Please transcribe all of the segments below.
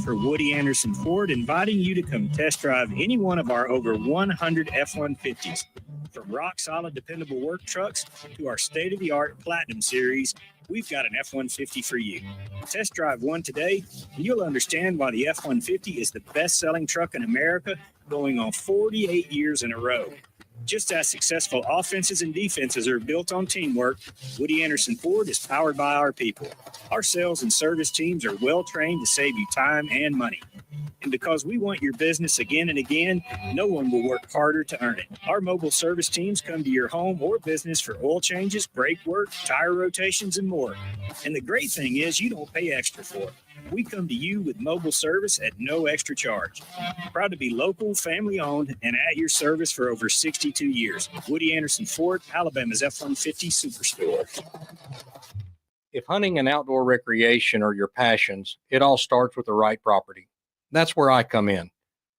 For Woody Anderson Ford, inviting you to come test drive any one of our over 100 F-150s. From rock-solid, dependable work trucks to our state-of-the-art Platinum Series, we've got an F-150 for you. Test drive one today, and you'll understand why the F-150 is the best-selling truck in America, going on 48 years in a row. Just as successful offenses and defenses are built on teamwork, Woody Anderson Ford is powered by our people. Our sales and service teams are well-trained to save you time and money. And because we want your business again and again, no one will work harder to earn it. Our mobile service teams come to your home or business for oil changes, brake work, tire rotations, and more. And the great thing is you don't pay extra for it. We come to you with mobile service at no extra charge. Proud to be local, family-owned, and at your service for over 62 years. Woody Anderson Ford, Alabama's F-150 Superstore. If hunting and outdoor recreation are your passions, it all starts with the right property. That's where I come in.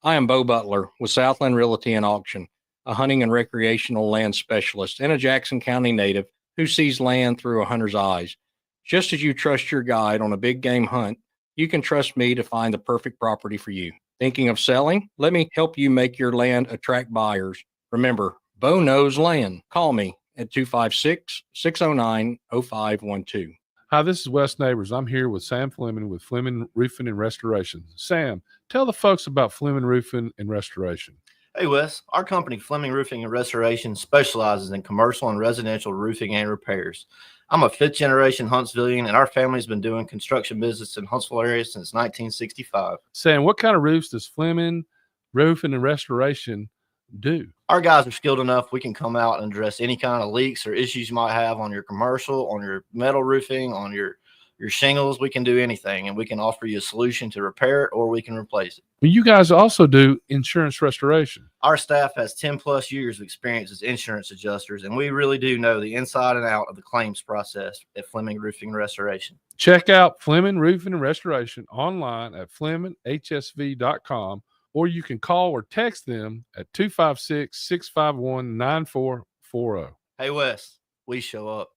I am Bo Butler with Southland Realty and Auction, a hunting and recreational land specialist and a Jackson County native who sees land through a hunter's eyes. Just as you trust your guide on a big game hunt, you can trust me to find the perfect property for you. Thinking of selling? Let me help you make your land attract buyers. Remember, Bo knows land. Call me at 256-609-0512. Hi, this is Wes Neighbors. I'm here with Sam Fleming with Fleming Roofing and Restoration. Sam, tell the folks about Fleming Roofing and Restoration. Hey, Wes. Our company, Fleming Roofing and Restoration, specializes in commercial and residential roofing and repairs. I'm a fifth-generation Huntsvillian, and our family's been doing construction business in Huntsville area since 1965. Sam, what kind of roofs does Fleming Roofing and Restoration do? Our guys are skilled enough. We can come out and address any kind of leaks or issues you might have on your commercial, on your metal roofing, on your shingles. We can do anything, and we can offer you a solution to repair it, or we can replace it. You guys also do insurance restoration. Our staff has 10 plus years of experience as insurance adjusters, and we really do know the inside and out of the claims process at Fleming Roofing and Restoration. Check out Fleming Roofing and Restoration online at FlemingHSV.com, or you can call or text them at 256-651-9440. Hey, Wes, we show up.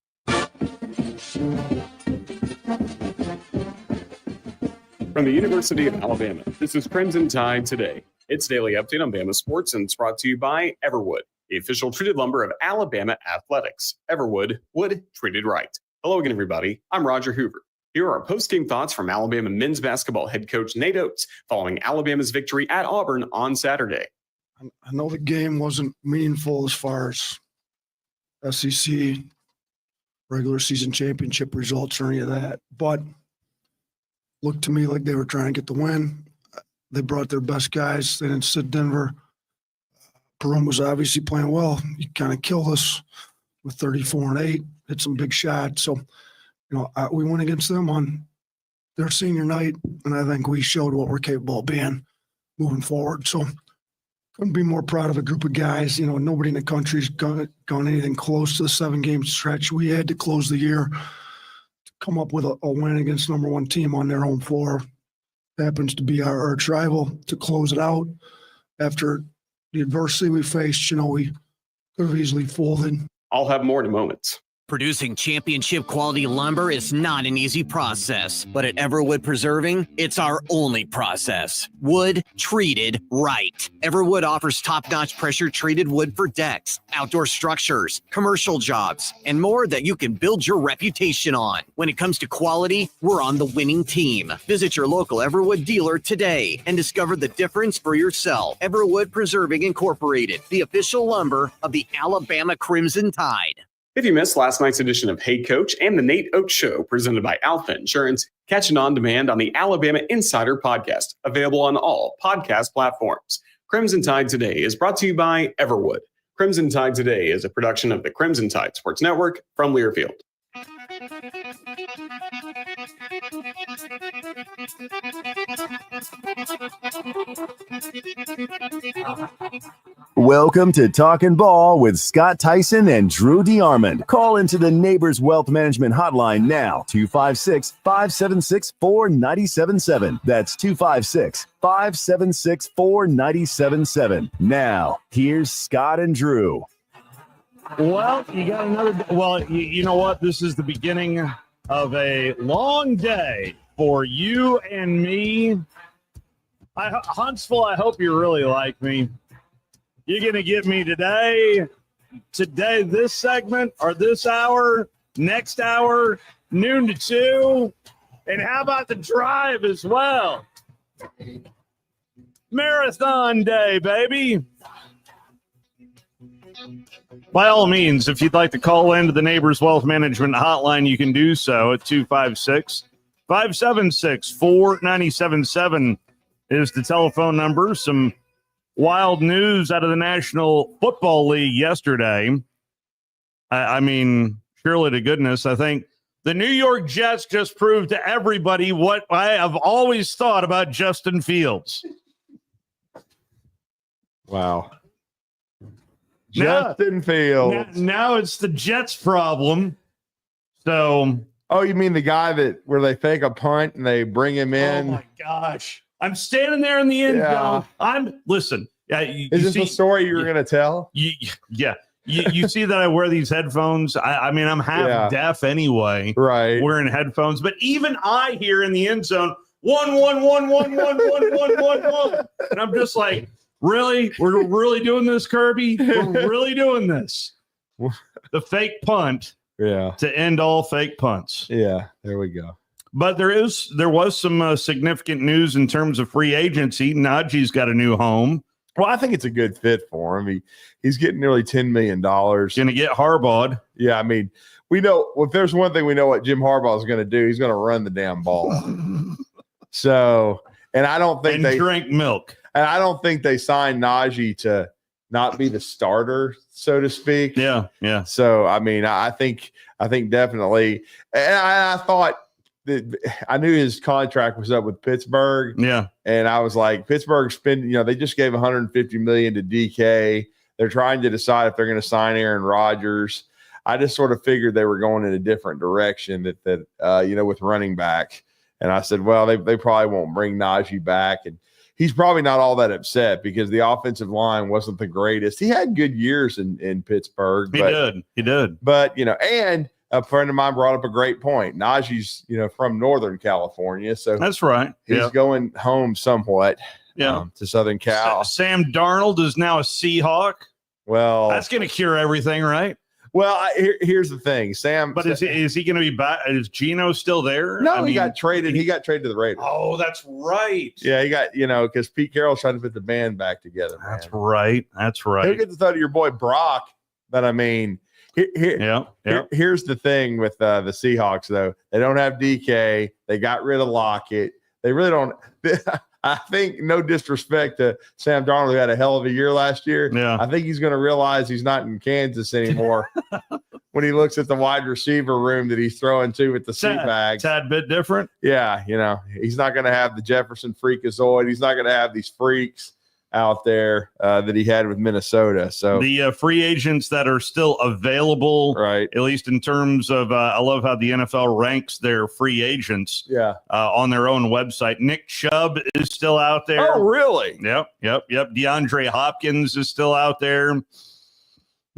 From the University of Alabama, this is Crimson Tide Today. Its daily update on Bama sports, and it's brought to you by Everwood, the official treated lumber of Alabama athletics. Everwood, wood treated right. Hello again, everybody. I'm Roger Hoover. Here are our post-game thoughts from Alabama men's basketball head coach Nate Oates following Alabama's victory at Auburn on Saturday. I know the game wasn't meaningful as far as SEC regular season championship results or any of that, but looked to me like they were trying to get the win. They brought their best guys. They didn't sit Denver. Perun was obviously playing well. He kind of killed us with 34-8, hit some big shots. So, we went against them on their senior night, and I think we showed what we're capable of being moving forward. So couldn't be more proud of a group of guys. Nobody in the country's gone anything close to the 7-game stretch. We had to close the year to come up with a win against number one team on their home floor. Happens to be our arch rival to close it out. After the adversity we faced, we could have easily folded. I'll have more in a moment. Producing championship quality lumber is not an easy process, but at Everwood Preserving, it's our only process. Wood treated right. Everwood offers top-notch pressure-treated wood for decks, outdoor structures, commercial jobs, and more that you can build your reputation on. When it comes to quality, we're on the winning team. Visit your local Everwood dealer today and discover the difference for yourself. Everwood Preserving Incorporated, the official lumber of the Alabama Crimson Tide. If you missed last night's edition of Hey Coach and the Nate Oates Show presented by Alpha Insurance, catch it on demand on the Alabama Insider Podcast, available on all podcast platforms. Crimson Tide Today is brought to you by Everwood. Crimson Tide Today is a production of the Crimson Tide Sports Network from Learfield. Welcome to Talkin' Ball with Scott Tyson and Drew DeArmond. Call into the Neighbors Wealth Management Hotline now, 256-576-4977. That's 256-576-4977. Now, here's Scott and Drew. Well, you got another. Well, you know what? This is the beginning of a long day for you and me Huntsville, I hope you really like me. You're going to give me today, this segment, or this hour, next hour, noon to 2. And how about the drive as well? Marathon day, baby. By all means, if you'd like to call into the Neighbors Wealth Management Hotline, you can do so at 256-576-4977 is the telephone number. Some wild news out of the National Football League yesterday. I mean, surely to goodness, I think the New York Jets just proved to everybody what I have always thought about Justin Fields. Wow. Justin Fields. Now it's the Jets' problem. So, oh, you mean the guy where they fake a punt and they bring him in? Oh my gosh! I'm standing there in the end zone. Listen. Is this the story you were going to tell? You see that I wear these headphones. I mean, I'm half deaf anyway. Right. Wearing headphones, but even I hear in the end zone 1 1 1 1 1 1 1 1 1, and I'm just like. Really? We're really doing this, Kirby? We're really doing this. The fake punt. Yeah. To end all fake punts. Yeah, there we go. But there was some significant news in terms of free agency. Najee's got a new home. Well, I think it's a good fit for him. He's getting nearly $10 million. Going to get Harbaugh'd. Yeah, I mean, we know if there's one thing we know what Jim Harbaugh is going to do, he's going to run the damn ball. So, and I don't think drink milk. And I don't think they signed Najee to not be the starter, so to speak. Yeah. So, I mean, I think definitely. And I thought that I knew his contract was up with Pittsburgh. Yeah. And I was like, Pittsburgh they just gave $150 million to DK. They're trying to decide if they're going to sign Aaron Rodgers. I just sort of figured they were going in a different direction that with running back. And I said, well, they probably won't bring Najee back. And he's probably not all that upset because the offensive line wasn't the greatest. He had good years in Pittsburgh. He did. But, and a friend of mine brought up a great point. Najee's, from Northern California. So that's right. He's going home somewhat to Southern Cal. Sam Darnold is now a Seahawk. Well, that's going to cure everything, right? Well, here's the thing, Sam. But is he going to be back? Is Geno still there? No, he got traded. He got traded to the Raiders. Oh, that's right. Yeah, he got because Pete Carroll's trying to put the band back together. Man. That's right. He'll get the thought of your boy Brock. But I mean, here's the thing with the Seahawks though. They don't have DK. They got rid of Lockett. They really don't. I think, no disrespect to Sam Darnold, who had a hell of a year last year. Yeah. I think he's going to realize he's not in Kansas anymore when he looks at the wide receiver room that he's throwing to with the seat bags. Tad bit different. Yeah, he's not going to have the Jefferson freakazoid. He's not going to have these freaks out there that he had with Minnesota. So the free agents that are still available, right? At least in terms of, I love how the NFL ranks their free agents. Yeah, on their own website. Nick Chubb is still out there. Oh, really? Yep. DeAndre Hopkins is still out there.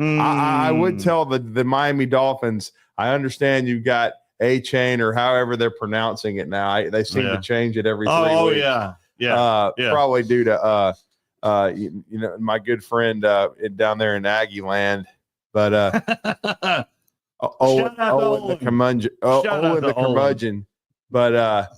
I would tell the Miami Dolphins. I understand you've got A-Chain or however they're pronouncing it now. They seem to change it every 3 weeks. Oh yeah. Probably due to my good friend down there in Aggie land, but Owen the curmudgeon. But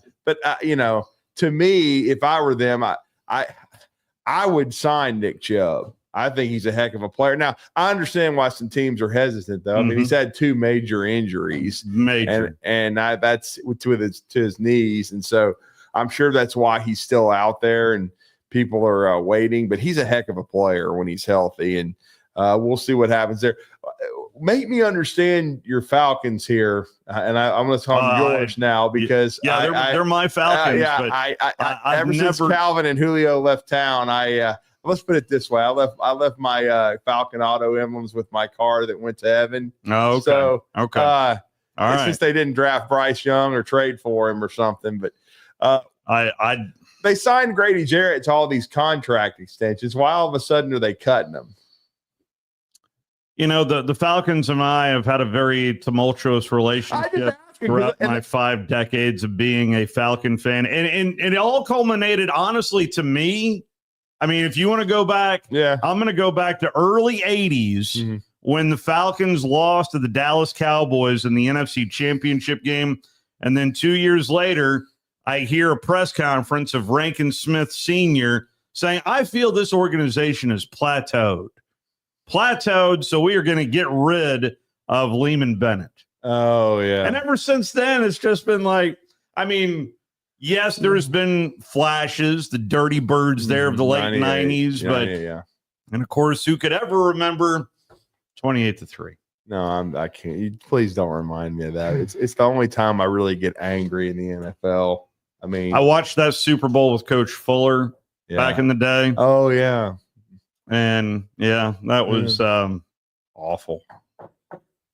to me, if I were them, I would sign Nick Chubb. I think he's a heck of a player. Now, I understand why some teams are hesitant, though. I mean, he's had 2 major injuries, and that's to his knees, and so I'm sure that's why he's still out there and people are waiting. But he's a heck of a player when he's healthy, and we'll see what happens there. Make me understand your Falcons here, and I'm going to talk yours now because they're my Falcons. Ever since Calvin and Julio left town, let's put it this way: I left my Falcon auto emblems with my car that went to heaven. Oh, okay. So, all right. Since they didn't draft Bryce Young or trade for him or something, but they signed Grady Jarrett to all these contract extensions. Why all of a sudden are they cutting them? The Falcons and I have had a very tumultuous relationship. I just asked throughout my 5 decades of being a Falcon fan. And it all culminated, honestly, to me. I mean, if you want to go back, I'm going to go back to early 80s when the Falcons lost to the Dallas Cowboys in the NFC Championship game. And then 2 years later, I hear a press conference of Rankin Smith Sr. saying, I feel this organization is plateaued, so we are going to get rid of Lehman Bennett. Oh, yeah. And ever since then, it's just been like, I mean, yes, there's been flashes, the dirty birds there of the late 90s, but and of course, who could ever remember 28-3? No, I can't. Please don't remind me of that. It's the only time I really get angry in the NFL. I mean, I watched that Super Bowl with Coach Fuller back in the day. Oh, yeah. And that was awful.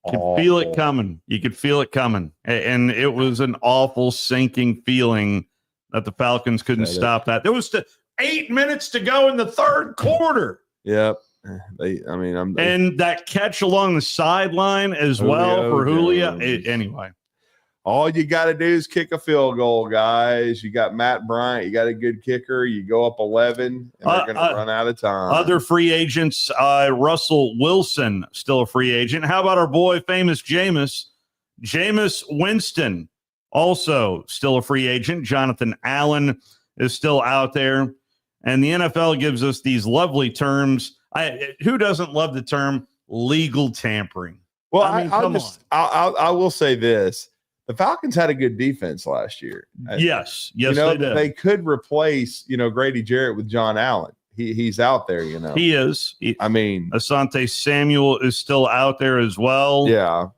You could feel it coming. You could feel it coming. And it was an awful sinking feeling that the Falcons couldn't stop that. There was 8 minutes to go in the third quarter. Yep. And that catch along the sideline as well for Julio. Anyway. All you got to do is kick a field goal, guys. You got Matt Bryant. You got a good kicker. You go up 11, and they're going to run out of time. Other free agents, Russell Wilson, still a free agent. How about our boy, famous Jameis? Jameis Winston, also still a free agent. Jonathan Allen is still out there. And the NFL gives us these lovely terms. Who doesn't love the term legal tampering? Well, I will say this. The Falcons had a good defense last year. Yes, they did. They could replace, Grady Jarrett with John Allen. He's out there, He is. Asante Samuel is still out there as well. Yeah.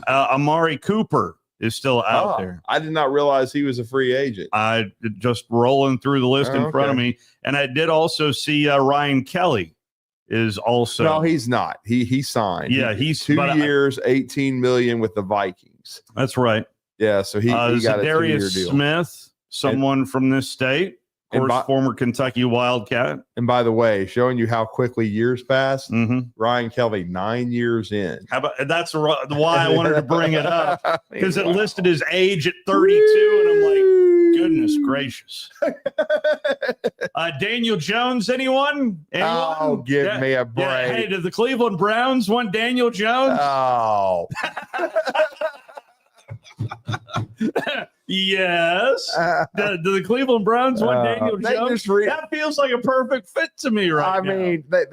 Amari Cooper is still out there. I did not realize he was a free agent. I just rolling through the list in front of me. And I did also see Ryan Kelly is also. No, he's not. He signed. Yeah, he's 2 years, $18 million with the Vikings. That's right. Yeah, so he got a 2-year deal. Smith, someone from this state, of course, former Kentucky Wildcat. And by the way, showing you how quickly years pass, Ryan Kelly, 9 years in. How about that's why I wanted to bring it up, because it listed his age at 32, and I'm like, goodness gracious. Daniel Jones, anyone? Oh, give me a break. Hey, did the Cleveland Browns want Daniel Jones? Oh. Yes. Do the Cleveland Browns want Daniel Jones? That feels like a perfect fit to me right now. I mean, they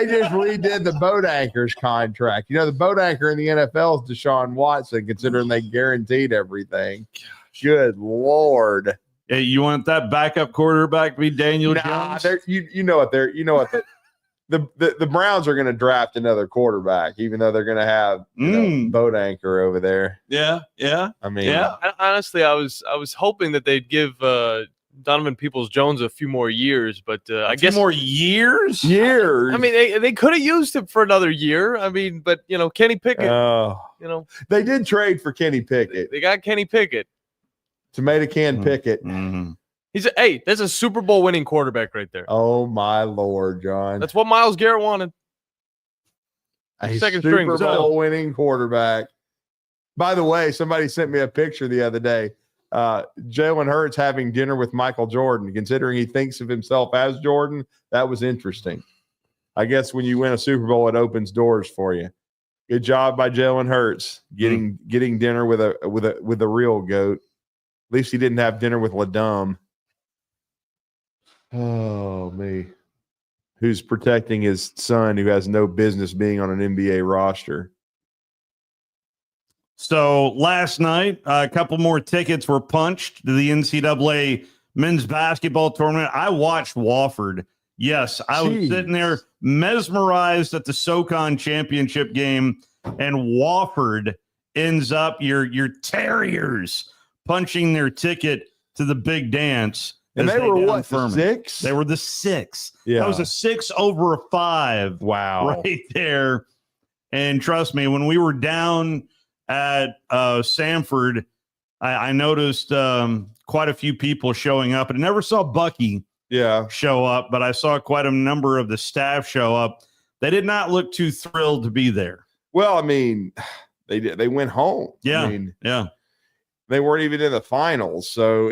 just redid the boat anchor's contract. The boat anchor in the NFL is Deshaun Watson, considering they guaranteed everything. Good Lord. Hey, you want that backup quarterback to be Daniel Jones? You know what the Browns are going to draft another quarterback, even though they're going to have boat anchor over there. Yeah. I mean, honestly, I was hoping that they'd give Donovan Peoples-Jones a few more years, but I guess more years. Years. I mean, they could have used him for another year. I mean, but Kenny Pickett. They did trade for Kenny Pickett. They got Kenny Pickett. Tomato can Pickett. That's a Super Bowl winning quarterback right there. Oh my Lord, John. That's what Myles Garrett wanted. Second string Super Bowl winning quarterback. By the way, somebody sent me a picture the other day. Jalen Hurts having dinner with Michael Jordan, considering he thinks of himself as Jordan. That was interesting. I guess when you win a Super Bowl, it opens doors for you. Good job by Jalen Hurts getting dinner with a real GOAT. At least he didn't have dinner with LaDum. Oh, me. Who's protecting his son who has no business being on an NBA roster. So last night, a couple more tickets were punched to the NCAA men's basketball tournament. I watched Wofford. Yes, I was sitting there mesmerized at the SoCon championship game, and Wofford ends up your Terriers punching their ticket to the big dance. And they were what, 6? They were the 6. Yeah. That was a 6 over a 5. Wow. Right there. And trust me, when we were down at Sanford, I noticed quite a few people showing up. And I never saw Bucky show up, but I saw quite a number of the staff show up. They did not look too thrilled to be there. Well, I mean, They went home. Yeah. I mean, Yeah. they weren't even in the finals. So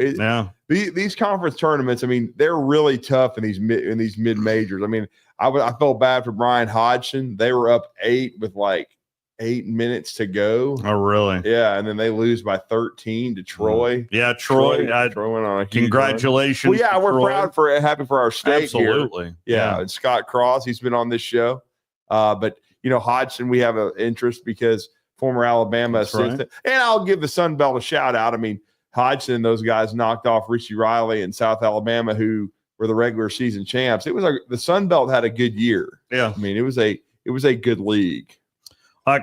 these conference tournaments, I mean, they're really tough in these mid majors. I mean, I felt bad for Brian Hodgson. They were up 8 with like 8 minutes to go. Oh, really? Yeah, and then they lose by 13 to Troy. Yeah, Troy went on a huge congratulations. run. Well, yeah, we're Troy. happy for our state. Absolutely. Here. Yeah, and Scott Cross, he's been on this show. But Hodgson, we have an interest because former Alabama assistant. Right. And I'll give the Sun Belt a shout out. I mean, Hodgson and those guys knocked off Richie Riley in South Alabama, who were the regular season champs. It was the Sun Belt had a good year. Yeah, I mean, it was a good league.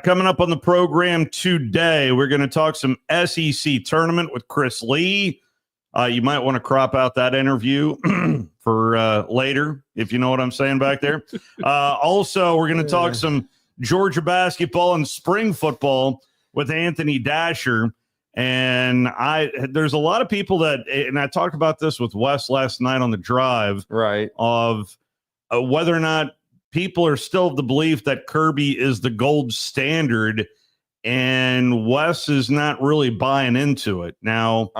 Coming up on the program today, we're going to talk some SEC tournament with Chris Lee. You might want to crop out that interview for later, if you know what I'm saying back there. Also, we're going to talk some Georgia basketball and spring football with Anthony Dasher. And there's a lot of people and I talked about this with Wes last night on the drive, right? Of whether or not people are still of the belief that Kirby is the gold standard, and Wes is not really buying into it now.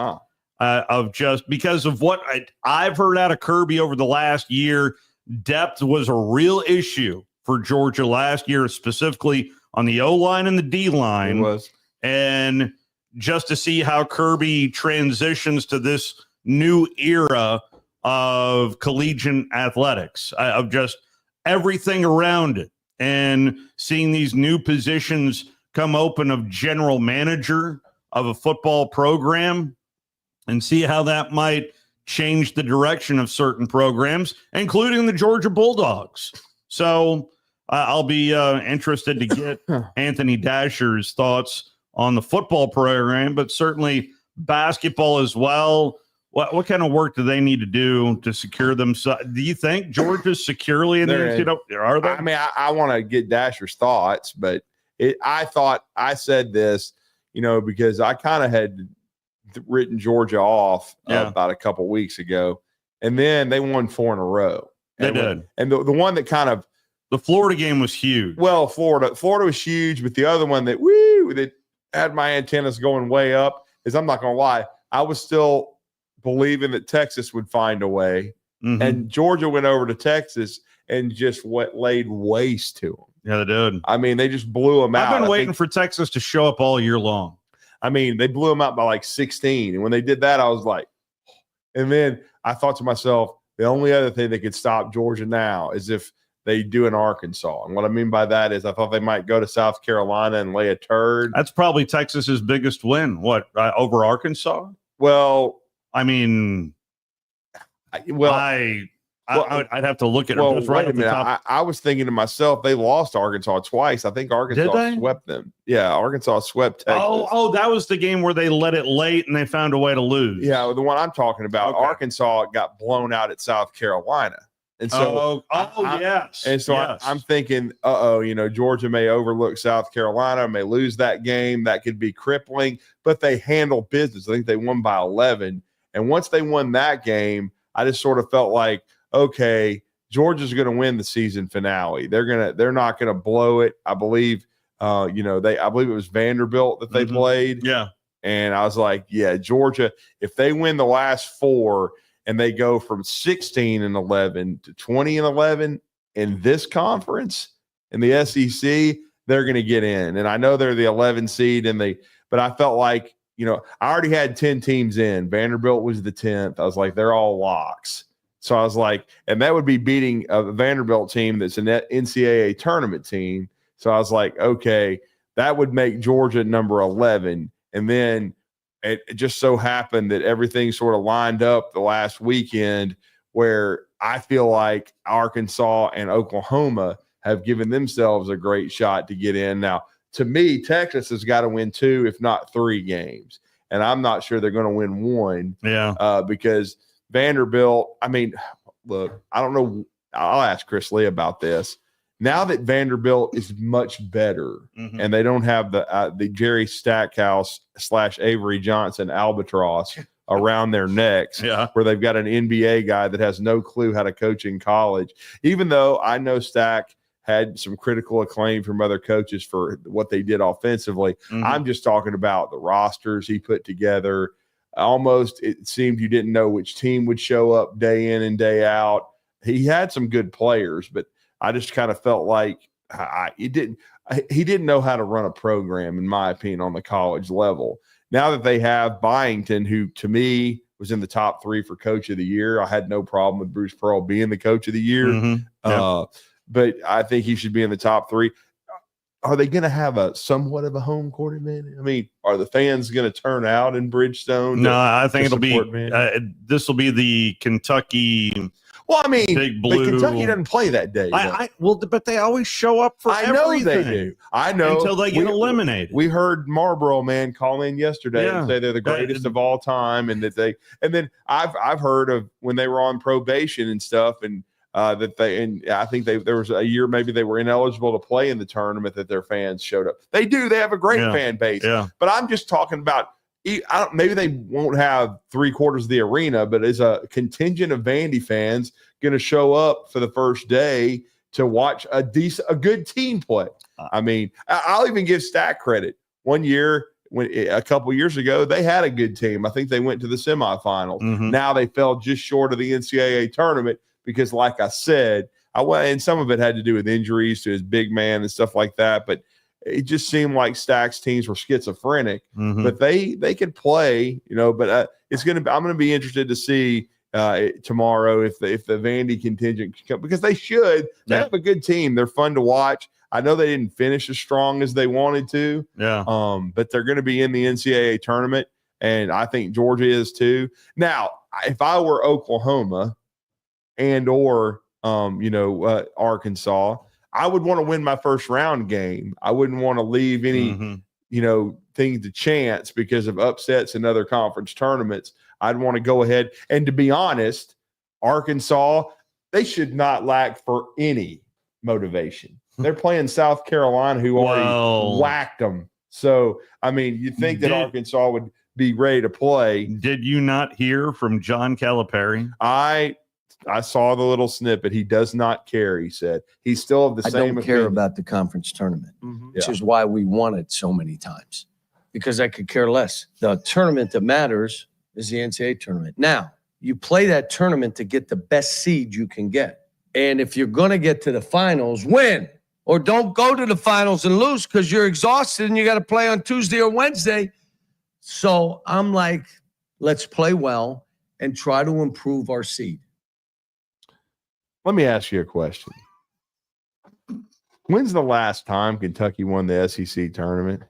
Of just because of what I've heard out of Kirby over the last year, depth was a real issue for Georgia last year, specifically on the O-line and the D-line. It was. And just to see how Kirby transitions to this new era of collegiate athletics, of just everything around it, and seeing these new positions come open of general manager of a football program, and see how that might change the direction of certain programs, including the Georgia Bulldogs. So I'll be interested to get Anthony Dasher's thoughts on the football program, but certainly basketball as well. What kind of work do they need to do to secure themselves? Do you think Georgia's securely in the NCAA? Are they? I mean, I want to get Dasher's thoughts, but I thought I said this, because I kind of had written Georgia off about a couple weeks ago, and then they won 4 in a row. They did. And the one that kind of the Florida game was huge. Well, Florida was huge, but the other one that had my antennas going way up is, I'm not going to lie, I was still believing that Texas would find a way, and Georgia went over to Texas and just laid waste to them. Yeah, they did. I mean, they just blew them out. I've been waiting for Texas to show up all year long. I mean, they blew them out by like 16. And when they did that, I was like, and then I thought to myself, the only other thing that could stop Georgia now is if they do in Arkansas. And what I mean by that is I thought they might go to South Carolina and lay a turd. That's probably Texas's biggest win. What, over Arkansas? Well, I mean, I'd have to look at it. Well, wait a minute. I was thinking to myself, they lost Arkansas twice. I think Arkansas swept them. Yeah, Arkansas swept Texas. Oh, that was the game where they let it late and they found a way to lose. Yeah, the one I'm talking about. Okay. Arkansas got blown out at South Carolina. And so, yes. And so yes. I'm thinking, Georgia may overlook South Carolina, may lose that game. That could be crippling, but they handled business. I think they won by 11. And once they won that game, I just sort of felt like, okay, Georgia's going to win the season finale. They're not going to blow it. I believe, I believe it was Vanderbilt that they played. Yeah. And I was like, yeah, Georgia, if they win the last 4 and they go from 16-11 to 20-11 in this conference in the SEC, they're going to get in. And I know they're the 11 seed but I felt like, I already had 10 teams in. Vanderbilt was the 10th. I was like, they're all locks. So I was like, and that would be beating a Vanderbilt team that's an NCAA tournament team. So I was like, okay, that would make Georgia number 11. And then it just so happened that everything sort of lined up the last weekend where I feel like Arkansas and Oklahoma have given themselves a great shot to get in. Now, to me, Texas has got to win 2, if not 3 games. And I'm not sure they're going to win 1. Yeah. Because Vanderbilt, I mean, look, I don't know. I'll ask Chris Lee about this. Now that Vanderbilt is much better and they don't have the Jerry Stackhouse / Avery Johnson albatross around their necks, where they've got an NBA guy that has no clue how to coach in college, even though I know Stack had some critical acclaim from other coaches for what they did offensively. I'm just talking about the rosters he put together. Almost it seemed you didn't know which team would show up day in and day out. He had some good players, but I just kind of felt like he didn't know how to run a program, in my opinion, on the college level. Now that they have Byington, who to me was in the top 3 for coach of the year, I had no problem with Bruce Pearl being the coach of the year. But I think he should be in the top 3. Are they going to have a somewhat of a home court advantage? I mean, are the fans going to turn out in Bridgestone? No, I think it'll be this will be the Kentucky. Well, I mean, Big Blue. But Kentucky doesn't play that day. But they always show up for everything. I know they do. I know until they get eliminated. We heard Marlboro man call in yesterday and say they're the greatest of all time, and then I've heard of when they were on probation and stuff, and I think there was a year maybe they were ineligible to play in the tournament that their fans showed up. They do. They have a great fan base. Yeah. But I'm just talking about. Maybe they won't have 3/4 of the arena, but is a contingent of Vandy fans going to show up for the first day to watch a good team play? I mean, I'll even give Stack credit. One year, a couple years ago, they had a good team. I think they went to the semifinals. Now they fell just short of the NCAA tournament because, like I said, and some of it had to do with injuries to his big man and stuff like that, but it just seemed like Stack's teams were schizophrenic, but they could play, but I'm going to be interested to see tomorrow if the Vandy contingent can come, because they should. They have a good team. They're fun to watch. I know they didn't finish as strong as they wanted to. But they're going to be in the NCAA tournament, and I think Georgia is too. Now, if I were Oklahoma or Arkansas, I would want to win my first round game. I wouldn't want to leave any, thing to chance because of upsets in other conference tournaments. I'd want to go ahead. And to be honest, Arkansas, they should not lack for any motivation. They're playing South Carolina, who already whacked them. So, I mean, you'd think that Arkansas would be ready to play. Did you not hear from John Calipari? I saw the little snippet. He does not care, he said. He's still of the same opinion. I don't care about the conference tournament, which is why we won it so many times, because I could care less. The tournament that matters is the NCAA tournament. Now, you play that tournament to get the best seed you can get. And if you're going to get to the finals, win. Or don't go to the finals and lose because you're exhausted and you got to play on Tuesday or Wednesday. So I'm like, let's play well and try to improve our seed. Let me ask you a question. When's the last time Kentucky won the SEC tournament?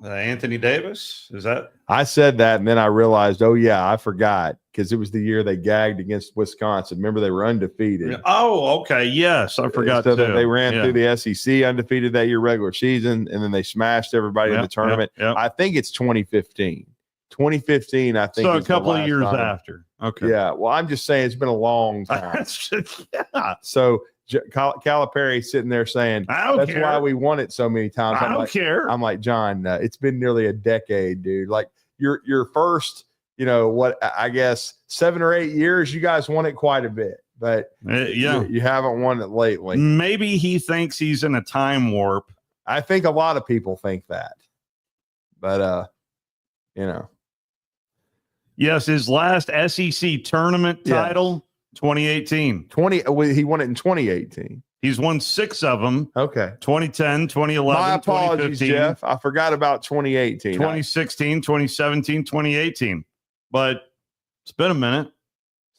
Anthony Davis? Is that? I said that, and then I realized, oh, yeah, I forgot, because it was the year they gagged against Wisconsin. Remember, they were undefeated. Oh, okay. Yes, I forgot so they ran through the SEC undefeated that year regular season, and then they smashed everybody in the tournament. I think it's 2015. 2015, I think. So a couple of years after. Okay. Yeah. Well, I'm just saying it's been a long time. So Calipari sitting there saying, that's why we won it so many times. I don't care. I'm like, John, it's been nearly a decade, dude. Like your first, I guess 7 or 8 years, you guys won it quite a bit. But you haven't won it lately. Maybe he thinks he's in a time warp. I think a lot of people think that. But, Yes, his last SEC tournament title, 2018. He won it in 2018. He's won 6 of them. Okay. 2010, 2011, My apologies, 2015. Jeff. I forgot about 2018. 2016, 2017, 2018. But it's been a minute.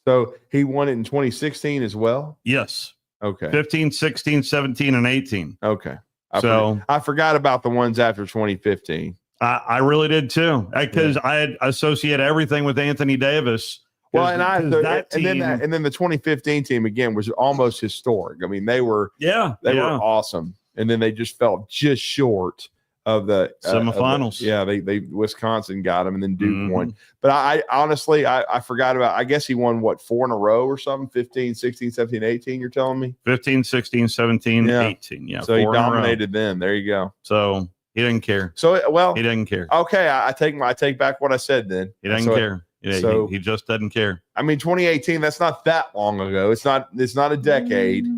So he won it in 2016 as well? Yes. Okay. 15, 16, 17, and 18. Okay. I forgot about the ones after 2015. I really did too, because I had associated everything with Anthony Davis. Well, and then the 2015 team again was almost historic. I mean, they were were awesome, and then they just fell just short of the semifinals. They Wisconsin got them, and then Duke won. But I honestly I forgot about. I guess he won 4 in a row or something. 15, 16, 17, 18. You're telling me 15, 16, 17, 18. Yeah. So he dominated them. There you go. So. He didn't care. So he didn't care. Okay, I take back what I said then. He doesn't care. Yeah, he just doesn't care. I mean, 2018. That's not that long ago. It's not a decade.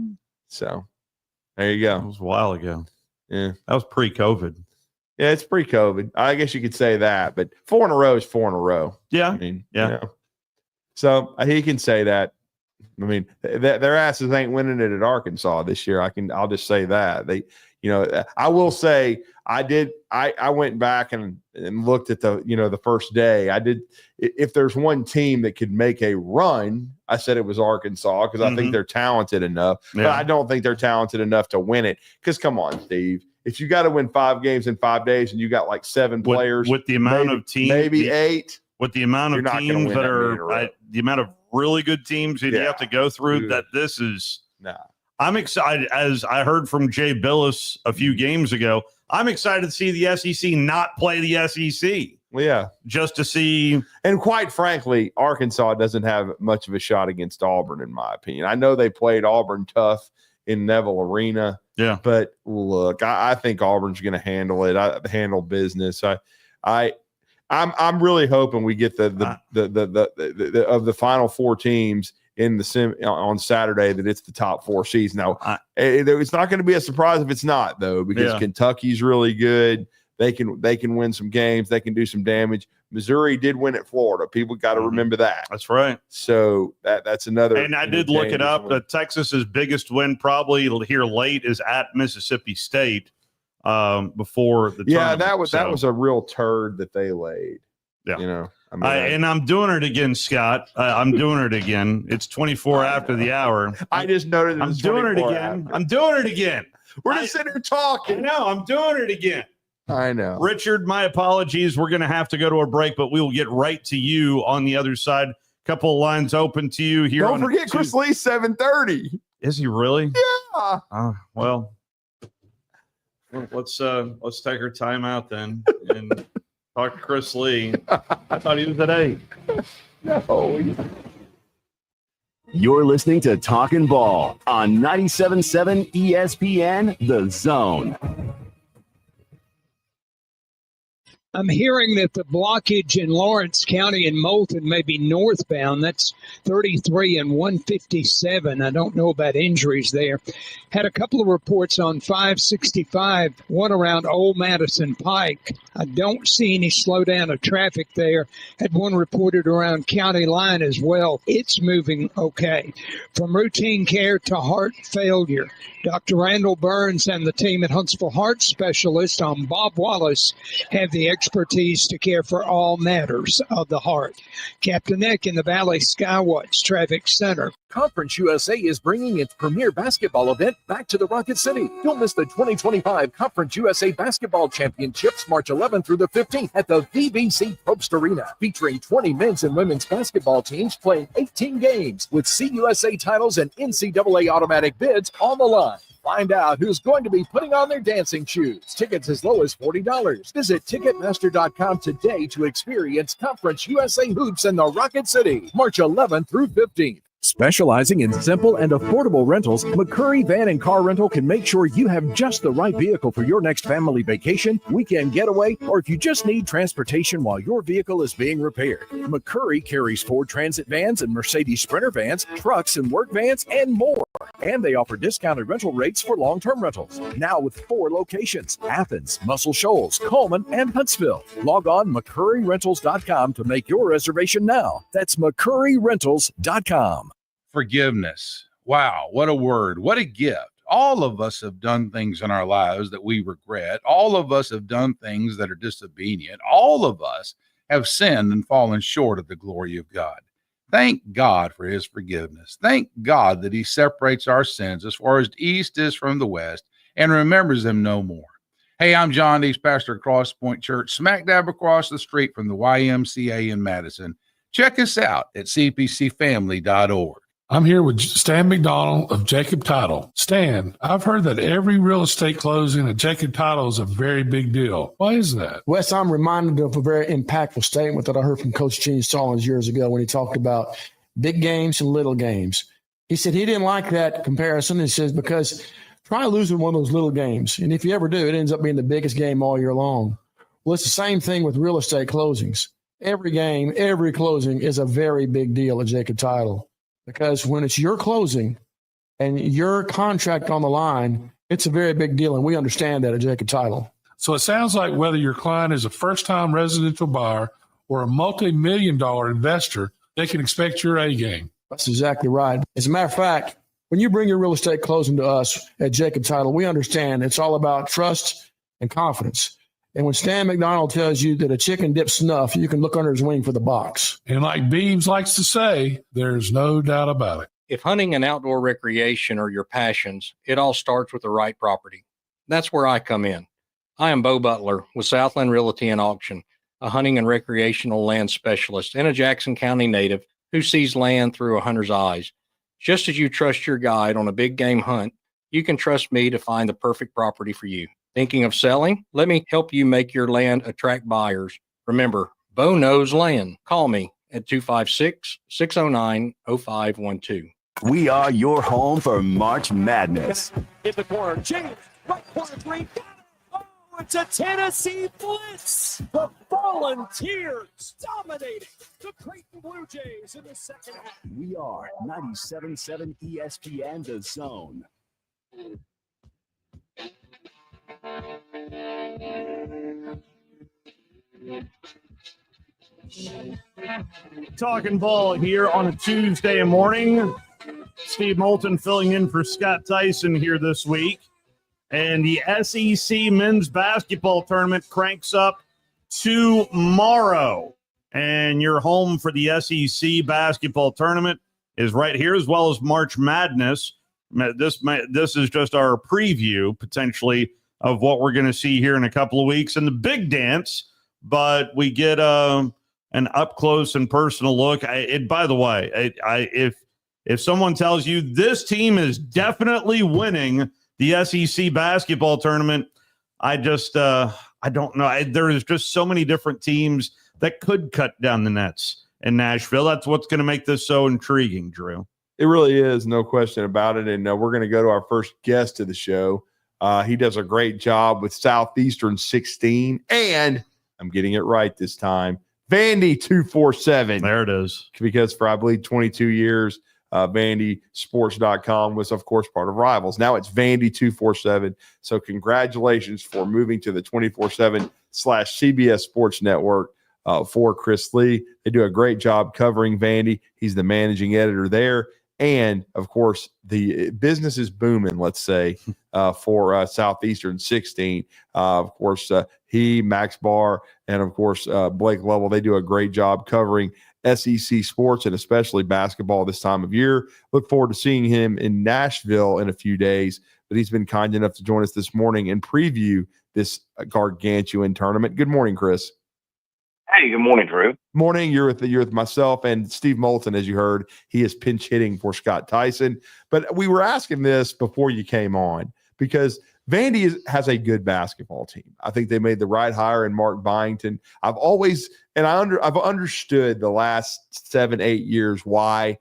So, There you That go. was a while ago. Yeah. That was pre-COVID. Yeah, it's pre-COVID. I guess you could say that, but 4 in a row is 4 in a row. Yeah. I mean, Yeah. you know. So he can say that. I mean, their asses ain't winning it at Arkansas this year. I'll just say that. I will say I went back and looked at the first day. If there's one team that could make a run, I said it was Arkansas because I think they're talented enough. Yeah. But I don't think they're talented enough to win it. Because come on, Steve. If you got to win 5 games in 5 days and you got like 7 players with the amount of teams, maybe 8, with the amount you're of not gonna teams win that that many are in a row. the amount of really good teams that you have to go through, that this is. Nah. I'm excited, as I heard from Jay Billis a few games ago. I'm excited to see the SEC not play the SEC. Well, yeah, just to see. And quite frankly, Arkansas doesn't have much of a shot against Auburn, in my opinion. I know they played Auburn tough in Neville Arena. Yeah, but look, I think Auburn's going to handle it. Handle business. I'm really hoping we get the of the final 4 teams in the sim on Saturday that it's the top 4 seeds. Now, it's not going to be a surprise if it's not, though, because Kentucky's really good. They can win some games. They can do some damage. Missouri did win at Florida. People got to remember that. That's right. So that's another. And I did look it up. Texas's biggest win probably here late is at Mississippi State before the tournament. that was a real turd that they laid. Yeah, and I'm doing it again, Scott. I'm doing it again. It's 24 after the hour. I just noted. I'm doing it again. After. I'm doing it again. We're just sitting here talking. No, I'm doing it again. I know. Richard, my apologies. We're going to have to go to a break, but we will get right to you on the other side. Couple of lines open to you here. Don't forget Chris Lee, 7:30. Is he really? Yeah. Well, let's take our time out then and talk to Chris Lee. I thought he was at 8. No. You're listening to Talkin' Ball on 97.7 ESPN, The Zone. I'm hearing that the blockage in Lawrence County and Moulton may be northbound. That's 33 and 157. I don't know about injuries there. Had a couple of reports on 565, one around Old Madison Pike. I don't see any slowdown of traffic there. Had one reported around County Line as well. It's moving okay. From routine care to heart failure, Dr. Randall Burns and the team at Huntsville Heart Specialist on Bob Wallace have the expertise to care for all matters of the heart. Captain Eck in the Valley Skywatch Traffic Center. Conference USA is bringing its premier basketball event back to the Rocket City. Don't miss the 2025 Conference USA Basketball Championships March 11th through the 15th at the VBC Probst Arena, featuring 20 men's and women's basketball teams playing 18 games with CUSA titles and NCAA automatic bids on the line. Find out who's going to be putting on their dancing shoes. Tickets as low as $40. Visit Ticketmaster.com today to experience Conference USA hoops in the Rocket City, March 11th through 15th. Specializing in simple and affordable rentals, McCurry Van and Car Rental can make sure you have just the right vehicle for your next family vacation, weekend getaway, or if you just need transportation while your vehicle is being repaired. McCurry carries Ford Transit vans and Mercedes Sprinter vans, trucks and work vans, and more. And they offer discounted rental rates for long-term rentals. Now with 4 locations: Athens, Muscle Shoals, Coleman, and Huntsville. Log on McCurryRentals.com to make your reservation now. That's McCurryRentals.com. Forgiveness. Wow, what a word. What a gift. All of us have done things in our lives that we regret. All of us have done things that are disobedient. All of us have sinned and fallen short of the glory of God. Thank God for his forgiveness. Thank God that he separates our sins as far as the east is from the west and remembers them no more. Hey, I'm John Dees, pastor at Cross Point Church, smack dab across the street from the YMCA in Madison. Check us out at cpcfamily.org. I'm here with Stan McDonald of Jacob Title. Stan, I've heard that every real estate closing at Jacob Title is a very big deal. Why is that? Wes, I'm reminded of a very impactful statement that I heard from Coach Gene Stallings years ago when he talked about big games and little games. He said he didn't like that comparison. He says, because try losing one of those little games. And if you ever do, it ends up being the biggest game all year long. Well, it's the same thing with real estate closings. Every game, every closing is a very big deal at Jacob Title. Because when it's your closing and your contract on the line, It's a very big deal, and we understand that at Jacob Title. So it sounds like whether your client is a first-time residential buyer or a multi-million-dollar investor, they can expect your A game. That's exactly right. As a matter of fact, when you bring your real estate closing to us at Jacob Title, we understand it's all about trust and confidence. And when Stan McDonald tells you that a chicken dips snuff, you can look under his wing for the box. And like Beebs likes to say, there's no doubt about it. If hunting and outdoor recreation are your passions, it all starts with the right property. That's where I come in. I am Bo Butler with Southland Realty and Auction, a hunting and recreational land specialist and a Jackson County native who sees land through a hunter's eyes. Just as you trust your guide on a big game hunt, you can trust me to find the perfect property for you. Thinking of selling? Let me help you make your land attract buyers. Remember, Bo knows land. Call me at 256-609-0512. We are your home for March Madness. In the corner, James, right corner three. Oh, it's a Tennessee blitz. The Volunteers dominating the Creighton Blue Jays in the second half. We are 97.7 ESPN The Zone. Talking ball here on a Tuesday morning. Steve Moulton filling in for Scott Tyson here this week. And the SEC men's basketball tournament cranks up tomorrow. And your home for the SEC basketball tournament is right here, as well as March Madness. This is just our preview, potentially, of what we're going to see here in a couple of weeks in the big dance. But we get an up-close and personal look. By the way, if someone tells you this team is definitely winning the SEC basketball tournament, I don't know. There is just so many different teams that could cut down the nets in Nashville. That's what's going to make this so intriguing, Drew. It really is, no question about it. And we're going to go to our first guest of the show. He does a great job with Southeastern 16, and I'm getting it right this time, Vandy 247. There it is. Because for, I believe, 22 years, VandySports.com was, of course, part of Rivals. Now it's Vandy 247. So congratulations for moving to the 24/7/CBS Sports Network for Chris Lee. They do a great job covering Vandy. He's the managing editor there. And, of course, the business is booming, let's say, for Southeastern 16. Of course, he, Max Barr, and, of course, Blake Lovell, they do a great job covering SEC sports and especially basketball this time of year. Look forward to seeing him in Nashville in a few days. But he's been kind enough to join us this morning and preview this gargantuan tournament. Good morning, Chris. Hey, good morning, Drew. Morning. You're with myself and Steve Moulton, as you heard. He is pinch hitting for Scott Tyson. But we were asking this before you came on because Vandy has a good basketball team. I think they made the right hire in Mark Byington. I've understood the last 7-8 years why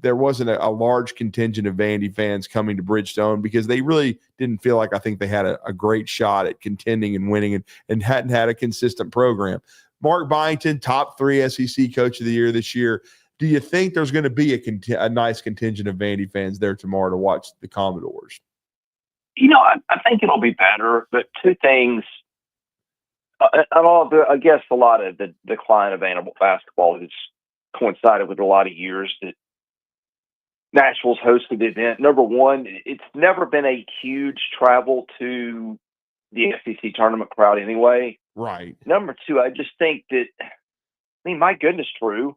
there wasn't a large contingent of Vandy fans coming to Bridgestone because they really didn't feel like I think they had a great shot at contending and winning and hadn't had a consistent program. Mark Byington, top 3 SEC Coach of the Year this year. Do you think there's going to be a nice contingent of Vandy fans there tomorrow to watch the Commodores? You know, I think it'll be better, but two things. I guess a lot of the decline of Vanderbilt basketball has coincided with a lot of years that Nashville's hosted the event. Number one, it's never been a huge travel to the SEC tournament crowd anyway. Right. Number two, I just think that, my goodness, Drew,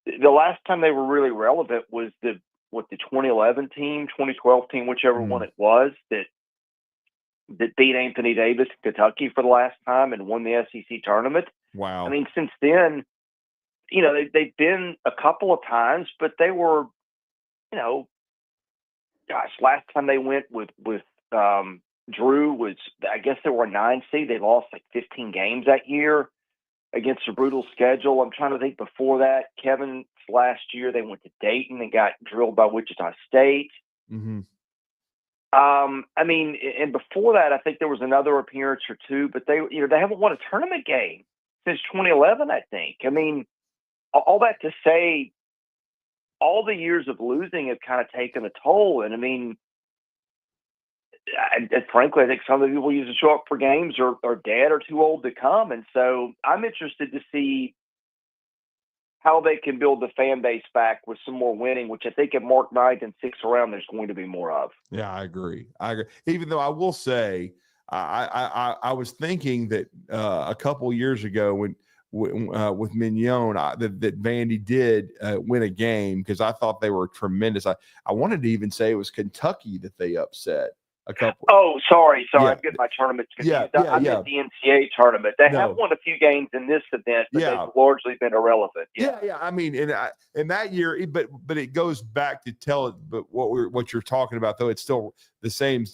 the last time they were really relevant was the 2011 team, 2012 team, whichever one it was, that beat Anthony Davis in Kentucky for the last time and won the SEC tournament. Wow. Since then, they've been a couple of times, but they were, last time they went with Drew was, I guess they were a 9 seed. They lost like 15 games that year against a brutal schedule. I'm trying to think before that, Kevin's last year, they went to Dayton and got drilled by Wichita State. Mm-hmm. And before that, I think there was another appearance or two, but they haven't won a tournament game since 2011, I think. All that to say, all the years of losing have kind of taken a toll. And frankly, I think some of the people who used to show up for games are dead or too old to come. And so I'm interested to see how they can build the fan base back with some more winning, which I think if Mark 9th and 6th around, there's going to be more of. Yeah, I agree. Even though I will say, I was thinking that a couple years ago when with Mignon, that Vandy did win a game because I thought they were tremendous. I wanted to even say it was Kentucky that they upset a couple. Oh, sorry. Yeah. I'm getting my tournaments confused. Yeah, I meant the NCAA tournament. They have won a few games in this event, but they've largely been irrelevant. Yeah. I mean, in that year, but it goes back to tell it. But what you're talking about, though, it's still the same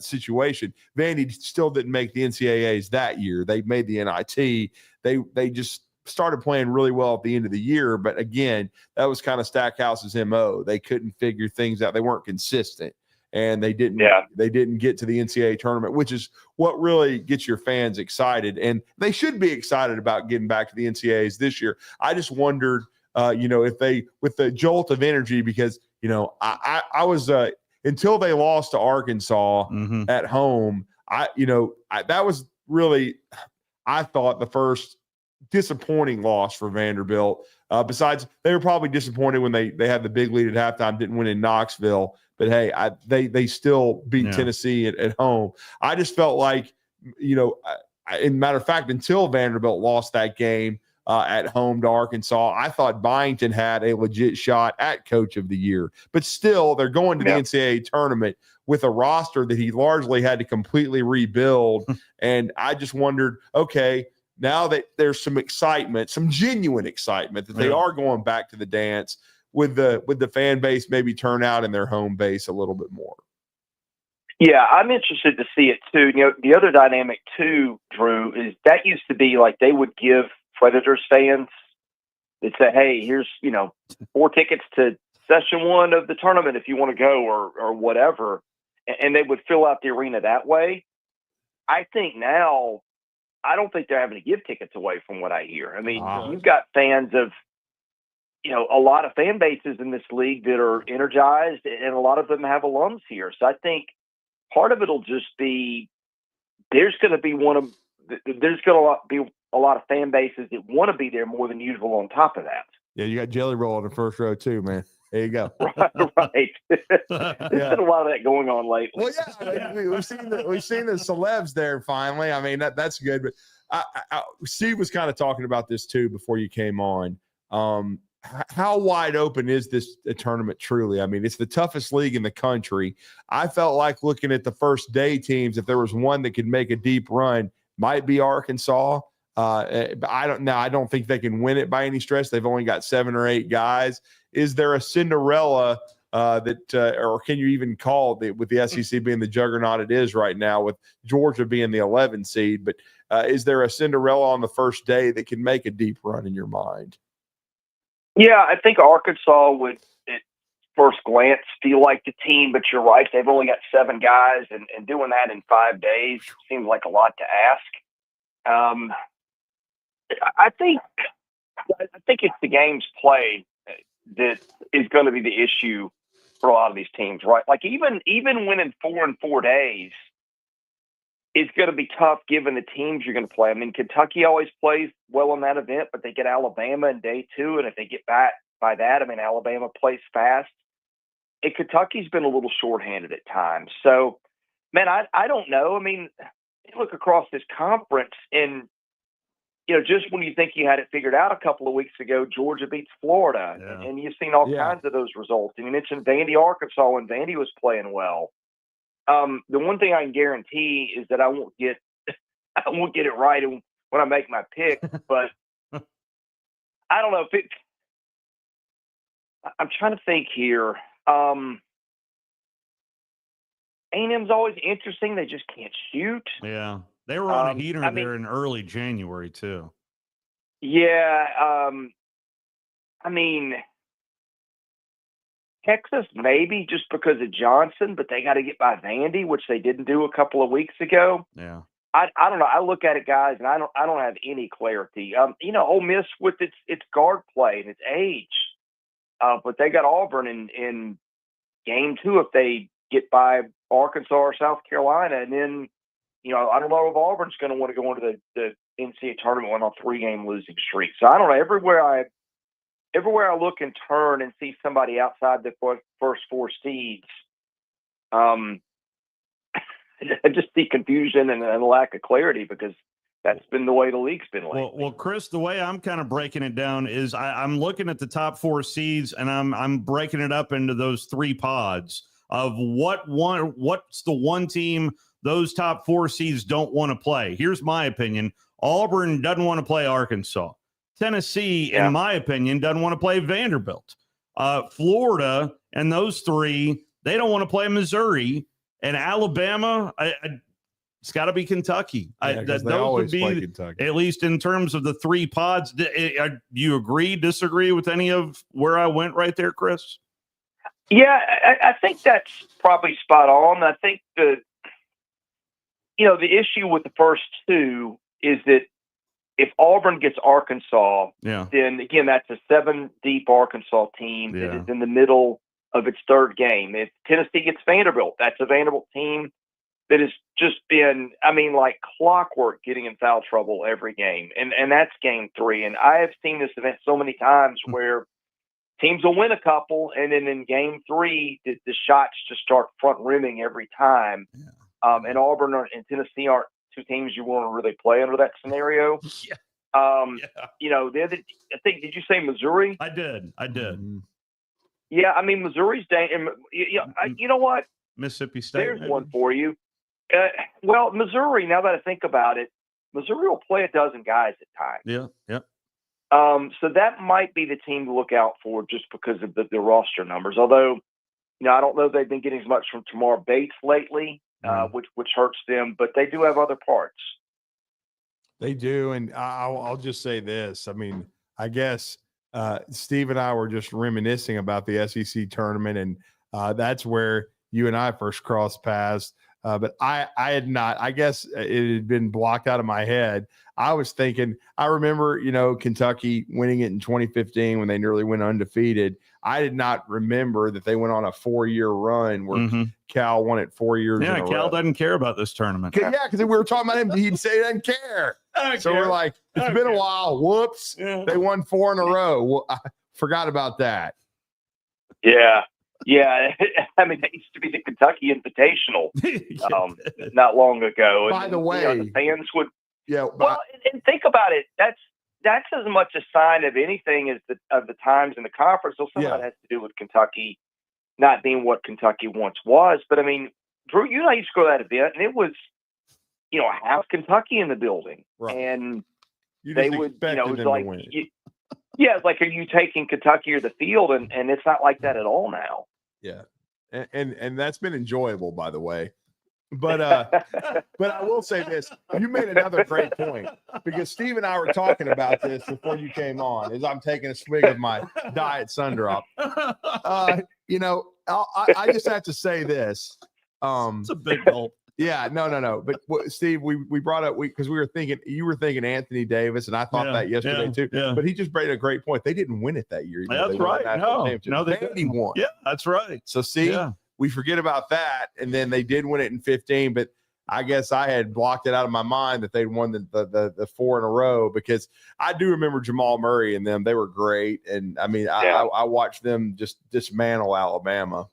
situation. Vandy still didn't make the NCAAs that year. They made the NIT. They just started playing really well at the end of the year. But again, that was kind of Stackhouse's MO. They couldn't figure things out. They weren't consistent. And they didn't get to the NCAA tournament, which is what really gets your fans excited. And they should be excited about getting back to the NCAAs this year. I just wondered, if they, with the jolt of energy, because, I was, until they lost to Arkansas at home, that was really, I thought, the first disappointing loss for Vanderbilt. Besides, they were probably disappointed when they had the big lead at halftime, didn't win in Knoxville. But hey, they still beat Tennessee at home. I just felt like, in matter of fact, until Vanderbilt lost that game at home to Arkansas, I thought Byington had a legit shot at Coach of the Year. But still, they're going to the NCAA tournament with a roster that he largely had to completely rebuild. And I just wondered, okay, now that there's some excitement, some genuine excitement that they are going back to the dance, with the fan base maybe turn out in their home base a little bit more. Yeah, I'm interested to see it too. The other dynamic too, Drew, is that used to be like they would give Predators fans, they'd say, hey, here's, 4 tickets to session 1 of the tournament if you want to go or whatever. And they would fill out the arena that way. I think now, I don't think they're having to give tickets away from what I hear. I mean, you've got fans of, a lot of fan bases in this league that are energized, and a lot of them have alums here. So I think part of it'll just be there's going to be a lot of fan bases that want to be there more than usual. On top of that, yeah, you got Jelly Roll in the first row too, man. There you go. right. There's been a lot of that going on lately. Well, yeah, we've seen the celebs there finally. I mean, that's good. But Steve was kind of talking about this too before you came on. How wide open is this tournament truly? I mean, it's the toughest league in the country. I felt like looking at the first day teams, if there was one that could make a deep run, might be Arkansas. But I don't think they can win it by any stretch. They've only got 7 or 8 guys. Is there a Cinderella or can you even call it, with the SEC being the juggernaut it is right now, with Georgia being the 11 seed? But is there a Cinderella on the first day that can make a deep run in your mind? Yeah, I think Arkansas would, at first glance, feel like the team, but you're right. They've only got 7 guys, and doing that in 5 days seems like a lot to ask. I think it's the game's play that is going to be the issue for a lot of these teams, right? Like even winning 4 in 4 days is going to be tough given the teams you're going to play. I mean, Kentucky always plays well in that event, but they get Alabama in day 2, and if they get back by that, I mean, Alabama plays fast. And Kentucky's been a little shorthanded at times. So, man, I don't know. I mean, you look across this conference, and just when you think you had it figured out a couple of weeks ago, Georgia beats Florida, and you've seen all kinds of those results. And you mentioned Vandy, Arkansas, when Vandy was playing well. The one thing I can guarantee is that I won't get it right when I make my pick, but I don't know if I'm trying to think here. A&M's always interesting. They just can't shoot. Yeah. They were on a heater there in early January too. Yeah. I mean, Texas, maybe just because of Johnson, but they got to get by Vandy, which they didn't do a couple of weeks ago. Yeah. I don't know. I look at it, guys, and I don't have any clarity. Ole Miss with its guard play and its age, but they got Auburn in game 2 if they get by Arkansas or South Carolina, and then I don't know if Auburn's going to want to go into the NCAA tournament on a 3-game losing streak. So I don't know. Everywhere I look and turn and see somebody outside the first 4 seeds, I just see confusion and a lack of clarity because that's been the way the league's been lately. Well, Chris, the way I'm kind of breaking it down is I'm looking at the top 4 seeds and I'm breaking it up into those 3 pods of what's the one team those top 4 seeds don't want to play. Here's my opinion. Auburn doesn't want to play Arkansas. Tennessee, in my opinion, doesn't want to play Vanderbilt. Florida and those 3, they don't want to play Missouri. And Alabama, it's got to be Kentucky. Those would be, Kentucky. At least in terms of the 3 pods. Do you agree, disagree with any of where I went right there, Chris? Yeah, I think that's probably spot on. I think the issue with the first 2 is that if Auburn gets Arkansas, then again, that's a 7-deep Arkansas team that is in the middle of its 3rd game. If Tennessee gets Vanderbilt, that's a Vanderbilt team that has just been, like clockwork getting in foul trouble every game. And that's game 3. And I have seen this event so many times where teams will win a couple, and then in game 3, the shots just start front rimming every time. And Auburn and Tennessee aren't 2 teams you want to really play under that scenario. The other, I think, did you say Missouri? I did. Mm-hmm. Yeah, Missouri's you know what? Mississippi State. There's one for you. Well, Missouri, now that I think about it, Missouri will play a dozen guys at times. Yeah. So that might be the team to look out for just because of the roster numbers. Although, I don't know if they've been getting as much from Tamar Bates lately, which hurts them, but they do have other parts. They do. And I'll just say this. I guess Steve and I were just reminiscing about the SEC tournament, and that's where you and I first crossed paths. But I had not, I guess it had been blocked out of my head. I was thinking, I remember, Kentucky winning it in 2015 when they nearly went undefeated. I did not remember that they went on a 4-year run where Cal won it 4 years in a Cal row. doesn't care about this tournament. Yeah, because we were talking about him. He'd say he doesn't care. We're like, it's been a while. Whoops. Yeah. They won 4 in a row. Well, I forgot about that. Yeah. Yeah. They used to be the Kentucky Invitational not long ago. By the way, the fans would. Yeah. Well, and think about it. That's as much a sign of anything as of the times in the conference. So some of that has to do with Kentucky not being what Kentucky once was. But Drew, you and I used to go to that event, and it was, half Kentucky in the building, and they would, it was like, it's like, are you taking Kentucky or the field? And it's not like that at all now. Yeah, and that's been enjoyable, by the way. But but I will say this: you made another great point, because Steve and I were talking about this before you came on. As I'm taking a swig of my Diet Sundrop, I just have to say this. It's a big gulp. Yeah, no. But Steve, we brought up because you were thinking Anthony Davis, and I thought that yesterday too. Yeah. But he just made a great point. They didn't win it that year. That's right. No, they didn't. Won. Yeah, that's right. So see, we forget about that, and then they did win it in 15. But I guess I had blocked it out of my mind that they'd won the 4 in a row, because I do remember Jamal Murray and them. They were great, and I watched them just dismantle Alabama.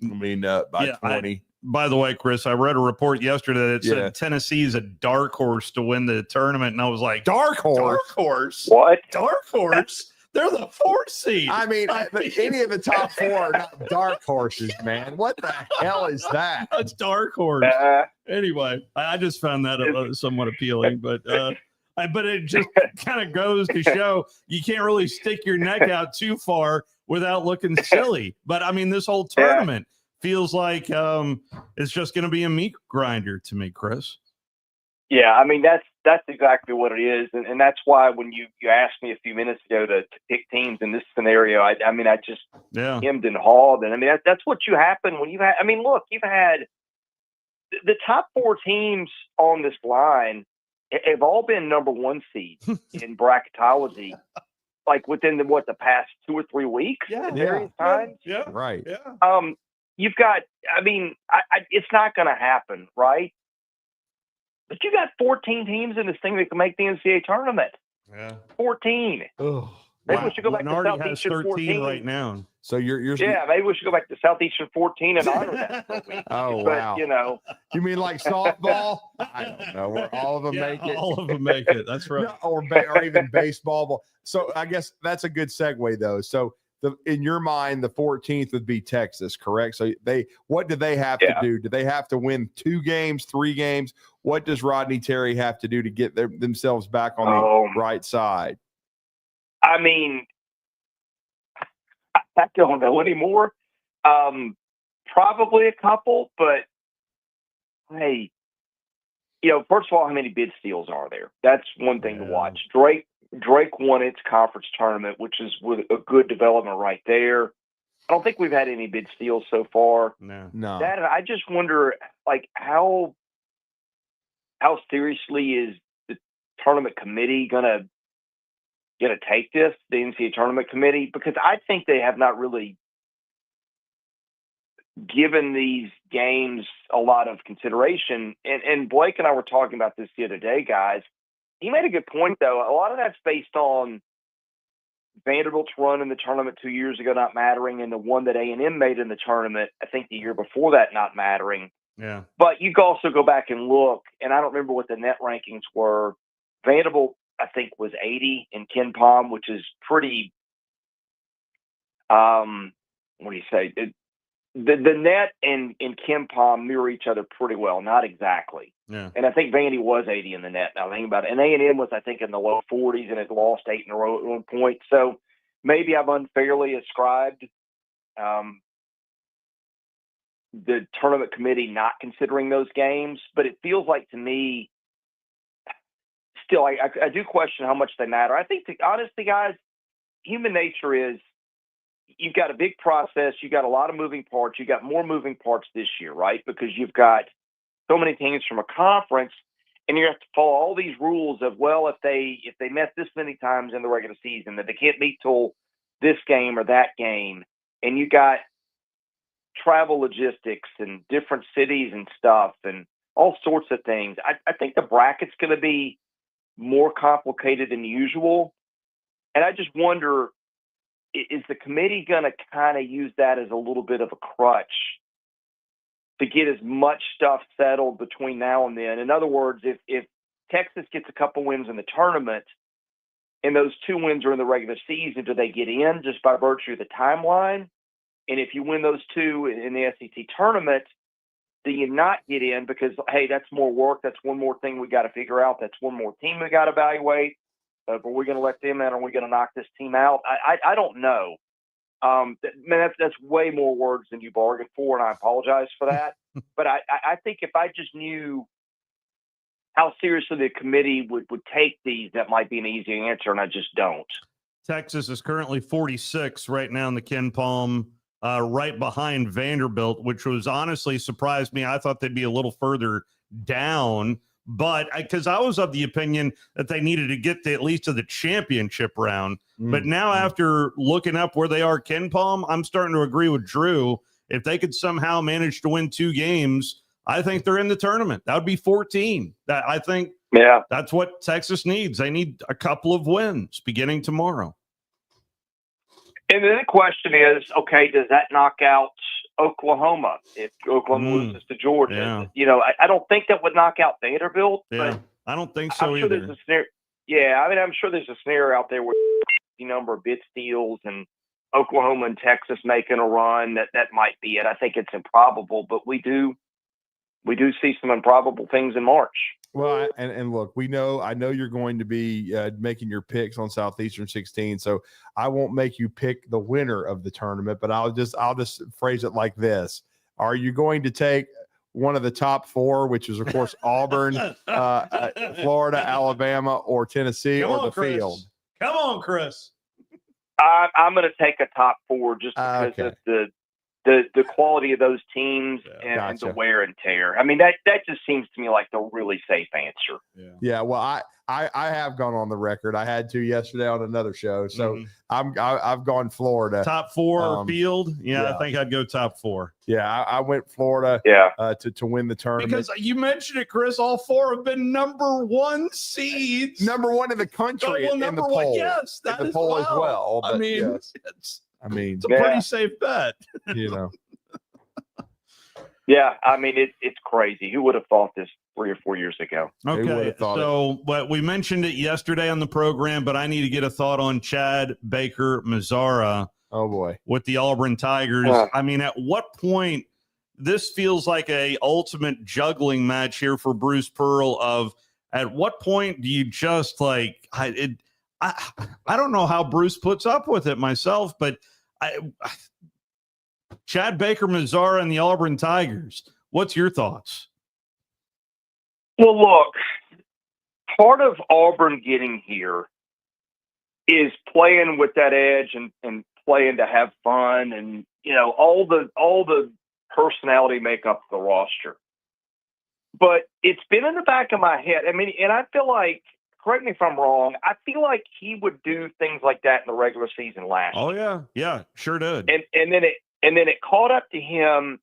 By 20. By the way, Chris, I read a report yesterday that said Tennessee is a dark horse to win the tournament, and I was like, dark horse? Dark horse? What? Dark horse? They're the 4th seed. Any of the top 4 are not dark horses, man. What the hell is that? That's dark horse. Anyway, I just found that somewhat appealing, but it just kind of goes to show you can't really stick your neck out too far without looking silly. But this whole tournament feels like it's just going to be a meat grinder to me, Chris. Yeah, that's exactly what it is, and that's why when you asked me a few minutes ago to pick teams in this scenario, I just hemmed and hawed, and that's what you happen when you have. Look, you've had the top 4 teams on this line have all been number 1 seeds in bracketology, like within the past 2 or 3 weeks. Yeah, at various times. Right. Yeah. you've got, I mean, it's not going to happen, right? But you got 14 teams in this thing that can make the NCAA tournament. Yeah. 14. Oh, maybe we should go back to Lenardi has Southeastern 13 14 right now. So you're yeah, maybe we should go back to Southeastern 14 and honor that for a week. Oh, But, wow. you know. You mean like softball? I don't know. Where all of them make it. All of them make it. That's right. No, or even baseball. So I guess that's a good segue, though. So in your mind, the 14th would be Texas, correct? So what do they have to do? Do they have to win 2 games, 3 games? What does Rodney Terry have to do to get themselves back on the right side? I mean, I don't know anymore. Probably a couple, but hey, you know, first of all, how many bid steals are there? That's one thing to watch. Drake won its conference tournament, which is with a good development right there. I don't think we've had any bid steals so far. No. That I just wonder, like, how seriously is the tournament committee gonna take this, the NCAA tournament committee? Because I think they have not really given these games a lot of consideration. And Blake and I were talking about this the other day, guys. He made a good point, though. A lot of that's based on Vanderbilt's run in the tournament 2 years ago not mattering, and the one that A&M made in the tournament, I think the year before that, not mattering. Yeah. But you can also go back and look, and I don't remember what the net rankings were. Vanderbilt, I think, was 80 in Ken Pom, which is pretty, what do you say? The net and Ken Pom mirror each other pretty well, not exactly. Yeah. And I think Vandy was 80 in the net. Now think about it. And A&M was, I think, in the low 40s and had lost 8 in a row at one point. So maybe I've unfairly ascribed the tournament committee not considering those games. But it feels like to me, still, I do question how much they matter. I think, honestly, guys, human nature is you've got a big process. You've got a lot of moving parts. You've got more moving parts this year, right? Because you've got so many teams from a conference, and you have to follow all these rules of, well, if they met this many times in the regular season, that they can't meet till this game or that game, and you got travel logistics and different cities and stuff and all sorts of things. I think the bracket's going to be more complicated than usual, and I just wonder, is the committee going to kind of use that as a little bit of a crutch to get as much stuff settled between now and then? In other words, if Texas gets a couple wins in the tournament and those 2 wins are in the regular season, do they get in just by virtue of the timeline? And if you win those 2 in the SEC tournament, do you not get in because, hey, that's more work, that's one more thing we got to figure out, that's one more team we got to evaluate? Are we going to let them in? Or are we going to knock this team out? I don't know. Man, that's way more words than you bargained for, and I apologize for that. But I think if I just knew how seriously the committee would take these, that might be an easy answer, and I just don't. Texas is currently 46 right now in the Ken Pom, right behind Vanderbilt, which was honestly surprised me. I thought they'd be a little further down. But because I was of the opinion that they needed to get at least to the championship round. But now after looking up where they are, Ken Pom, I'm starting to agree with Drew. If they could somehow manage to win 2 games, I think they're in the tournament. That would be 14. I think that's what Texas needs. They need a couple of wins beginning tomorrow. And then the question is, okay, does that knock out Oklahoma if Oklahoma loses to Georgia? Yeah. You know, I don't think that would knock out Vanderbilt. Yeah, but I don't think so I'm sure either. There's a scenario. Yeah, I mean, I'm sure there's a scenario out there where the number of bid steals and Oklahoma and Texas making a run that might be it. I think it's improbable, but we do see some improbable things in March. Well, and look, I know you're going to be making your picks on Southeastern 16, so I won't make you pick the winner of the tournament, but I'll just phrase it like this: are you going to take one of the top 4, which is of course Auburn, Florida, Alabama, or Tennessee, Come or on, the Chris. field? Come on, Chris. I'm going to take a top 4 just because of the quality of those teams and the wear and tear. I mean, that just seems to me like the really safe answer. Yeah. Well, I have gone on the record. I had to yesterday on another show. So I've gone Florida. Top four field. Yeah, I think I'd go top four. Yeah. I went Florida to win the tournament. Because you mentioned it, Chris, all four have been number one seeds. Number one in the country in the poll. Yes, that in the is poll as well. I but mean, yes. it's a pretty safe bet. You know. Yeah, I mean, it's crazy. Who would have thought this 3 or 4 years ago? Okay, so but we mentioned it yesterday on the program, but I need to get a thought on Chad Baker Mazzara. Oh boy, with the Auburn Tigers. I mean, at what point? This feels like a ultimate juggling match here for Bruce Pearl. Of at what point do you just like I don't know how Bruce puts up with it myself, but Chad Baker Mazzara and the Auburn Tigers. What's your thoughts? Well, look, part of Auburn getting here is playing with that edge and playing to have fun and, you know, all the personality make up the roster. But it's been in the back of my head. I mean, and I feel like, correct me if I'm wrong, I feel like he would do things like that in the regular season last year. Oh, yeah. Yeah, sure did. And then it caught up to him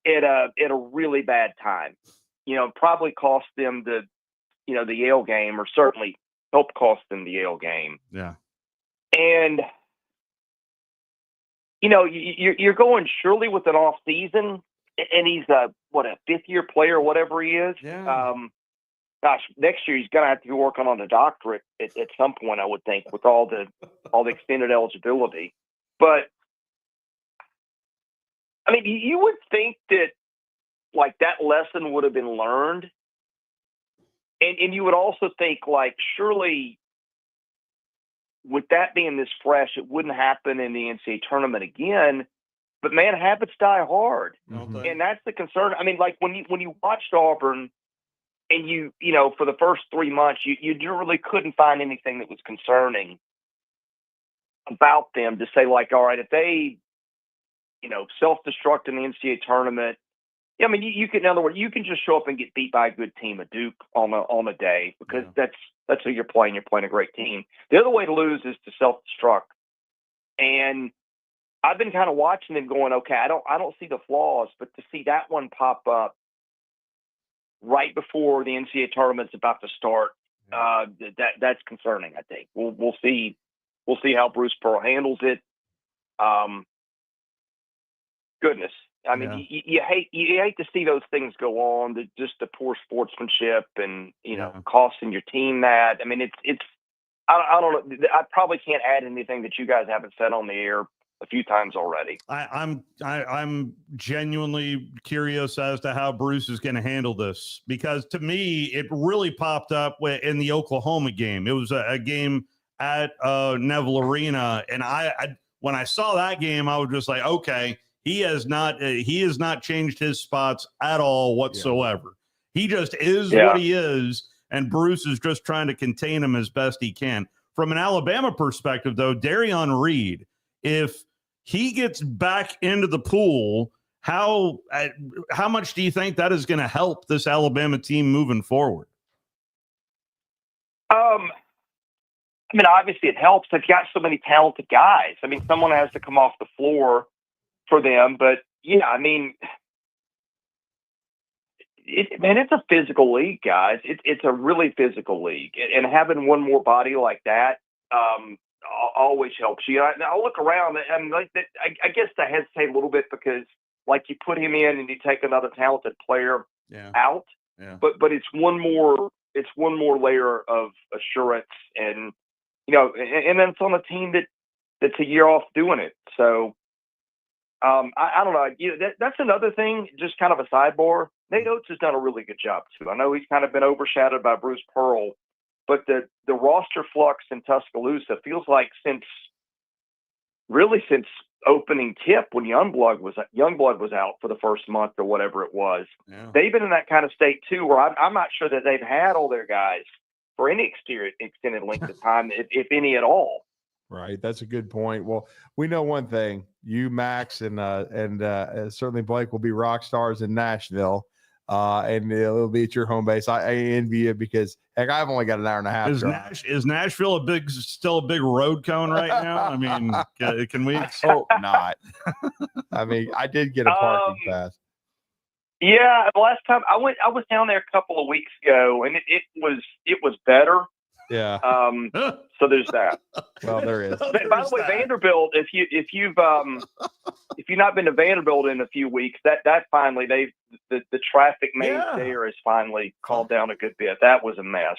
at a really bad time. You know, probably cost them the Yale game, or certainly helped cost them the Yale game. Yeah. And, you know, you're going surely with an off season, and he's a fifth-year player, whatever he is. Yeah. Gosh, next year he's going to have to be working on a doctorate at some point, I would think, with all the extended eligibility. But I mean, you would think that like that lesson would have been learned, and you would also think like surely with that being this fresh, it wouldn't happen in the NCAA tournament again. But man, habits die hard, and that's the concern. I mean, like when you watched Auburn, and you know for the first 3 months, you really couldn't find anything that was concerning about them to say like, all right, if they self-destruct in the NCAA tournament. Yeah, I mean, you can, in other words, you can just show up and get beat by a good team, a Duke on a day, because that's who you're playing. You're playing a great team. The other way to lose is to self-destruct. And I've been kind of watching them going, okay, I don't see the flaws, but to see that one pop up right before the NCAA tournament's about to start, that's concerning. I think we'll see how Bruce Pearl handles it. Goodness, I mean, you hate to see those things go on. Just the poor sportsmanship and costing your team that. I mean, it's I don't know. I probably can't add anything that you guys haven't said on the air a few times already. I'm genuinely curious as to how Bruce is going to handle this, because to me it really popped up in the Oklahoma game. It was a game at Neville Arena, and I when I saw that game, I was just like, okay. He has not changed his spots at all whatsoever. He just is what he is, and Bruce is just trying to contain him as best he can. From an Alabama perspective, though, Darion Reed, if he gets back into the pool, how much do you think that is going to help this Alabama team moving forward? I mean, obviously it helps. They've got so many talented guys. I mean, someone has to come off the floor for them, but yeah, I mean, it's a physical league, guys. It's a really physical league, and having one more body like that always helps you. I'll look around, and I guess I hesitate a little bit because, like, you put him in and you take another talented player out, but it's one more layer of assurance, and and then it's on a team that's a year off doing it, so. I don't know. That's another thing, just kind of a sidebar. Nate Oates has done a really good job, too. I know he's kind of been overshadowed by Bruce Pearl, but the roster flux in Tuscaloosa feels like since opening tip when Youngblood was out for the first month or whatever it was. Yeah. They've been in that kind of state, too, where I'm not sure that they've had all their guys for any extended length of time, if any at all. Right. That's a good point. Well, we know one thing. You, Max, and certainly Blake will be rock stars in Nashville. And it'll be at your home base. I envy you because, heck, I've only got an hour and a half. Is Nashville still a big road cone right now? I mean, can we hope not? I mean, I did get a parking pass. Yeah, the last time I was down there a couple of weeks ago, and it was better. Yeah. So there's that. Well, there is. By the way, Vanderbilt, if you've not been to Vanderbilt in a few weeks, that finally the traffic maze there is finally calmed down a good bit. That was a mess.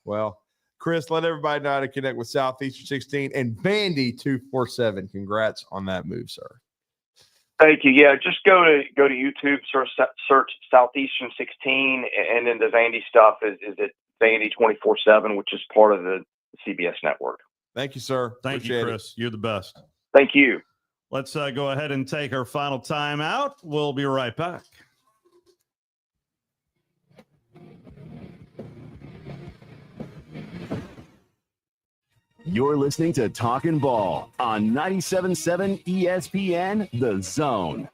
Well, Chris, let everybody know how to connect with Southeastern 16 and Vandy 247. Congrats on that move, sir. Thank you. Yeah, just go to YouTube, search Southeastern 16, and then the Vandy stuff is at Vandy 24/7, which is part of the CBS network. Thank you, sir. Thank you, Chris. You're the best. Thank you. Let's go ahead and take our final timeout. We'll be right back. You're listening to Talkin' Ball on 97.7 ESPN, The Zone.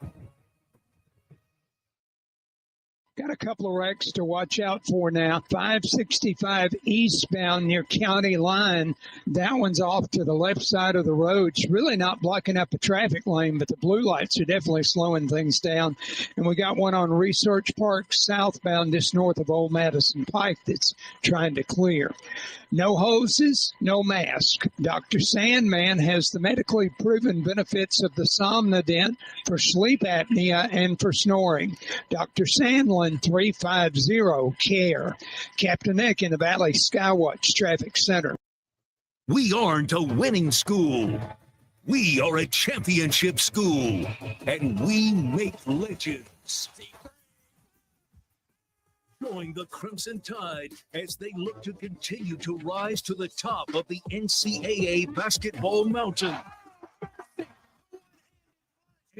Got a couple of wrecks to watch out for now. 565 eastbound near County Line. That one's off to the left side of the road. It's really not blocking up a traffic lane, but the blue lights are definitely slowing things down. And we got one on Research Park southbound just north of Old Madison Pike that's trying to clear. No hoses, no mask. Dr. Sandman has the medically proven benefits of the Somnodent for sleep apnea and for snoring. Dr. Sandlin 350-CARE. Captain Nick in the Valley Skywatch Traffic Center. We aren't a winning school. We are a championship school, and we make legends. Join the Crimson Tide as they look to continue to rise to the top of the NCAA basketball mountain.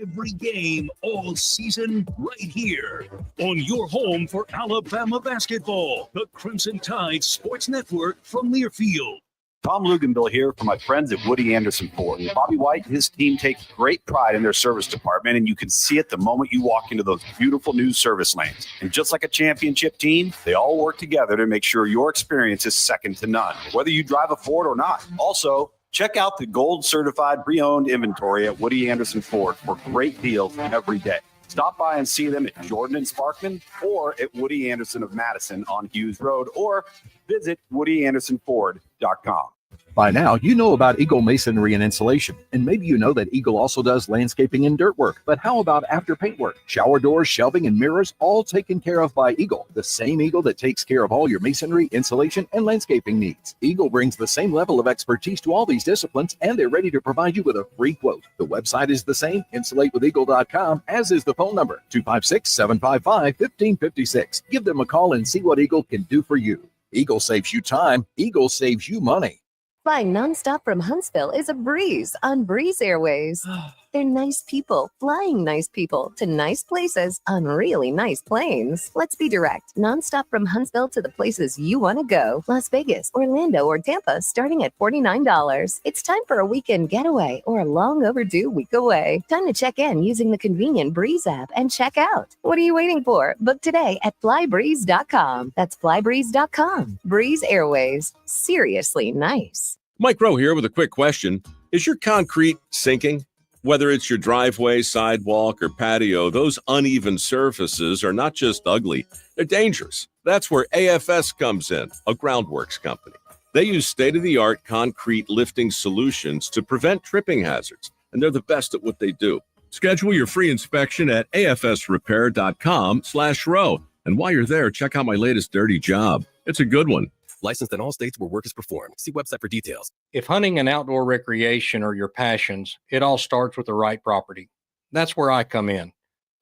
Every game, all season, right here on your home for Alabama basketball, the Crimson Tide Sports Network from Learfield. Tom Luganville here for my friends at Woody Anderson Ford. Bobby White and his team take great pride in their service department, and you can see it the moment you walk into those beautiful new service lanes. And just like a championship team, they all work together to make sure your experience is second to none, whether you drive a Ford or not. Also, check out the gold certified pre-owned inventory at Woody Anderson Ford for great deals every day. Stop by and see them at Jordan and Sparkman or at Woody Anderson of Madison on Hughes Road, or visit WoodyAndersonFord.com. By now, you know about Eagle Masonry and Insulation, and maybe you know that Eagle also does landscaping and dirt work. But how about after paint work? Shower doors, shelving, and mirrors, all taken care of by Eagle, the same Eagle that takes care of all your masonry, insulation, and landscaping needs. Eagle brings the same level of expertise to all these disciplines, and they're ready to provide you with a free quote. The website is the same, insulatewitheagle.com, as is the phone number, 256-755-1556. Give them a call and see what Eagle can do for you. Eagle saves you time. Eagle saves you money. Flying nonstop from Huntsville is a breeze on Breeze Airways. They're nice people flying nice people to nice places on really nice planes. Let's be direct. Nonstop from Huntsville to the places you want to go. Las Vegas, Orlando, or Tampa, starting at $49. It's time for a weekend getaway or a long overdue week away. Time to check in using the convenient Breeze app and check out. What are you waiting for? Book today at flybreeze.com. That's flybreeze.com. Breeze Airways. Seriously nice. Mike Rowe here with a quick question. Is your concrete sinking? Whether it's your driveway, sidewalk, or patio, those uneven surfaces are not just ugly, they're dangerous. That's where AFS comes in, a groundworks company. They use state-of-the-art concrete lifting solutions to prevent tripping hazards, and they're the best at what they do. Schedule your free inspection at afsrepair.com/row. And while you're there, check out my latest dirty job. It's a good one. Licensed in all states where work is performed. See website for details. If hunting and outdoor recreation are your passions, it all starts with the right property. That's where I come in.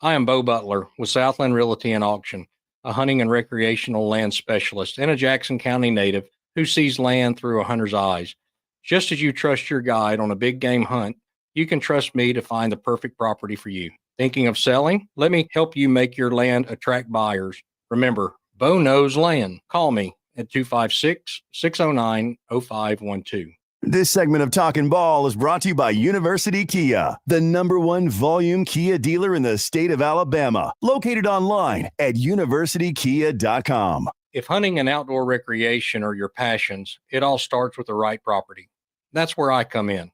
I am Bo Butler with Southland Realty and Auction, a hunting and recreational land specialist and a Jackson County native who sees land through a hunter's eyes. Just as you trust your guide on a big game hunt, you can trust me to find the perfect property for you. Thinking of selling? Let me help you make your land attract buyers. Remember, Bo knows land. Call me at 256-609-0512. This segment of Talkin' Ball is brought to you by University Kia, the #1 volume Kia dealer in the state of Alabama, located online at universitykia.com. If hunting and outdoor recreation are your passions, it all starts with the right property. That's where I come in.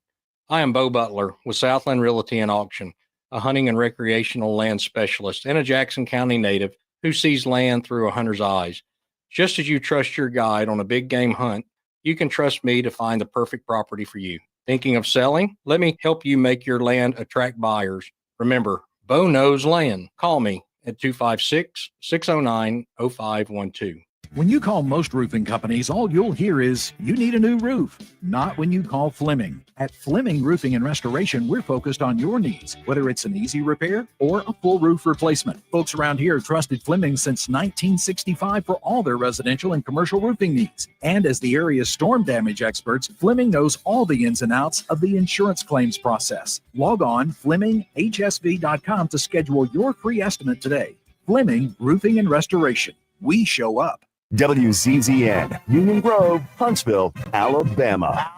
I am Bo Butler with Southland Realty and Auction, a hunting and recreational land specialist and a Jackson County native who sees land through a hunter's eyes. Just as you trust your guide on a big game hunt, you can trust me to find the perfect property for you. Thinking of selling? Let me help you make your land attract buyers. Remember, Bo knows land. Call me at 256-609-0512. When you call most roofing companies, all you'll hear is, you need a new roof. Not when you call Fleming. At Fleming Roofing and Restoration, we're focused on your needs, whether it's an easy repair or a full roof replacement. Folks around here have trusted Fleming since 1965 for all their residential and commercial roofing needs. And as the area's storm damage experts, Fleming knows all the ins and outs of the insurance claims process. Log on FlemingHSV.com to schedule your free estimate today. Fleming Roofing and Restoration. We show up. WZZN, Union Grove, Huntsville, Alabama.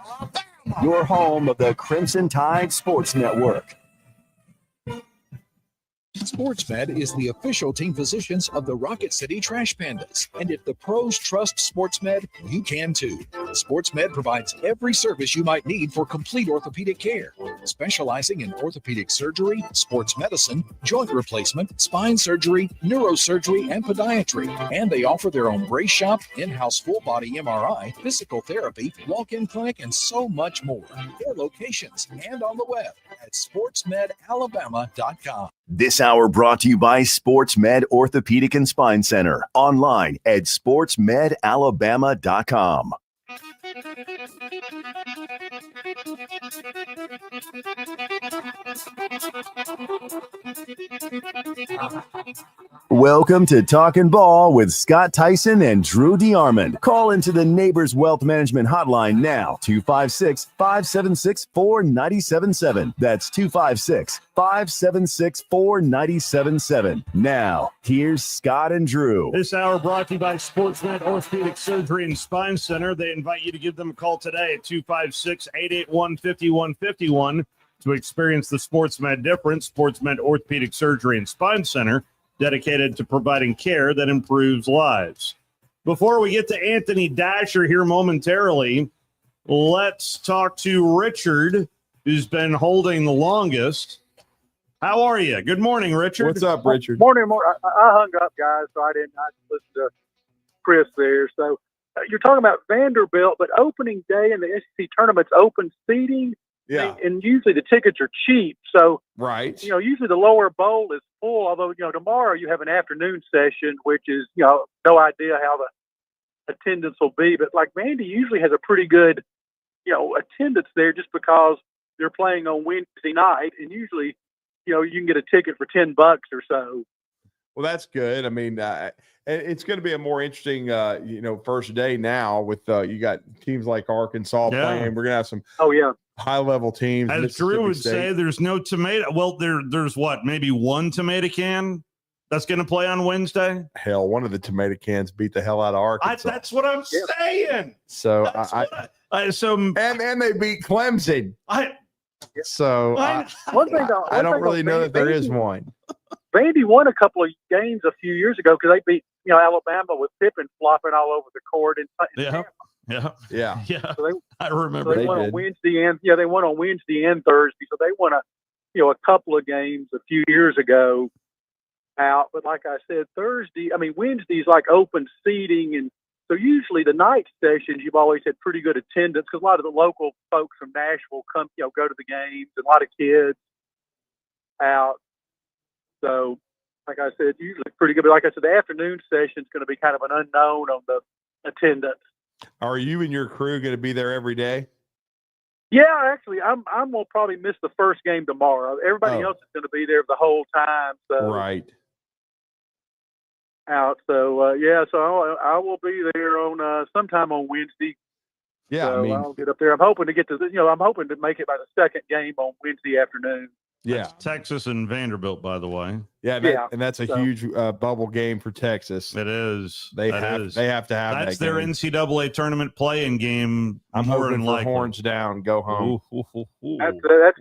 Your home of the Crimson Tide Sports Network. SportsMed is the official team physicians of the Rocket City Trash Pandas. And if the pros trust SportsMed, you can too. SportsMed provides every service you might need for complete orthopedic care, specializing in orthopedic surgery, sports medicine, joint replacement, spine surgery, neurosurgery, and podiatry. And they offer their own brace shop, in-house full-body MRI, physical therapy, walk-in clinic, and so much more. 4 locations and on the web at sportsmedalabama.com. This hour brought to you by SportsMed Orthopedic and Spine Center. Online at sportsmedalabama.com. Welcome to Talkin' Ball with Scott Tyson and Drew DeArmond. Call into the Neighbors Wealth Management Hotline now, 256-576-4977. That's 256-576-4977. Now, here's Scott and Drew. This hour brought to you by SportsMed Orthopedic Surgery and Spine Center. They invite you to give them a call today at 256-881-5151 to experience the SportsMed difference. SportsMed Orthopedic Surgery and Spine Center, dedicated to providing care that improves lives. Before we get to Anthony Dasher here momentarily, let's talk to Richard, who's been holding the longest. How are you? Good morning, Richard. What's up, Richard? Morning. I hung up, guys, so I didn't listen to Chris there. So you're talking about Vanderbilt, but opening day in the SEC tournament's open seating. Yeah. And usually the tickets are cheap. So, right. Usually the lower bowl is full, although, tomorrow you have an afternoon session, which is, no idea how the attendance will be. But like Vandy usually has a pretty good, attendance there just because they're playing on Wednesday night. And usually, you can get a ticket for $10 or so. Well, that's good. I mean, it's going to be a more interesting, first day now with you got teams like Arkansas playing. We're going to have some high-level teams. As Drew would say, there's no tomato. Well, there's what, maybe one tomato can that's going to play on Wednesday? Hell, one of the tomato cans beat the hell out of Arkansas. That's what I'm saying. So and they beat Clemson. One thing I don't really know that there is one. Vandy won a couple of games a few years ago because they beat, Alabama with Pippen flopping all over the court. Yeah. So I remember. So they won on Wednesday they won on Wednesday and Thursday. So they won a couple of games a few years ago out. But like I said, Wednesday's like open seating, and so usually the night sessions you've always had pretty good attendance because a lot of the local folks from Nashville come, go to the games, and a lot of kids out. So, like I said, usually pretty good. But like I said, the afternoon session is going to be kind of an unknown on the attendance. Are you and your crew going to be there every day? Yeah, actually, I'm going to probably miss the first game tomorrow. Everybody else is going to be there the whole time. So right. Out. So, so I will be there on sometime on Wednesday. Yeah, so I'll get up there. I'm hoping to get to I'm hoping to make it by the second game on Wednesday afternoon. Yeah. That's Texas and Vanderbilt, by the way. Yeah, and that's a huge bubble game for Texas. It is. They have to have That's that their game. NCAA tournament playing game. I'm more hoping than for likely. horns down, go home. That's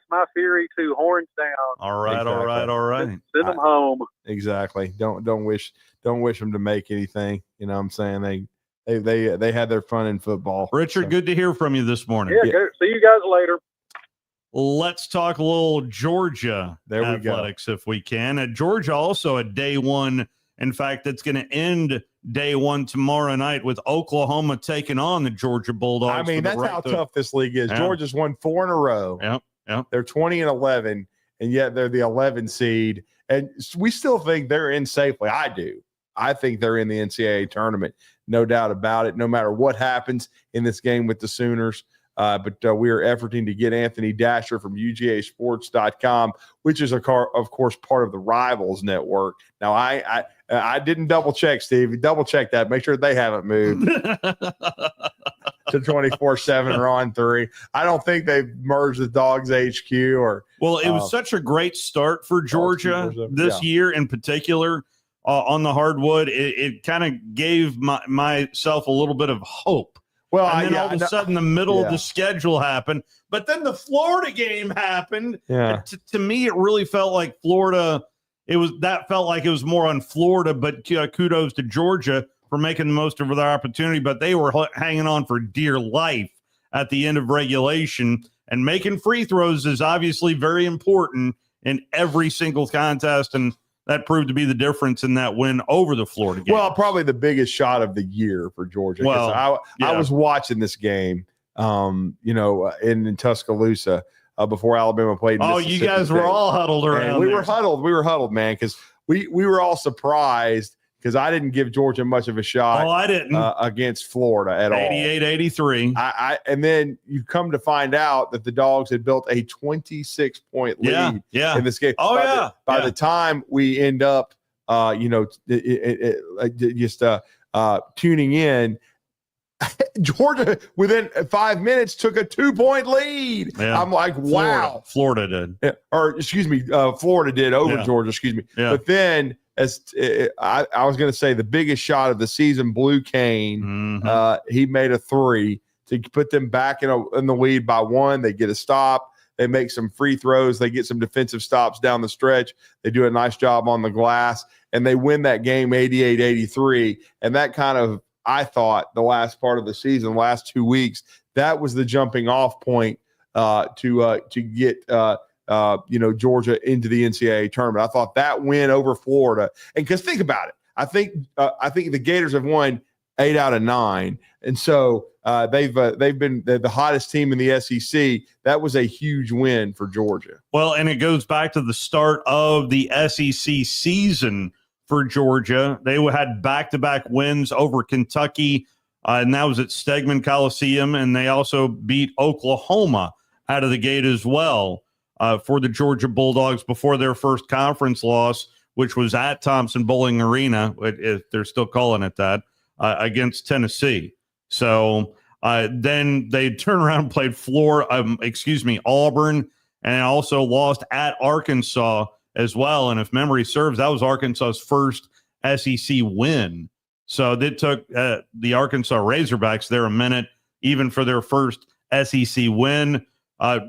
my theory too. Horns down. All right. Send them home. Exactly. Don't wish them to make anything. You know what I'm saying? They had their fun in football. Richard, good to hear from you this morning. Yeah, good. See you guys later. Let's talk a little Georgia athletics if we can. Georgia also at day one. In fact, it's going to end day one tomorrow night with Oklahoma taking on the Georgia Bulldogs. I mean, that's how tough this league is. Yeah. Georgia's won 4 in a row. Yep. They're 20-11, and yet they're the 11 seed. And we still think they're in safely. I do. I think they're in the NCAA tournament. No doubt about it, no matter what happens in this game with the Sooners. But we are efforting to get Anthony Dasher from UGAsports.com, which is, of course, part of the Rivals Network. Now, I didn't double check, Steve. Double check that. Make sure they haven't moved to 24/7 or on 3. I don't think they've merged with Dogs HQ or. Well, it was such a great start for Georgia this year in particular on the hardwood. It kind of gave myself a little bit of hope. Well, and then all of a sudden, the middle of the schedule happened, but then the Florida game happened. Yeah. To me, it really felt like Florida. Felt like it was more on Florida, but kudos to Georgia for making the most of their opportunity. But they were hanging on for dear life at the end of regulation, and making free throws is obviously very important in every single contest, and that proved to be the difference in that win over the Florida game. Well, probably the biggest shot of the year for Georgia. Well, I was watching this game, in Tuscaloosa before Alabama played. Oh, you guys were all huddled around. We were huddled, man, because we were all surprised because I didn't give Georgia much of a shot. Oh, I didn't against Florida at 88-83. And then you come to find out that the Dogs had built a 26-point lead in this game. By the time we end up, tuning in, Georgia within 5 minutes took a 2-point lead. Yeah. I'm like, wow. Florida did. Florida did over Georgia. Yeah. But then, I was going to say, the biggest shot of the season, Blue Kane, he made a 3 to put them back in the lead by 1. They get a stop. They make some free throws. They get some defensive stops down the stretch. They do a nice job on the glass, and they win that game 88-83. And that kind of, I thought, the last part of the season, last 2 weeks, that was the jumping off point to get Georgia into the NCAA tournament. I thought that win over Florida, and because think about it, I think the Gators have won 8 out of 9, and so they've been the hottest team in the SEC. That was a huge win for Georgia. Well, and it goes back to the start of the SEC season for Georgia. They had back-to-back wins over Kentucky, and that was at Stegman Coliseum, and they also beat Oklahoma out of the gate as well. For the Georgia Bulldogs before their first conference loss, which was at Thompson Bowling Arena, if they're still calling it that, against Tennessee. So then they turned around and played Auburn, and also lost at Arkansas as well. And if memory serves, that was Arkansas's first SEC win. So it took the Arkansas Razorbacks there a minute, even for their first SEC win.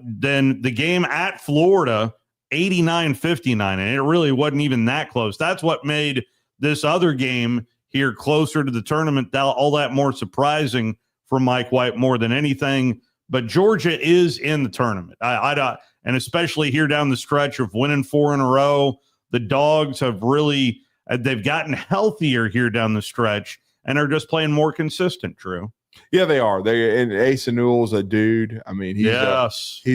Then the game at Florida, 89-59, and it really wasn't even that close. That's what made this other game here closer to the tournament all that more surprising for Mike White more than anything. But Georgia is in the tournament. And especially here down the stretch of winning 4 in a row, the Dogs have really they've gotten healthier here down the stretch and are just playing more consistent, Drew. Yeah, they are. And Asa Newell's a dude. I mean, he's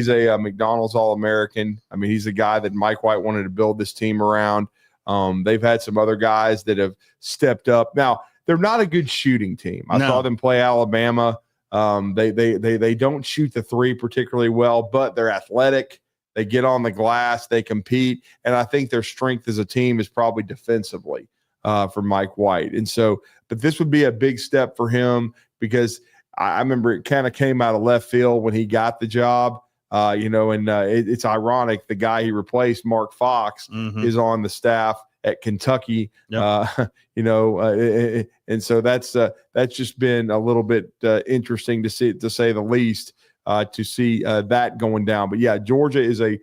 a McDonald's All-American. I mean, he's a guy that Mike White wanted to build this team around. They've had some other guys that have stepped up. Now, they're not a good shooting team. I saw them play Alabama. They don't shoot the 3 particularly well, but they're athletic. They get on the glass. They compete. And I think their strength as a team is probably defensively for Mike White. And so, but this would be a big step for him, because I remember it kind of came out of left field when he got the job. It's ironic. The guy he replaced, Mark Fox, is on the staff at Kentucky. And so that's just been a little bit interesting to see, to say the least. To see that going down, but yeah, Georgia is a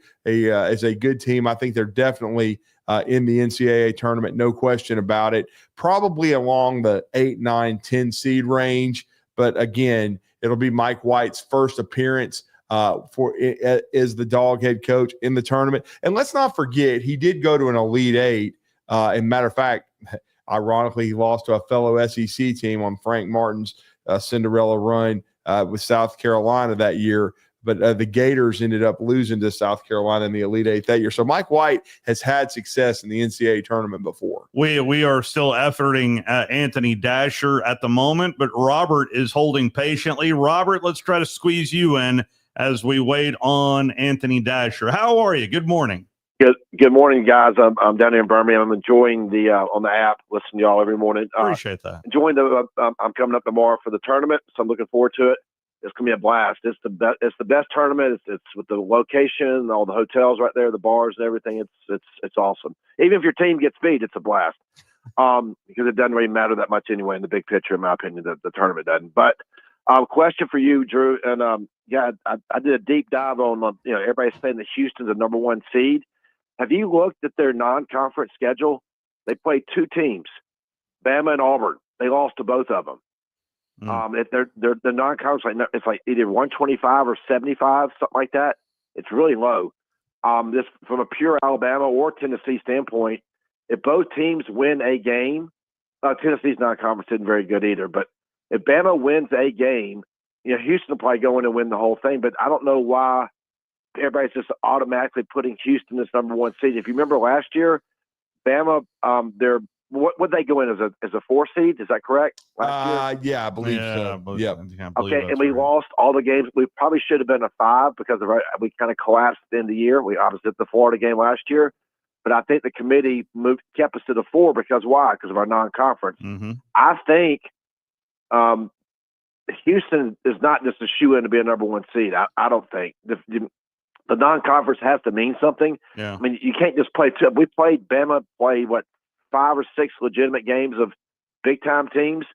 good team. I think they're definitely in the NCAA tournament, no question about it. Probably along the 8, 9, 10 seed range, but again, it'll be Mike White's first appearance as the Dog head coach in the tournament. And let's not forget, he did go to an Elite Eight. And matter of fact, ironically, he lost to a fellow SEC team on Frank Martin's Cinderella run with South Carolina that year. But the Gators ended up losing to South Carolina in the Elite Eight that year. So Mike White has had success in the NCAA tournament before. We are still efforting Anthony Dasher at the moment, but Robert is holding patiently. Robert, let's try to squeeze you in as we wait on Anthony Dasher. How are you? Good morning. Good morning, guys. I'm down here in Birmingham. I'm enjoying the on the app, listening to y'all every morning. Appreciate that. Enjoying I'm coming up tomorrow for the tournament, so I'm looking forward to it. It's gonna be a blast. It's the best tournament. It's with the location, all the hotels right there, the bars and everything. It's awesome. Even if your team gets beat, it's a blast. Because it doesn't really matter that much anyway in the big picture, in my opinion. The tournament doesn't. But question for you, Drew, and I did a deep dive on everybody's saying that Houston's the number 1 seed. Have you looked at their non-conference schedule? They played 2 teams, Bama and Auburn. They lost to both of them. If they're the non-conference, it's like either 125 or 75, something like that. It's really low. This from a pure Alabama or Tennessee standpoint, if both teams win a game, Tennessee's non-conference isn't very good either. But if Bama wins a game, Houston will probably go in and win the whole thing. But I don't know why everybody's just automatically putting Houston as number 1 seed. If you remember last year, Bama, what they go in as a 4 seed? Is that correct? Yeah, I believe so. Okay, and we lost all the games. We probably should have been a 5 because we kind of collapsed at the end of the year. We obviously did the Florida game last year, but I think the committee kept us to the 4 because why? Because of our non-conference. I think Houston is not just a shoe in to be a number 1 seed. I don't think the non-conference has to mean something. Yeah. I mean, you can't just play. We played Bama, 5 or 6 legitimate games of big-time teams,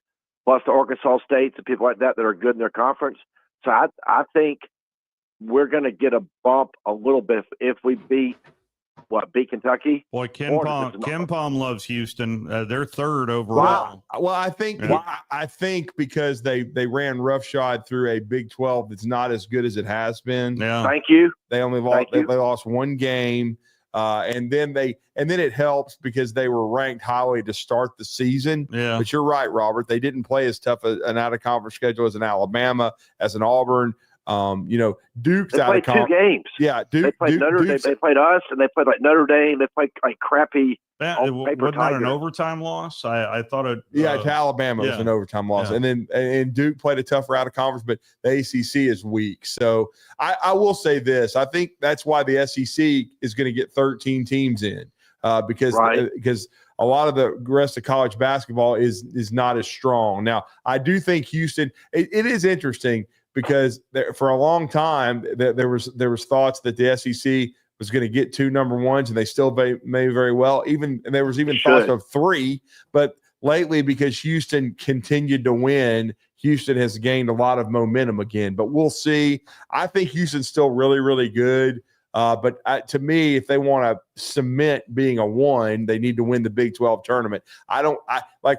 plus the Arkansas States and people like that are good in their conference. So I think we're going to get a bump a little bit if we beat Kentucky? Boy, Ken Palm loves Houston. They're 3rd overall. Well, I think because they ran roughshod through a Big 12 that's not as good as it has been. Yeah. Thank you. They only lost 1 game. And then it helps because they were ranked highly to start the season. Yeah. But you're right, Robert. They didn't play as tough an out-of-conference schedule as an Alabama, as an Auburn. Duke's they out of played 2 games. Yeah, they played Notre Dame. They played us, and they played Notre Dame. They played crappy. Wasn't that an overtime loss? I thought it. To Alabama it was an overtime loss, and then Duke played a tougher out of conference, but the ACC is weak. So I will say this: I think that's why the SEC is going to get 13 teams in because a lot of the rest of college basketball is not as strong. Now I do think Houston. It is interesting. Because for a long time, there was thoughts that the SEC was going to get 2 number 1s, and they still may very well. And there was even thoughts of 3. But lately, because Houston continued to win, Houston has gained a lot of momentum again. But we'll see. I think Houston's still really, really good. But to me, if they want to cement being a 1, they need to win the Big 12 tournament.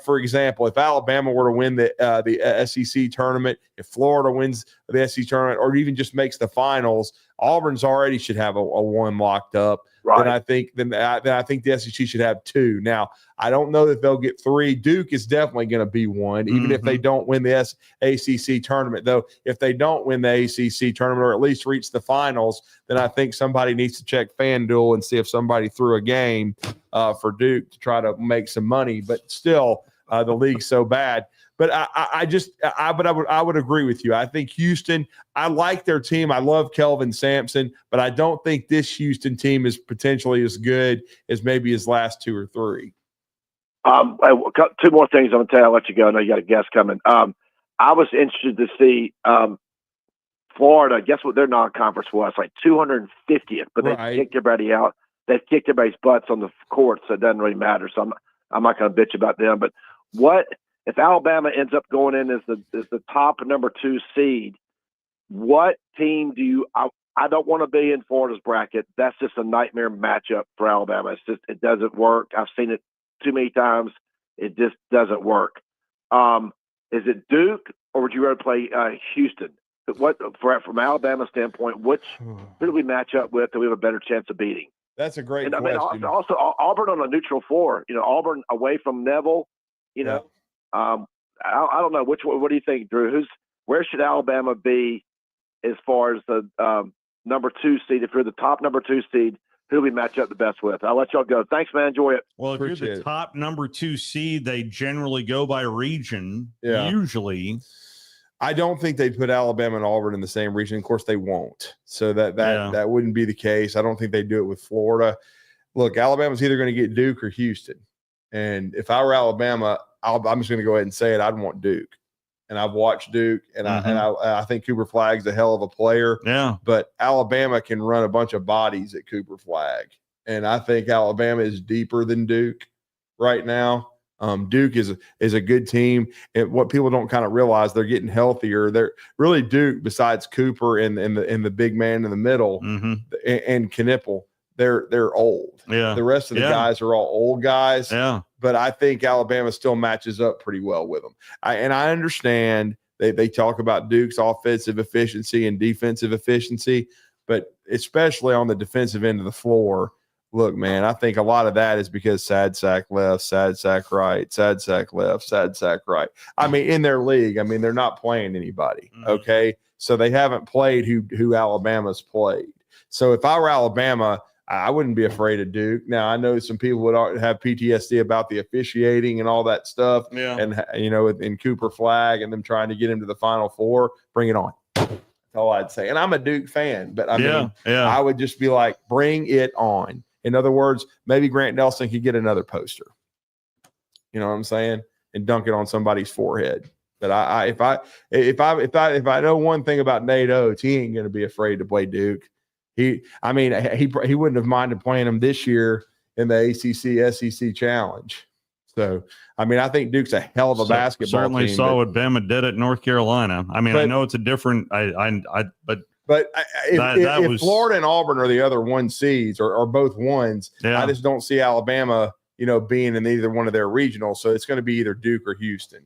For example, if Alabama were to win the SEC tournament, if Florida wins the SEC tournament, or even just makes the finals, Auburn's already should have a 1 locked up. Right. Then I think the SEC should have 2. Now, I don't know that they'll get 3. Duke is definitely going to be 1, even if they don't win the ACC tournament. Though, if they don't win the ACC tournament or at least reach the finals, then I think somebody needs to check FanDuel and see if somebody threw a game for Duke to try to make some money. But still, the league's so bad. But I would agree with you. I think Houston, I like their team. I love Kelvin Sampson, but I don't think this Houston team is potentially as good as maybe his last 2 or 3. 2 more things I'm going to tell you. I'll let you go. I know you got a guest coming. I was interested to see Florida, guess what their non-conference was? Like 250th, but they Right. kicked everybody out. They kicked everybody's butts on the court, so it doesn't really matter. So I'm not going to bitch about them. But what if Alabama ends up going in as the top number 2 seed? What team do you? I don't want to be in Florida's bracket. That's just a nightmare matchup for Alabama. It doesn't work. I've seen it too many times. It just doesn't work. Is it Duke, or would you rather play Houston? From Alabama's standpoint, who do we match up with that we have a better chance of beating? That's a great And question. I mean, also Auburn on a neutral floor. Auburn away from Neville. I don't know what do you think, Drew? Where should Alabama be as far as the number 2 seed? If you're the top number 2 seed, who do we match up the best with? I'll let y'all go. Thanks, man. Enjoy it. Well, if you're the top number 2 seed, they generally go by region. Yeah. Usually. I don't think they'd put Alabama and Auburn in the same region. Of course, they won't. So that wouldn't be the case. I don't think they do it with Florida. Look, Alabama's either going to get Duke or Houston. And if I were Alabama, I'm just going to go ahead and say it. I'd want Duke. And I've watched Duke, and I think Cooper Flagg's a hell of a player. Yeah. But Alabama can run a bunch of bodies at Cooper Flagg. And I think Alabama is deeper than Duke right now. Duke is a good team. And what people don't kind of realize, they're getting healthier. They're really Duke, besides Cooper and the big man in the middle and Knipple, they're old. Yeah. The rest of the guys are all old guys. Yeah. But I think Alabama still matches up pretty well with them. I understand they talk about Duke's offensive efficiency and defensive efficiency, but especially on the defensive end of the floor. Look, man, I think a lot of that is because sad sack left, sad sack right, sad sack left, sad sack right. I mean, in their league, they're not playing anybody, okay? So they haven't played who Alabama's played. So if I were Alabama, I wouldn't be afraid of Duke. Now, I know some people would have PTSD about the officiating and all that stuff. Yeah. And, in Cooper Flagg and them trying to get him to the Final Four, bring it on. That's all I'd say. And I'm a Duke fan, but I would just be like, bring it on. In other words, maybe Grant Nelson could get another poster. You know what I'm saying? And dunk it on somebody's forehead. But if I know one thing about Nate Oates, he ain't going to be afraid to play Duke. He wouldn't have minded playing him this year in the ACC SEC Challenge. So, I think Duke's a hell of a basketball certainly team. Saw what Bama did at North Carolina. I know it's a different. But if Florida and Auburn are the other 1 seeds or both ones, I just don't see Alabama, being in either one of their regionals. So it's going to be either Duke or Houston.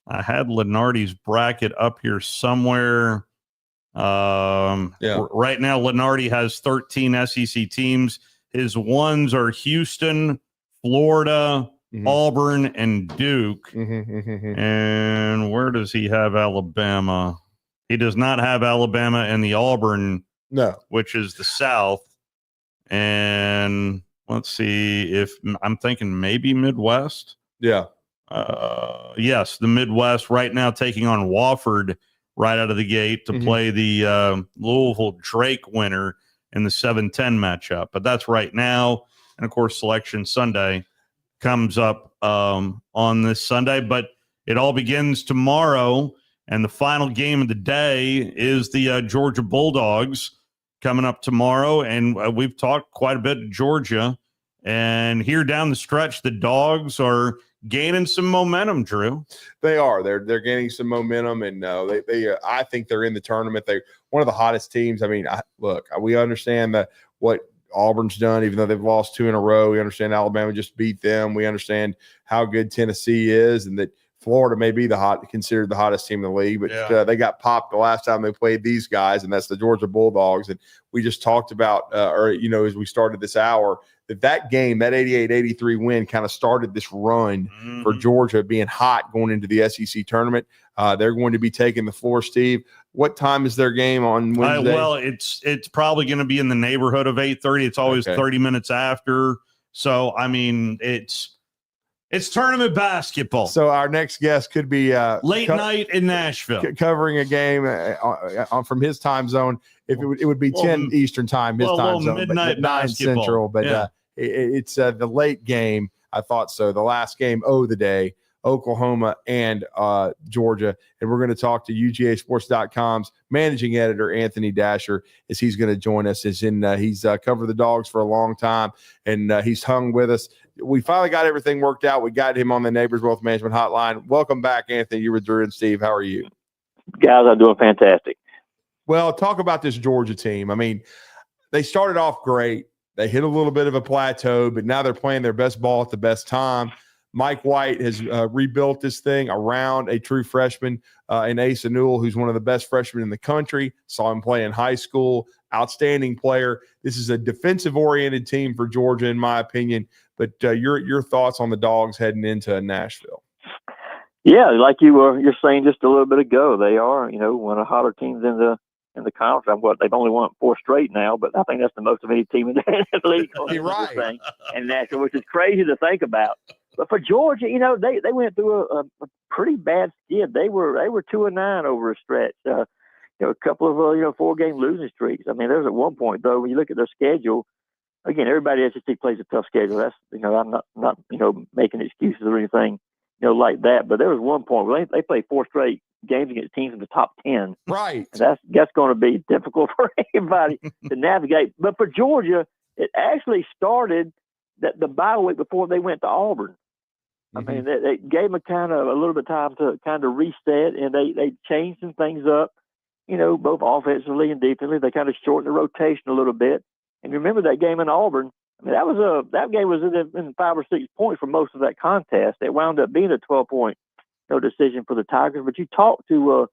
I had Lenardi's bracket up here somewhere. Right now, Lenardi has 13 SEC teams. His ones are Houston, Florida, Auburn, and Duke. And where does he have Alabama? He does not have Alabama and the Auburn, which is the South. And let's see if I'm thinking maybe Midwest. Yeah. Yes, the Midwest right now taking on Wofford right out of the gate to play the Louisville Drake winner in the 7-10 matchup. But that's right now. And, of course, Selection Sunday comes up on this Sunday. But it all begins tomorrow. And the final game of the day is the Georgia Bulldogs coming up tomorrow. And we've talked quite a bit of Georgia. And here down the stretch, the Dogs are gaining some momentum, Drew. They are. They're gaining some momentum. And I think they're in the tournament. They're one of the hottest teams. Look, we understand that what Auburn's done, even though they've lost 2 in a row. We understand Alabama just beat them. We understand how good Tennessee is and that Florida may be considered the hottest team in the league, but they got popped the last time they played these guys, and that's the Georgia Bulldogs. And we just talked about, as we started this hour, that game, that 88-83 win kind of started this run for Georgia being hot going into the SEC tournament. They're going to be taking the floor, Steve. What time is their game on Wednesday? It's probably going to be in the neighborhood of 8:30. It's always 30 minutes after. So, it's tournament basketball. So our next guest could be late night in Nashville, covering a game from his time zone. If it would be 10 Eastern time, his time zone, midnight but 9 Central. But it's the late game. I thought so. The last game of the day Oklahoma, and Georgia. And we're going to talk to UGAsports.com's managing editor, Anthony Dasher, as he's going to join us. He's covered the Dogs for a long time, and he's hung with us. We finally got everything worked out. We got him on the Neighbors Wealth Management Hotline. Welcome back, Anthony. You were Drew and Steve. How are you? Guys, I'm doing fantastic. Well, talk about this Georgia team. I mean, they started off great. They hit a little bit of a plateau, but now they're playing their best ball at the best time. Mike White has rebuilt this thing around a true freshman in Asa Newell, who's one of the best freshmen in the country. Saw him play in high school. Outstanding player. This is a defensive-oriented team for Georgia, in my opinion. But your thoughts on the Dogs heading into Nashville? Yeah, like you're saying just a little bit ago, they are one of the hotter teams in the conference. They've only won 4 straight now, but I think that's the most of any team in the league. You're right. And Nashville, which is crazy to think about. But for Georgia, they went through a pretty bad skid. They were 2-9 over a stretch. A couple of 4-game losing streaks. I mean, there's at one point though when you look at their schedule. Again, everybody SEC plays a tough schedule. That's I'm not making excuses or anything like that. But there was one point where they played 4 straight games against teams in the top 10. Right. And that's going to be difficult for anybody to navigate. But for Georgia, it actually started the bye week before they went to Auburn. I mean, they gave them a little bit of time to kind of reset, and they changed some things up, both offensively and defensively. They kind of shortened the rotation a little bit. And remember that game in Auburn? I mean, that game was in 5 or 6 points for most of that contest. It wound up being a 12-point decision for the Tigers. But you talk to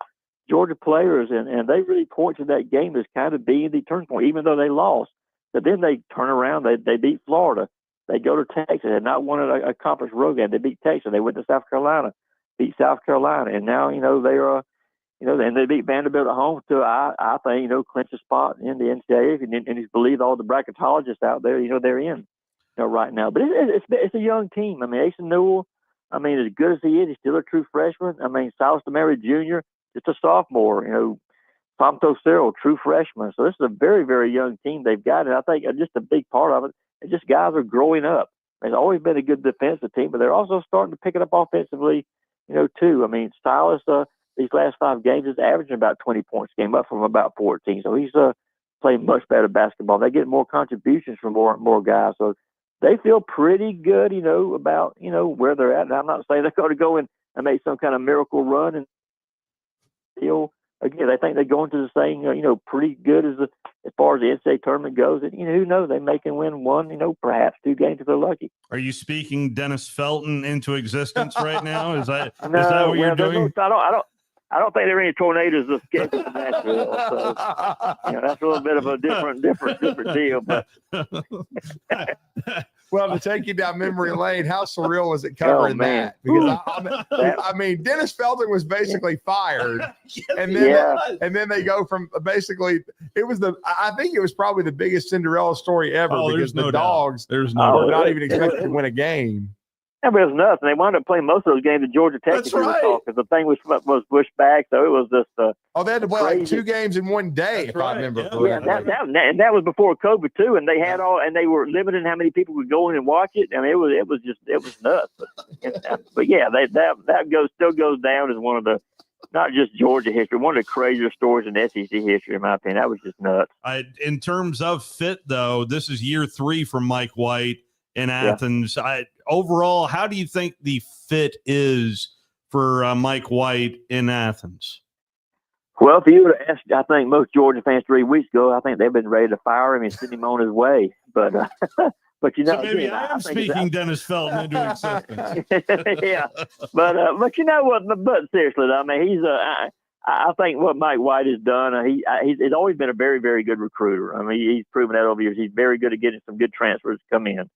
Georgia players, and they really point to that game as kind of being the turning point, even though they lost. But then they turn around, they beat Florida. They go to Texas. They had not won a conference road game. They beat Texas. They went to South Carolina, beat South Carolina, and now they are, and they beat Vanderbilt at home to I think clinch a spot in the NCAA. And he's believed all the bracketologists out there, they're in, right now. But it's a young team. I mean, Asa Newell, I mean, as good as he is, he's still a true freshman. I mean, Silas DeMary Jr., just a sophomore. Famto Cyril, true freshman. So this is a very, very young team they've got, and I think just a big part of it. It's just guys are growing up. They've always been a good defensive team, but they're also starting to pick it up offensively, too. I mean, Silas, these last 5 games is averaging about 20 points a game, up from about 14. So he's playing much better basketball. They get more contributions from more guys. So they feel pretty good, about, where they're at. And I'm not saying they're going to go and make some kind of miracle run and feel. Again, I think they're going to the same, pretty good as far as the NCAA tournament goes. And, who knows, they may can win 1, perhaps 2 games if they're lucky. Are you speaking Dennis Felton into existence right now? Is that what you're doing? I don't think there are any tornadoes escaping from Nashville. So, that's a little bit of a different deal. But well, to take you down memory lane, how surreal was it covering that? Because I mean, Dennis Felton was basically fired, and then they go from basically I think it was probably the biggest Cinderella story ever because the Dogs were not even expected to win a game. Yeah, but it was nuts. And they wound up playing most of those games at Georgia Tech. That's right. Because the thing was pushed back, so it was just they had to play like 2 games in one day, if I remember correctly. Yeah, and that was before COVID too. And they were limited in how many people could go in and watch it. I mean, it was nuts. But yeah, that still goes down as one of the, not just Georgia history, one of the crazier stories in SEC history, in my opinion. That was just nuts. In terms of fit, though, this is year 3 for Mike White in Athens. Overall, how do you think the fit is for Mike White in Athens? Well, if you would have asked, I think most Georgia fans 3 weeks ago, I think they've been ready to fire him and send him on his way. But so maybe I am speaking Dennis Felton into existence. Yeah, but you know what? But seriously, I mean, he's I think what Mike White has done, he's always been a very, very good recruiter. I mean, he's proven that over the years. He's very good at getting some good transfers to come in.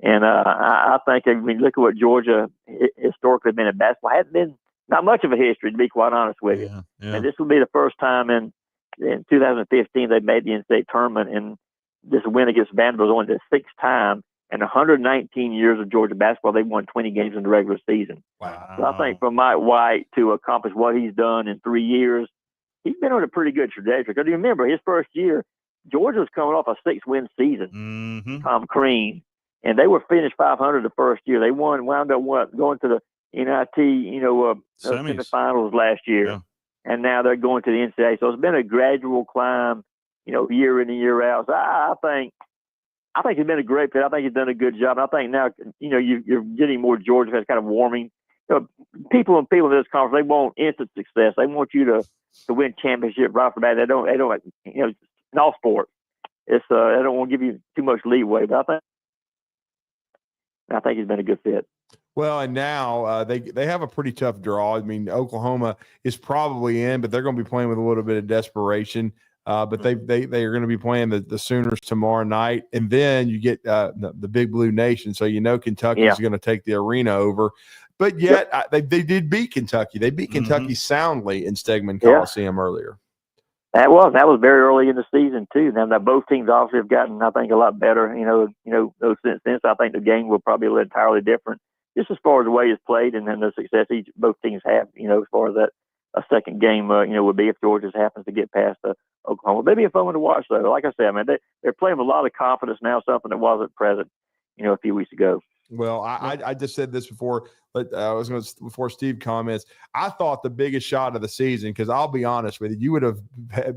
And I think, I mean, look at what Georgia historically been in basketball. Hasn't been not much of a history, to be quite honest with you. Yeah. And this will be the first time in 2015 they made the NCAA tournament, and this win against Vanderbilt was only the 6th time in 119 years of Georgia basketball they've won 20 games in the regular season. Wow. So I think for Mike White to accomplish what he's done in 3 years, he's been on a pretty good trajectory. Because you remember, his first year, Georgia was coming off a 6-win season. Tom Crean. And they were finished 500 the first year. They wound up going to the NIT, Semis. semifinals last year. Yeah. And now they're going to the NCAA. So it's been a gradual climb, year in and year out. So I think it's been a great fit. I think he's done a good job. And I think now, you're getting more Georgia fans kind of warming. People in this conference, they want instant success. They want you to win championship right off the bat. They don't, in all sports, they don't want to give you too much leeway. But I think he's been a good fit. Well, and now they have a pretty tough draw. I mean, Oklahoma is probably in, but they're going to be playing with a little bit of desperation. But they are going to be playing the Sooners tomorrow night, and then you get the Big Blue Nation. So Kentucky is going to take the arena over. But yet they did beat Kentucky. They beat Kentucky soundly in Stegman Coliseum earlier. That was very early in the season too. Now both teams obviously have gotten, I think, a lot better. Since I think the game will probably look entirely different, just as far as the way it's played and then the success both teams have. As far as that a second game, would be if Georgia happens to get past Oklahoma. It'd be a fun one to watch though. Like I said, they're playing with a lot of confidence now, something that wasn't present, a few weeks ago. Well, I just said this before, but before Steve comments. I thought the biggest shot of the season, because I'll be honest with you, you would have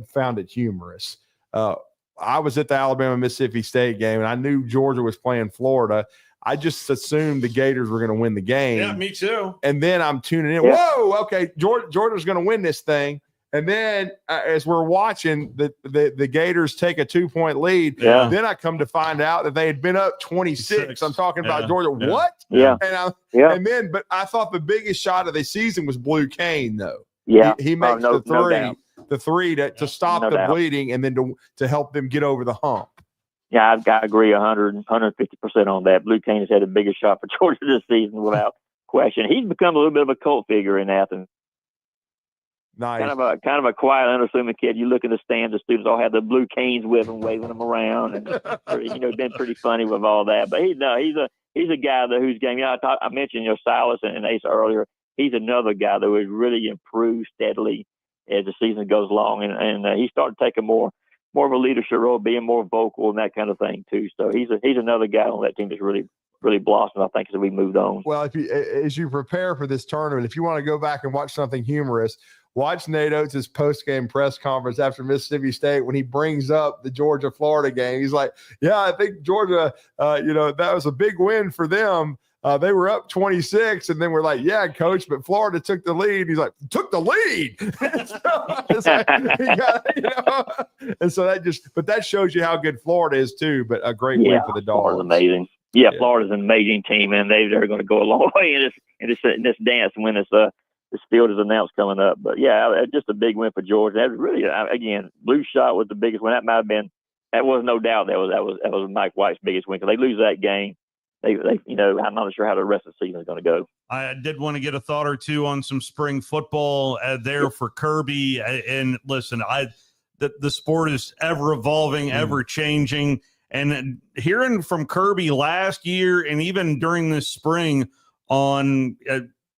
found it humorous. I was at the Alabama-Mississippi State game, and I knew Georgia was playing Florida. I just assumed the Gators were going to win the game. Yeah, me too. And then I'm tuning in. Yeah. Whoa, okay, Georgia's going to win this thing. And then as we're watching the Gators take a 2-point lead, then I come to find out that they had been up 26. I'm talking about Georgia. Yeah. What? Yeah. And then, but I thought the biggest shot of the season was Blue Kane, though. Yeah. He makes the three to stop the doubt. bleeding and then to help them get over the hump. Yeah, I agree 150% on that. Blue Kane has had the biggest shot for Georgia this season without question. He's become a little bit of a cult figure in Athens. Nice. Kind of a quiet, unassuming kid. You look in the stands, the students all have the Blue Canes with them, waving them around, and been pretty funny with all that. But he's a guy whose game. I mentioned Silas and Ace earlier. He's another guy that has really improved steadily as the season goes along, and he's starting to take a more of a leadership role, being more vocal and that kind of thing too. So he's another guy on that team that's really blossomed, I think, as we moved on. Well, as you prepare for this tournament, if you want to go back and watch something humorous, watch Nate Oates' post-game press conference after Mississippi State when he brings up the Georgia-Florida game. He's like, yeah, I think Georgia, that was a big win for them. They were up 26, and then we're like, yeah, coach, but Florida took the lead. He's like, took the lead. And so that shows you how good Florida is too, but a great win for the Dogs. Florida's amazing. Yeah, Florida's an amazing team, and they're going to go a long way in this dance when this field is announced coming up. But yeah, just a big win for Georgia. That was really, again, blue shot was the biggest win. That was no doubt that was Mike White's biggest win, because they lose that game. I'm not sure how the rest of the season is going to go. I did want to get a thought or two on some spring football there for Kirby. And listen, the sport is ever evolving, ever changing. And hearing from Kirby last year and even during this spring on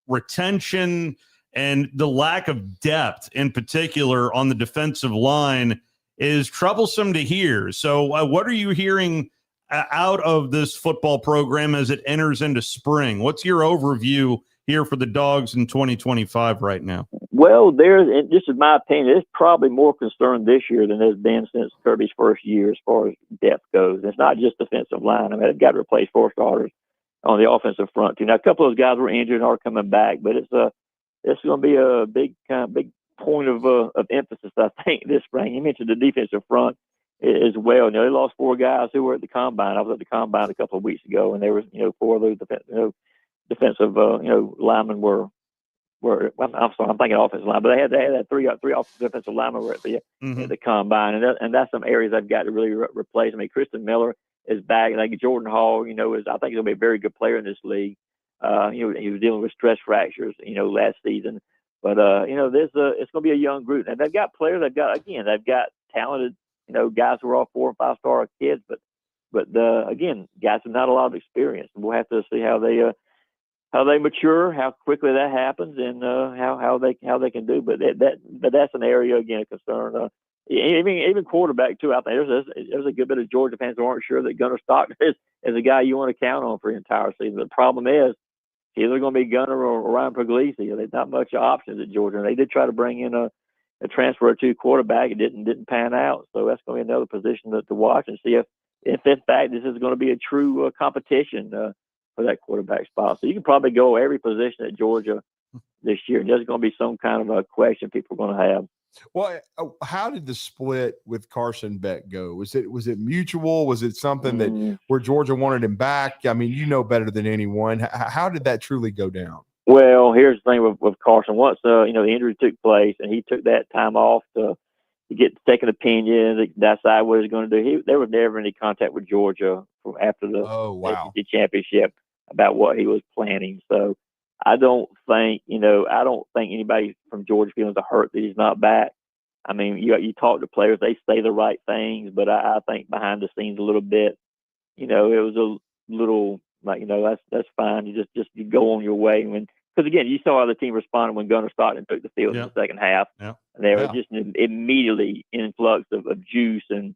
retention and the lack of depth in particular on the defensive line is troublesome to hear. So what are you hearing out of this football program as it enters into spring? What's your overview here for the Dogs in 2025 right now? Well, this is my opinion, there's probably more concern this year than there's been since Kirby's first year as far as depth goes. It's not just defensive line. They've got to replace 4 starters on the offensive front too. Now, a couple of those guys were injured and are coming back, but it's going to be a big point of emphasis, I think, this spring. You mentioned the defensive front as well. They lost 4 guys who were at the combine. I was at the combine a couple of weeks ago, and there was 4 of those defensive linemen were. I'm sorry, I'm thinking offensive line, but they had 3 offensive defensive linemen were at the combine, and that's some areas I've got to really replace. I mean, Kristen Miller is back. I think Jordan Hall, I think he's going to be a very good player in this league. He was dealing with stress fractures, last season, but it's going to be a young group, and they've got players. They've got talented, guys who are all 4 and 5 star kids, but again, guys with not a lot of experience. We'll have to see how they mature, how quickly that happens, and how they can do. But that's an area again of concern. Even quarterback too. I think there's a good bit of Georgia fans who aren't sure that Gunnar Stockton is a guy you want to count on for the entire season. The problem is either going to be Gunner or Ryan Puglisi. There's not much options at Georgia. And they did try to bring in a transfer or two quarterback. It didn't pan out. So that's going to be another position to watch and see if in fact this is going to be a true competition for that quarterback spot. So you can probably go every position at Georgia this year. There's going to be some kind of a question people are going to have. Well, how did the split with Carson Beck go? Was it mutual? Was it something that where Georgia wanted him back? I mean, you know better than anyone. How did that truly go down? Well, here's the thing with Carson. Once the injury took place and he took that time off to get second opinion, to decide what he's going to do, there was never any contact with Georgia from after the SEC championship about what he was planning. So I don't think anybody from Georgia feels the hurt that he's not back. I mean, you talk to players, they say the right things, but I think behind the scenes a little bit, it was a little like, that's fine. You just you go on your way. Because again, you saw how the team responded when Gunnar Stockton took the field in the second half. Yeah. And they were just an immediately influx of juice, and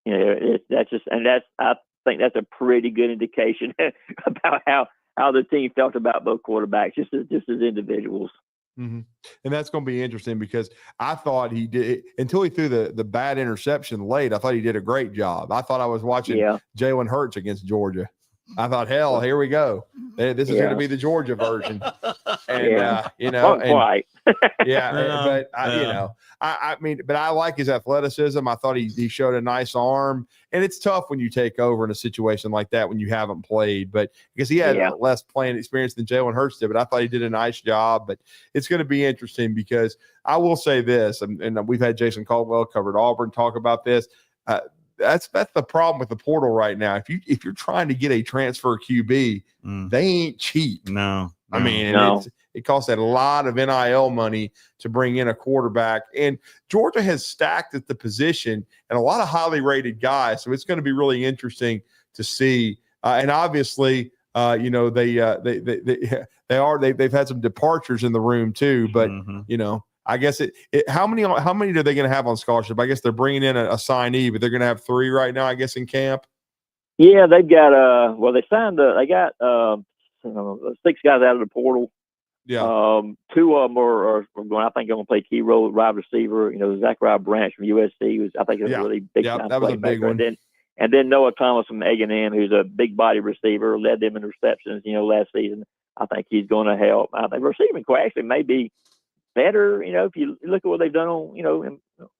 I think that's a pretty good indication about how the team felt about both quarterbacks, just as individuals. Mm-hmm. And that's going to be interesting because I thought he did until he threw the bad interception late. I thought he did a great job. I thought I was watching Jalen Hurts against Georgia. I thought, hell, here we go. This is going to be the Georgia version. And, but I like his athleticism. I thought he showed a nice arm. And it's tough when you take over in a situation like that when you haven't played. But because he had less playing experience than Jalen Hurts did, but I thought he did a nice job. But it's going to be interesting because I will say this, and we've had Jason Caldwell covered Auburn talk about this. That's the problem with the portal right now. If you're trying to get a transfer QB, they ain't cheap. No. I mean, it costs a lot of NIL money to bring in a quarterback. And Georgia has stacked at the position and a lot of highly rated guys. So it's going to be really interesting to see. And obviously, they've had some departures in the room too. But I guess how many are they going to have on scholarship? I guess they're bringing in a signee, but they're going to have 3 right now, I guess, in camp. Yeah, they've got they got 6 guys out of the portal. Yeah. 2 of them are going. I think going to play key role at wide receiver. Zachariah Branch from USC was, I think, a really big time that was a big one. And then Noah Thomas from A&M, who's a big body receiver, led them in receptions. Last season. I think he's going to help. I think receiving core actually may be better, if you look at what they've done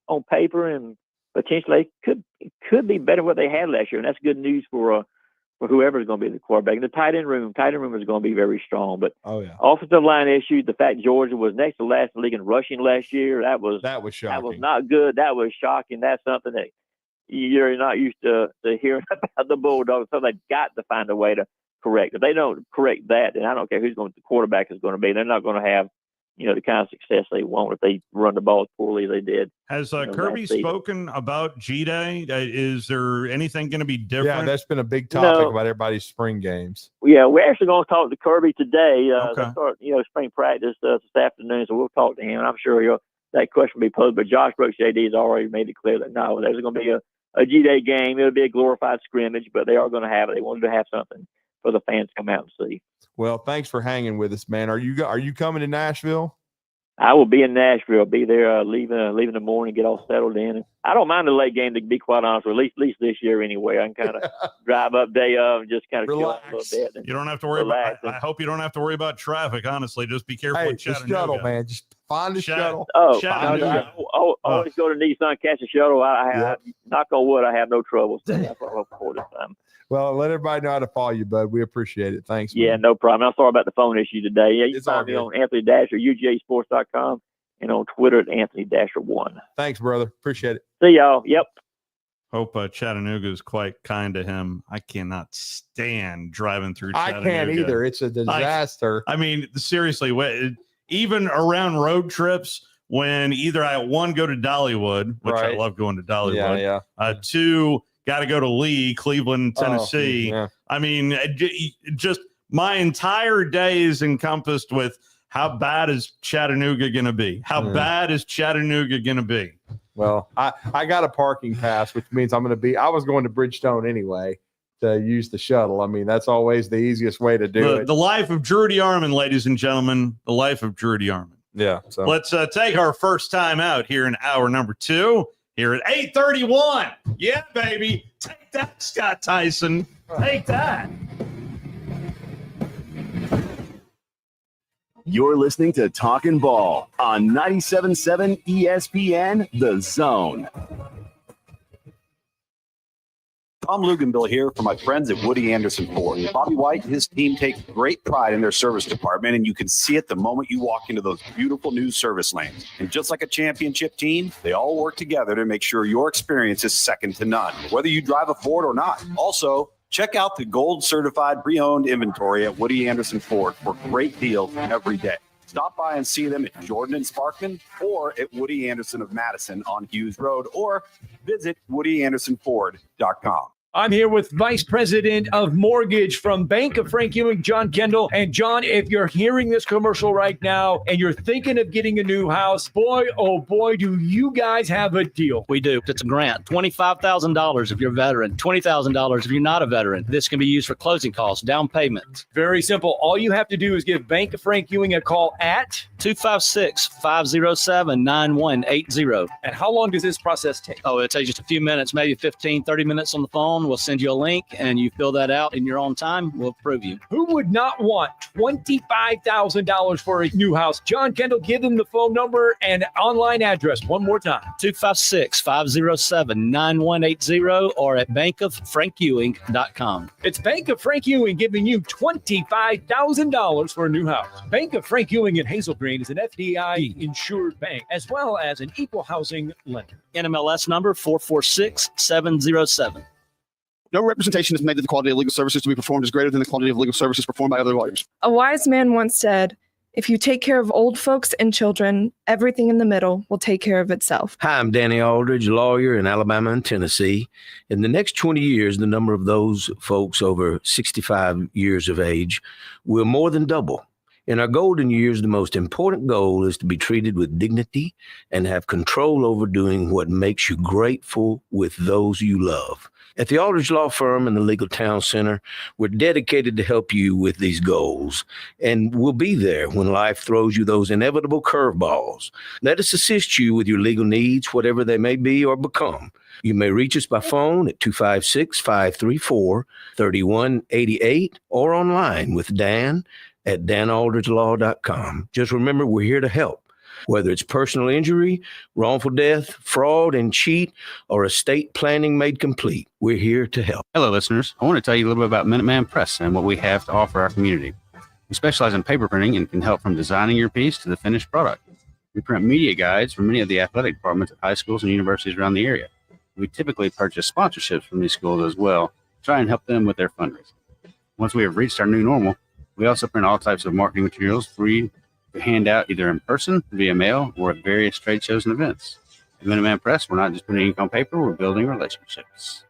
on paper, and potentially could be better than what they had last year, and that's good news for whoever's going to be the quarterback. And the tight end room is going to be very strong. But offensive line issues, the fact Georgia was next to last in the league in rushing last year, that was shocking. That was not good. That was shocking. That's something that you're not used to hearing about the Bulldogs. So they've got to find a way to correct. If they don't correct that, then I don't care the quarterback is going to be. They're not going to have the kind of success they want if they run the ball as poorly as they did. Has Kirby spoken about G-Day? Is there anything going to be different? Yeah, that's been a big topic about everybody's spring games. Yeah, we're actually going to talk to Kirby today. They start, spring practice this afternoon, so we'll talk to him. I'm sure that question will be posed, but Josh Brooks, JD, has already made it clear that no, there's going to be a G-Day game. It'll be a glorified scrimmage, but they are going to have it. They wanted to have something for the fans to come out and see. Well, thanks for hanging with us, man. Are you coming to Nashville? I will be in Nashville. I'll be there leaving in the morning, get all settled in. And I don't mind the late game, to be quite honest, or at least this year anyway. I can kind of drive up day of and just kind of chill out a little bit. You don't have to worry about. I hope you don't have to worry about traffic. Honestly, just be careful with Chattanooga. The shuttle, man. Just find the shuttle. Oh, always go to Nissan, catch a shuttle. I knock on wood, I have no trouble. So that's what I hope for this time. Well, let everybody know how to follow you, bud. We appreciate it. Thanks. Yeah, man. No problem. I'm sorry about the phone issue today. Yeah, you can find me on Anthony Dasher, UGAsports.com, and on Twitter at Anthony Dasher1. Thanks, brother. Appreciate it. See y'all. Yep. Hope Chattanooga is quite kind to him. I cannot stand driving through Chattanooga. I can't either. It's a disaster. I mean, seriously, even around road trips, when either I go to Dollywood, which I love going to Dollywood. 2, got to go to Lee, Cleveland, Tennessee. I mean, just my entire day is encompassed with how bad is Chattanooga going to be? How bad is Chattanooga going to be? Well, I got a parking pass, which means I was going to Bridgestone anyway. to use the shuttle. I mean, that's always the easiest way to do it. The life of Drew DeArmond, ladies and gentlemen, the life of Drew DeArmond. Yeah. So let's take our first time out here in hour number 2 here at 8:31. Yeah, baby. Take that, Scott Tyson. Take that. You're listening to Talkin' Ball on 97.7 ESPN, The Zone. Tom Luganville here for my friends at Woody Anderson Ford. Bobby White and his team take great pride in their service department, and you can see it the moment you walk into those beautiful new service lanes. And just like a championship team, they all work together to make sure your experience is second to none, whether you drive a Ford or not. Also, check out the gold certified pre-owned inventory at Woody Anderson Ford for great deals every day. Stop by and see them at Jordan and Sparkman or at Woody Anderson of Madison on Hughes Road, or visit WoodyAndersonFord.com. I'm here with Vice President of Mortgage from Bank of Frank Ewing, John Kendall. And John, if you're hearing this commercial right now and you're thinking of getting a new house, boy, oh boy, do you guys have a deal. We do. It's a grant. $25,000 if you're a veteran, $20,000 if you're not a veteran. This can be used for closing costs, down payment. Very simple. All you have to do is give Bank of Frank Ewing a call at 256-507-9180. And how long does this process take? Oh, it takes just a few minutes, maybe 15, 30 minutes on the phone. We'll send you a link and you fill that out in your own time. We'll approve you. Who would not want $25,000 for a new house? John Kendall, give them the phone number and online address one more time. 256-507-9180 or at bankoffrankewing.com. It's Bank of Frank Ewing giving you $25,000 for a new house. Bank of Frank Ewing in Hazel Green is an FDIC insured bank as well as an equal housing lender. NMLS number 446707. No representation is made that the quality of legal services to be performed is greater than the quality of legal services performed by other lawyers. A wise man once said, if you take care of old folks and children, everything in the middle will take care of itself. Hi, I'm Danny Aldridge, lawyer in Alabama and Tennessee. In the next 20 years, the number of those folks over 65 years of age will more than double. In our golden years, the most important goal is to be treated with dignity and have control over doing what makes you grateful with those you love. At the Aldridge Law Firm and the Legal Town Center, we're dedicated to help you with these goals, and we'll be there when life throws you those inevitable curveballs. Let us assist you with your legal needs, whatever they may be or become. You may reach us by phone at 256-534-3188 or online with Dan at danaldridgelaw.com. Just remember, we're here to help. Whether it's personal injury, wrongful death, fraud and cheat, or estate planning made complete, we're here to help. Hello, listeners. I want to tell you a little bit about Minuteman Press and what we have to offer our community. We specialize in paper printing and can help from designing your piece to the finished product. We print media guides for many of the athletic departments at high schools and universities around the area. We typically purchase sponsorships from these schools as well, try and help them with their fundraising. Once we have reached our new normal, we also print all types of marketing materials for you to hand out either in person, via mail, or at various trade shows and events. At Minuteman Press, we're not just putting ink on paper, we're building relationships.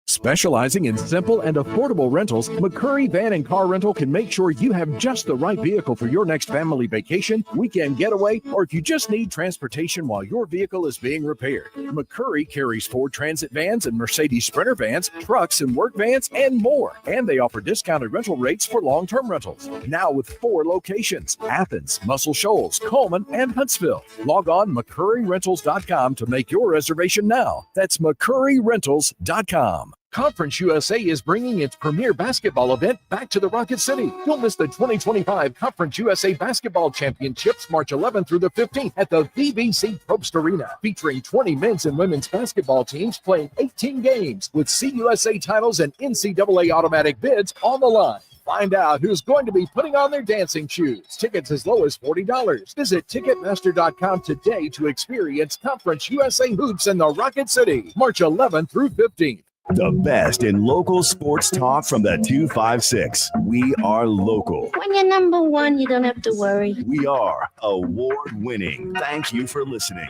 Specializing in simple and affordable rentals, McCurry Van and Car Rental can make sure you have just the right vehicle for your next family vacation, weekend getaway, or if you just need transportation while your vehicle is being repaired. McCurry carries Ford Transit vans and Mercedes Sprinter vans, trucks and work vans, and more. And they offer discounted rental rates for long-term rentals. Now with 4 locations: Athens, Muscle Shoals, Coleman, and Huntsville. Log on McCurryRentals.com to make your reservation now. That's McCurryRentals.com. Conference USA is bringing its premier basketball event back to the Rocket City. Don't miss the 2025 Conference USA Basketball Championships March 11th through the 15th at the VBC Probst Arena, featuring 20 men's and women's basketball teams playing 18 games with CUSA titles and NCAA automatic bids on the line. Find out who's going to be putting on their dancing shoes. Tickets as low as $40. Visit Ticketmaster.com today to experience Conference USA hoops in the Rocket City, March 11th through 15th. The best in local sports talk from the 256. We are local. When you're number one, you don't have to worry. We are award-winning. Thank you for listening.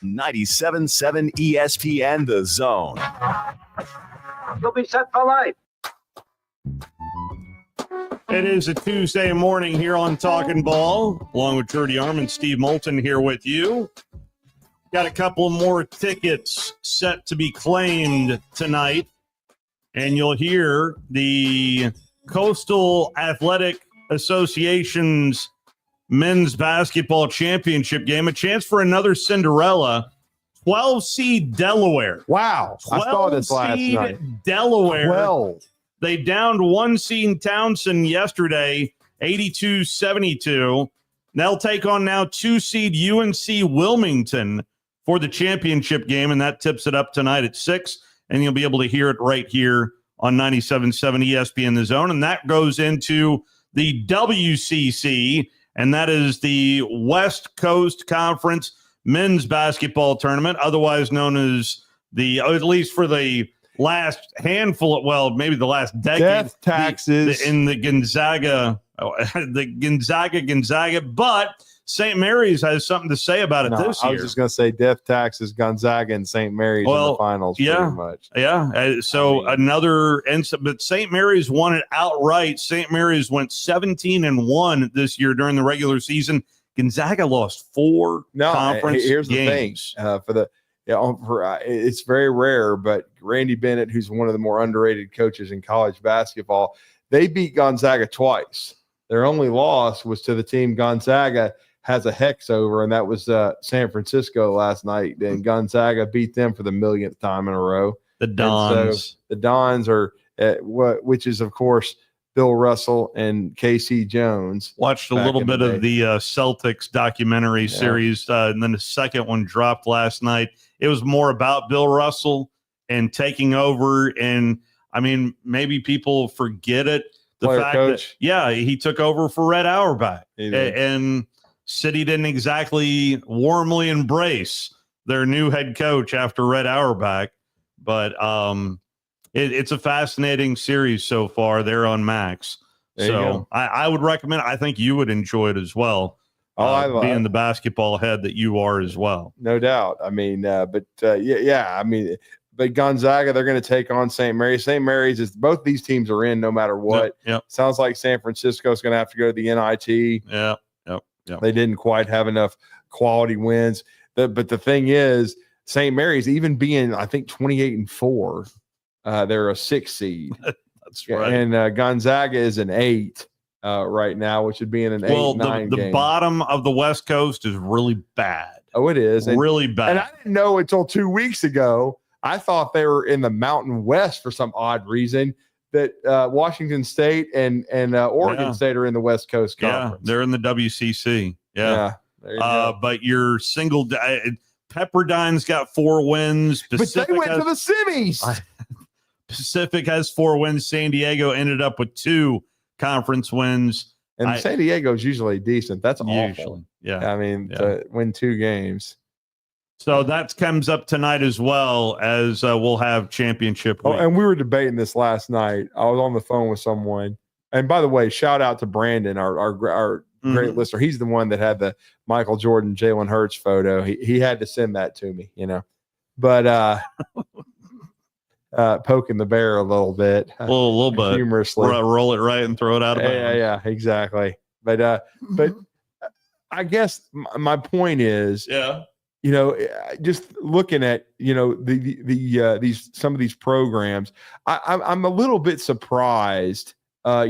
97.7 ESPN The Zone. You'll be set for life. It is a Tuesday morning here on Talkin' Ball, along with Drew DeArmond, Steve Moulton here with you. Got a couple more tickets set to be claimed tonight and you'll hear the Coastal Athletic Association's men's basketball championship game, a chance for another Cinderella. 12 seed Delaware. Wow. I saw this last night. Delaware. 12. They downed 1 seed Townsend yesterday, 82-72. They'll take on now 2 seed UNC Wilmington for the championship game, and that tips it up tonight at 6, and you'll be able to hear it right here on 97.7 ESPN The Zone, and that goes into the WCC, and that is the West Coast Conference men's basketball tournament, otherwise known as at least for the last handful of, well, maybe the last decade. Death taxes. In the Gonzaga, but St. Mary's has something to say about it this year. I was just going to say death taxes, Gonzaga and St. Mary's in the finals pretty much. Yeah. So another instance, but St. Mary's won it outright. St. Mary's went 17-1 this year during the regular season. Gonzaga lost 4 conference here's games. The thing. It's very rare, but Randy Bennett, who's one of the more underrated coaches in college basketball, they beat Gonzaga twice. Their only loss was to the team Gonzaga has a hex over, and that was San Francisco last night. And Gonzaga beat them for the millionth time in a row. The Dons. So the Dons are which is, of course, Bill Russell and K.C. Jones. Watched a little bit of the Celtics documentary series, and then the second one dropped last night. It was more about Bill Russell and taking over. And, I mean, maybe people forget it. The fact coach. that, he took over for Red Auerbach. And City didn't exactly warmly embrace their new head coach after Red Auerbach. But it's a fascinating series so far. They're on Max. So I would recommend. I think you would enjoy it as well. Being the basketball head that you are as well. No doubt. I mean, but Gonzaga, they're going to take on St. Mary's. St. Mary's is both these teams are in no matter what. Yep. Sounds like San Francisco is going to have to go to the NIT. Yep. They didn't quite have enough quality wins. But the thing is, St. Mary's, even being, I think, 28-4, they're a 6 seed. That's right. And Gonzaga is an 8 right now, which would be in an 8-9 the game. bottom of the West Coast is really bad. Oh, it is. Really bad. And I didn't know until 2 weeks ago. I thought they were in the Mountain West for some odd reason, that Washington State and Oregon State are in the West Coast Conference. Yeah, they're in the WCC. Yeah. But your single Pepperdine's got 4 wins. Pacific but they went to the semis. Pacific has 4 wins. San Diego ended up with 2 conference wins. And San Diego's usually decent. That's awful. Yeah. I mean, to win 2 games. So that comes up tonight as well, as we'll have championship week. Oh, and we were debating this last night. I was on the phone with someone. And by the way, shout out to Brandon, our great listener. He's the one that had the Michael Jordan, Jalen Hurts photo. He had to send that to me, But poking the bear a little bit. A little bit. Humorously. Roll it right and throw it out of bounds. Yeah, exactly. But I guess my point is, just looking at these some of these programs, I'm a little bit surprised. I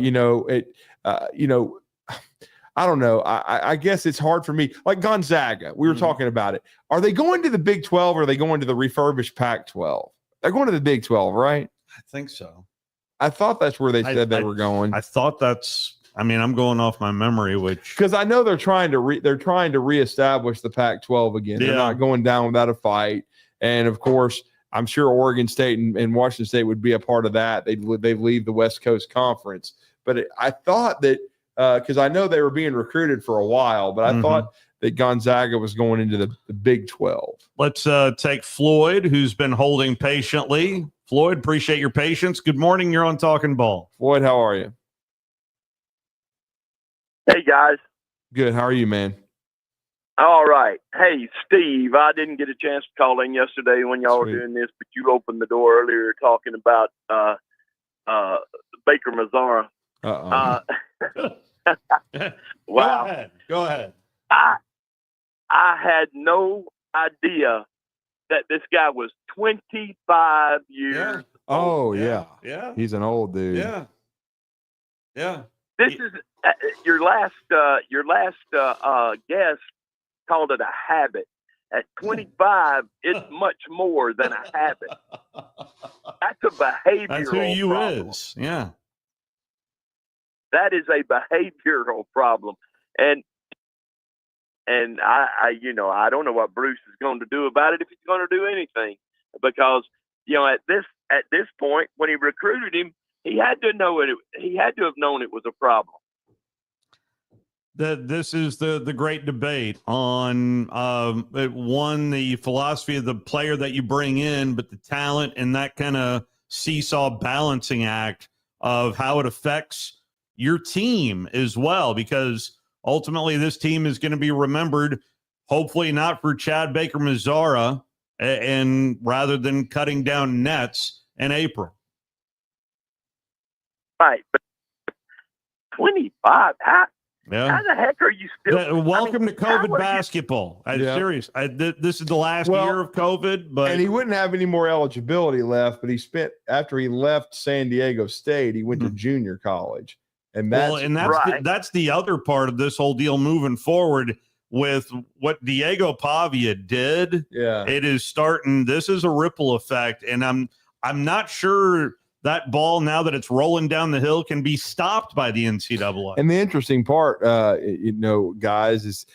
don't know. I guess it's hard for me. Like Gonzaga, we were talking about it. Are they going to the Big 12 or are they going to the refurbished Pac-12? They're going to the Big 12, right? I think so. I thought that's where they said they were going. I thought that's. I mean, I'm going off my memory, because I know they're trying to reestablish the Pac-12 again. They're not going down without a fight, and of course, I'm sure Oregon State and Washington State would be a part of that. They leave the West Coast Conference, but I thought that because I know they were being recruited for a while, but I thought that Gonzaga was going into the Big 12. Let's take Floyd, who's been holding patiently. Floyd, appreciate your patience. Good morning. You're on Talking Ball. Floyd, how are you? Hey, guys. Good. How are you, man? All right. Hey, Steve, I didn't get a chance to call in yesterday when y'all were doing this, but you opened the door earlier talking about Baker Mazzara. Wow. Go ahead. I had no idea that this guy was 25 years Oh yeah. Yeah. He's an old dude. Yeah. Yeah. This is your last guest called it a habit. At 25, it's much more than a habit. That's a behavioral That's who you problem. is. Yeah. That is a behavioral problem. And I don't know what Bruce is going to do about it, if he's going to do anything, because at this point when he recruited him, he had to know it. He had to have known it was a problem. This is the great debate on one, the philosophy of the player that you bring in, but the talent and that kind of seesaw balancing act of how it affects your team as well, because ultimately this team is going to be remembered, hopefully not for Chad Baker-Mazara, and rather than cutting down nets in April. Right, but 25. How the heck are you still? Welcome to COVID basketball. I'm serious. This is the last year of COVID, but and he wouldn't have any more eligibility left. But he spent, after he left San Diego State, he went to junior college, and that's the other part of this whole deal moving forward with what Diego Pavia did. Yeah, it is starting. This is a ripple effect, and I'm not sure that ball, now that it's rolling down the hill, can be stopped by the NCAA. And the interesting part, guys, is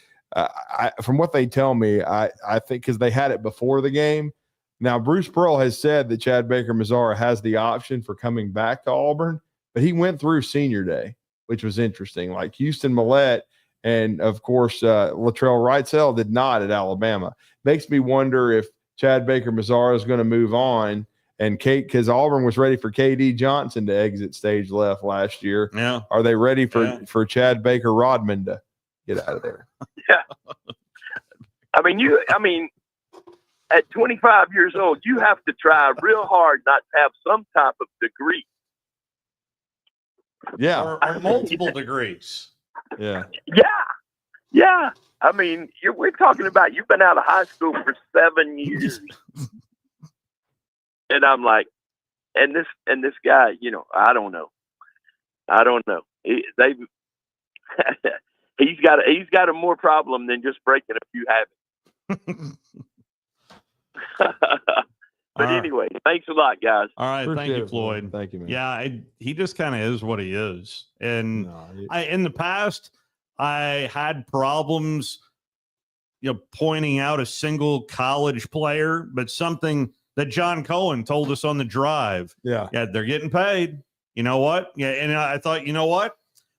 from what they tell me, I think because they had it before the game. Now, Bruce Pearl has said that Chad Baker-Mazara has the option for coming back to Auburn, but he went through senior day, which was interesting. Like Houston Millett and, of course, Latrell Wrightsell did not at Alabama. Makes me wonder if Chad Baker-Mazara is going to move on. And because Auburn was ready for KD Johnson to exit stage left last year. Yeah. Are they ready for Chad Baker-Rodman to get out of there? Yeah. I mean, at 25 years old, you have to try real hard not to have some type of degree. Yeah. Or multiple degrees. Yeah. Yeah. I mean, we're talking about you've been out of high school for 7 years. And I'm like, and this guy, I don't know. He's got a more problem than just breaking a few habits. But anyway, thanks a lot, guys. All right, Appreciate thank you, it, Floyd. Thank you, man. Yeah, he just kind of is what he is, and in the past, I had problems, pointing out a single college player, but something that John Cohen told us on the drive. Yeah, they're getting paid. You know what? Yeah, and I thought, you know what?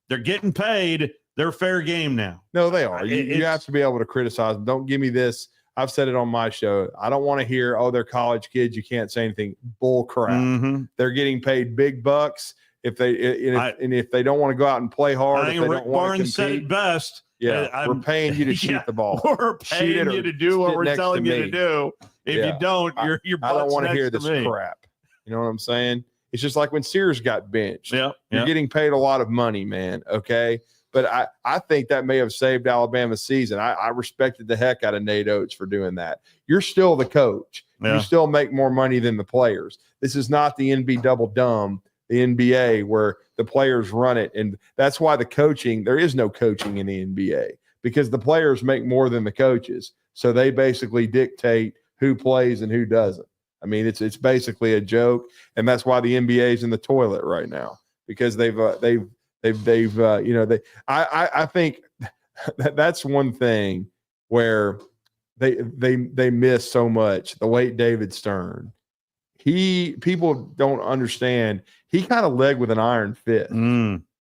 They're getting paid. They're fair game now. No, they are. You have to be able to criticize them. Don't give me this. I've said it on my show. I don't want to hear, they're college kids, you can't say anything. Bull crap. Mm-hmm. They're getting paid big bucks. If they don't want to go out and play hard, I think Rick Barnes said it best. Yeah, we're paying you to shoot the ball. We're paying you to do what we're telling you to do. If you don't, your I don't want to hear this crap. You know what I'm saying? It's just like when Sears got benched. Yeah, you're getting paid a lot of money, man. Okay, but I think that may have saved Alabama's season. I respected the heck out of Nate Oates for doing that. You're still the coach. Yeah. You still make more money than the players. This is not the NB double dumb. The NBA where the players run it. And that's why there is no coaching in the NBA because the players make more than the coaches. So they basically dictate who plays and who doesn't. I mean, it's basically a joke. And that's why the NBA is in the toilet right now because I think that's one thing where they miss so much. The late David Stern. People don't understand. He kind of led with an iron fist.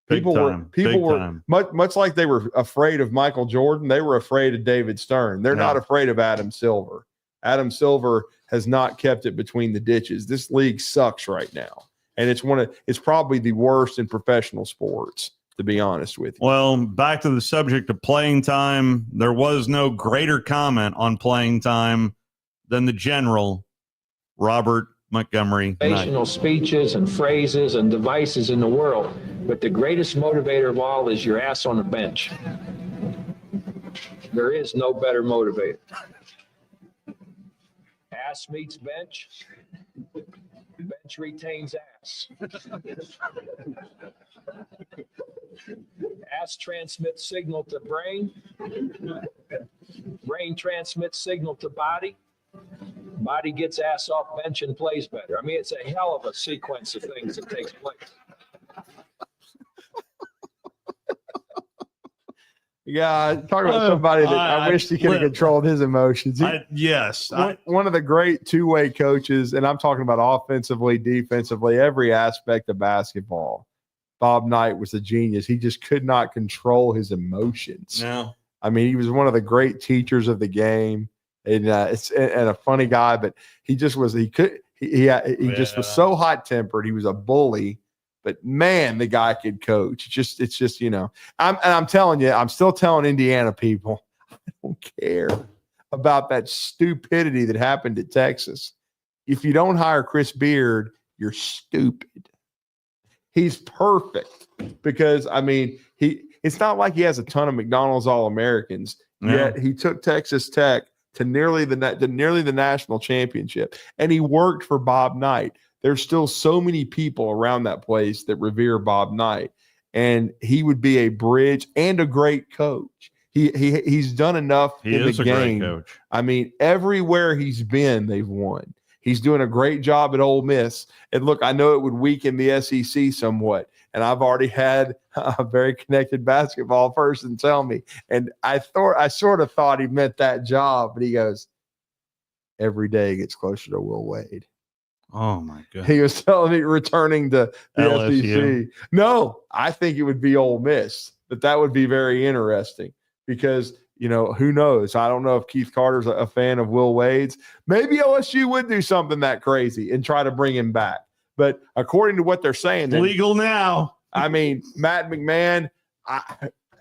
People were much like they were afraid of Michael Jordan. They were afraid of David Stern. They're not afraid of Adam Silver. Adam Silver has not kept it between the ditches. This league sucks right now, and it's probably the worst in professional sports, to be honest with you. Well, back to the subject of playing time. There was no greater comment on playing time than the general Robert Montgomery Motivational speeches and phrases and devices in the world, but the greatest motivator of all is your ass on the bench. There is no better motivator. Ass meets bench. Bench bench retains ass. Ass transmits signal to brain. Brain transmits signal to body. Body gets ass off bench and plays better. I mean, it's a hell of a sequence of things that takes place. Yeah, talk about somebody that I wish he could have controlled his emotions. One of the great two-way coaches, and I'm talking about offensively, defensively, every aspect of basketball. Bob Knight was a genius. He just could not control his emotions. No. I mean, he was one of the great teachers of the game, and a funny guy. But he just was. He just was so hot-tempered. He was a bully. But man, the guy could coach. It's just I'm telling you, I'm still telling Indiana people, I don't care about that stupidity that happened at Texas. If you don't hire Chris Beard, you're stupid. He's perfect because it's not like he has a ton of McDonald's All-Americans. No. Yet he took Texas Tech to nearly the national championship, and he worked for Bob Knight. There's still so many people around that place that revere Bob Knight, and he would be a bridge and a great coach. He's done enough in the game. He is a great coach. I mean, everywhere he's been, they've won. He's doing a great job at Ole Miss. And look, I know it would weaken the SEC somewhat, and I've already had a very connected basketball person tell me, and I sort of thought he meant that job, but he goes, every day gets closer to Will Wade. Oh my God! He was telling me returning to the LSU. SEC. No, I think it would be Ole Miss. That would be very interesting because who knows? I don't know if Keith Carter's a fan of Will Wade's. Maybe LSU would do something that crazy and try to bring him back. But according to what they're saying, legal now. I mean, Matt McMahon.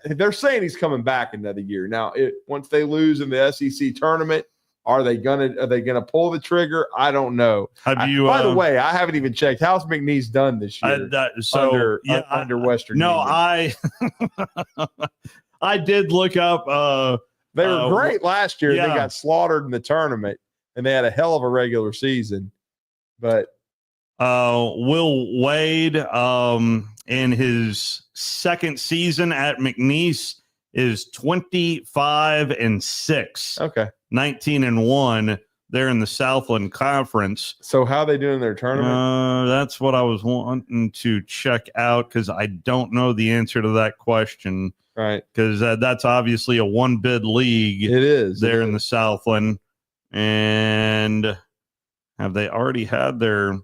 They're saying he's coming back another year. Now, once they lose in the SEC tournament. Are they gonna pull the trigger? I don't know. By the way, I haven't even checked. How's McNeese done this year? Under Western. No, Union? I did look up. They were great last year. Yeah. They got slaughtered in the tournament, and they had a hell of a regular season. But Will Wade, in his second season at McNeese, is 25-6. Okay. 19-1. They're in the Southland Conference. So how are they doing their tournament? That's what I was wanting to check out because I don't know the answer to that question. Right. Because that's obviously a one-bid league. It is. There in the Southland. And have they already had their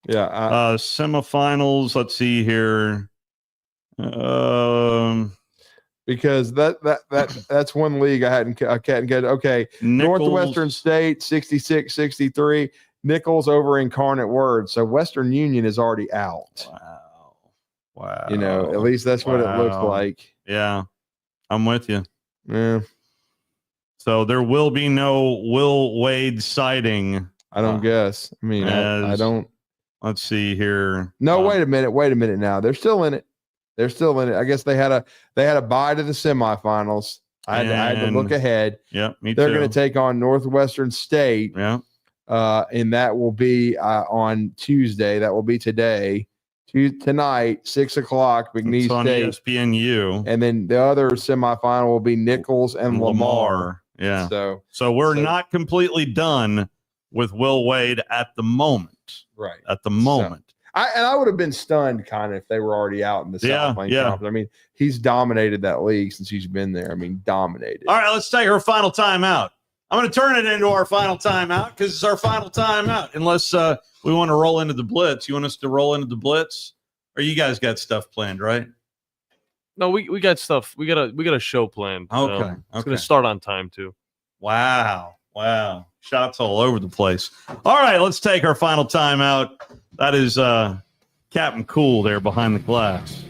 semifinals? Let's see here. Because that's one league I hadn't get. Okay, Nichols. Northwestern State 66-63. Nichols over Incarnate Word. So Western Union is already out. Wow. At least that's what it looks like. Yeah, I'm with you. Yeah. So there will be no Will Wade sighting. I don't guess. I mean, I don't. Let's see here. No, wait a minute. Now they're still in it. I guess they had a bye to the semifinals. I had to look ahead. Yeah, me too. They're going to take on Northwestern State. Yeah. And that will be on Tuesday. That will be today. Tonight, 6:00, McNeese State. On ESPNU. And then the other semifinal will be Nichols and Lamar. Yeah. So we're not completely done with Will Wade at the moment. Right. At the moment. I would have been stunned kind of if they were already out in the Southland Conference. I mean, he's dominated that league since he's been there. I mean, dominated. All right, let's take our final timeout. I'm going to turn it into our final timeout because it's our final timeout. Unless we want to roll into the Blitz. You want us to roll into the Blitz? Or you guys got stuff planned, right? No, we got stuff. We got a show planned. Okay. It's going to start on time, too. Wow. Shots all over the place. All right, let's take our final timeout. That is Captain Cool there behind the glass.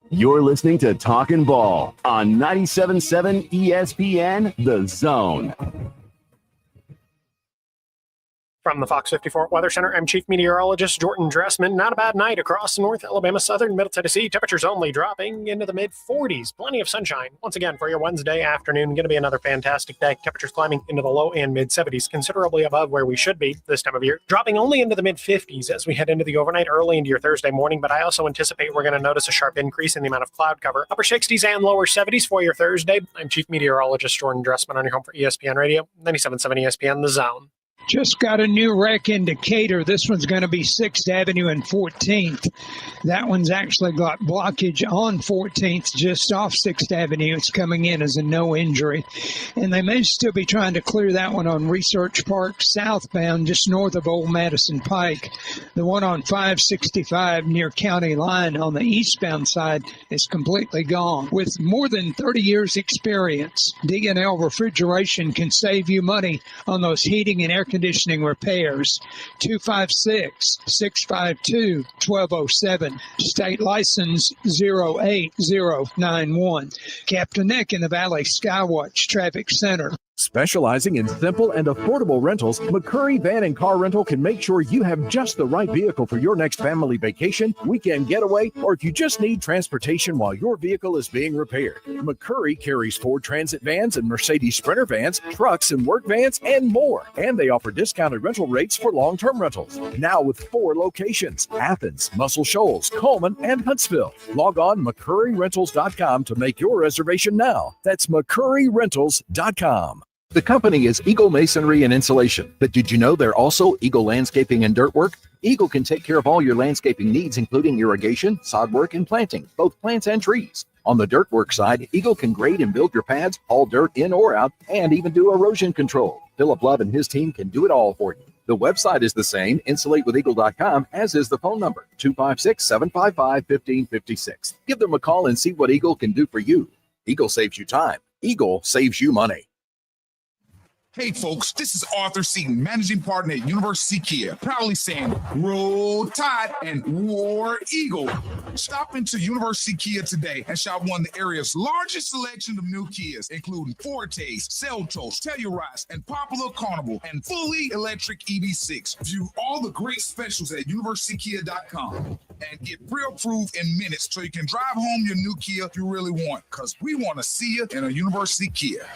You're listening to Talkin' Ball on 97.7 ESPN, The Zone. From the Fox 54 Weather Center, I'm Chief Meteorologist Jordan Dressman. Not a bad night across North Alabama, southern Middle Tennessee. Temperatures only dropping into the mid-40s. Plenty of sunshine. Once again, for your Wednesday afternoon, going to be another fantastic day. Temperatures climbing into the low and mid-70s, considerably above where we should be this time of year. Dropping only into the mid-50s as we head into the overnight, early into your Thursday morning. But I also anticipate we're going to notice a sharp increase in the amount of cloud cover. Upper 60s and lower 70s for your Thursday. I'm Chief Meteorologist Jordan Dressman on your home for ESPN Radio, 97.7 ESPN, The Zone. Just got a new wreck in Decatur. This one's going to be 6th Avenue and 14th. That one's actually got blockage on 14th, just off 6th Avenue. It's coming in as a no injury. And they may still be trying to clear that one on Research Park southbound, just north of Old Madison Pike. The one on 565 near County Line on the eastbound side is completely gone. With more than 30 years experience, D&L Refrigeration can save you money on those heating and air conditioning repairs. 256-652-1207. State license 08091. Captain Nick in the Valley Skywatch Traffic Center. Specializing in simple and affordable rentals, McCurry Van and Car Rental can make sure you have just the right vehicle for your next family vacation, weekend getaway, or if you just need transportation while your vehicle is being repaired. McCurry carries Ford Transit vans and Mercedes Sprinter vans, trucks and work vans, and more. And they offer discounted rental rates for long-term rentals. Now with 4 locations: Athens, Muscle Shoals, Coleman, and Huntsville. Log on McCurryRentals.com to make your reservation now. That's McCurryRentals.com. The company is Eagle Masonry and Insulation, but did you know they're also Eagle Landscaping and Dirt Work? Eagle can take care of all your landscaping needs, including irrigation, sod work, and planting, both plants and trees. On the dirt work side, Eagle can grade and build your pads, haul dirt in or out, and even do erosion control. Philip Love and his team can do it all for you. The website is the same, insulatewitheagle.com, as is the phone number, 256-755-1556. Give them a call and see what Eagle can do for you. Eagle saves you time. Eagle saves you money. Hey folks, this is Arthur Seaton, managing partner at University Kia, proudly saying Roll Tide and War Eagle. Stop into University Kia today and shop one of the area's largest selection of new Kias, including Fortes, Seltos, Telluride, and Popular Carnival, and fully electric EV6. View all the great specials at universitykia.com and get pre-approved in minutes so you can drive home your new Kia you really want, because we want to see you in a University Kia.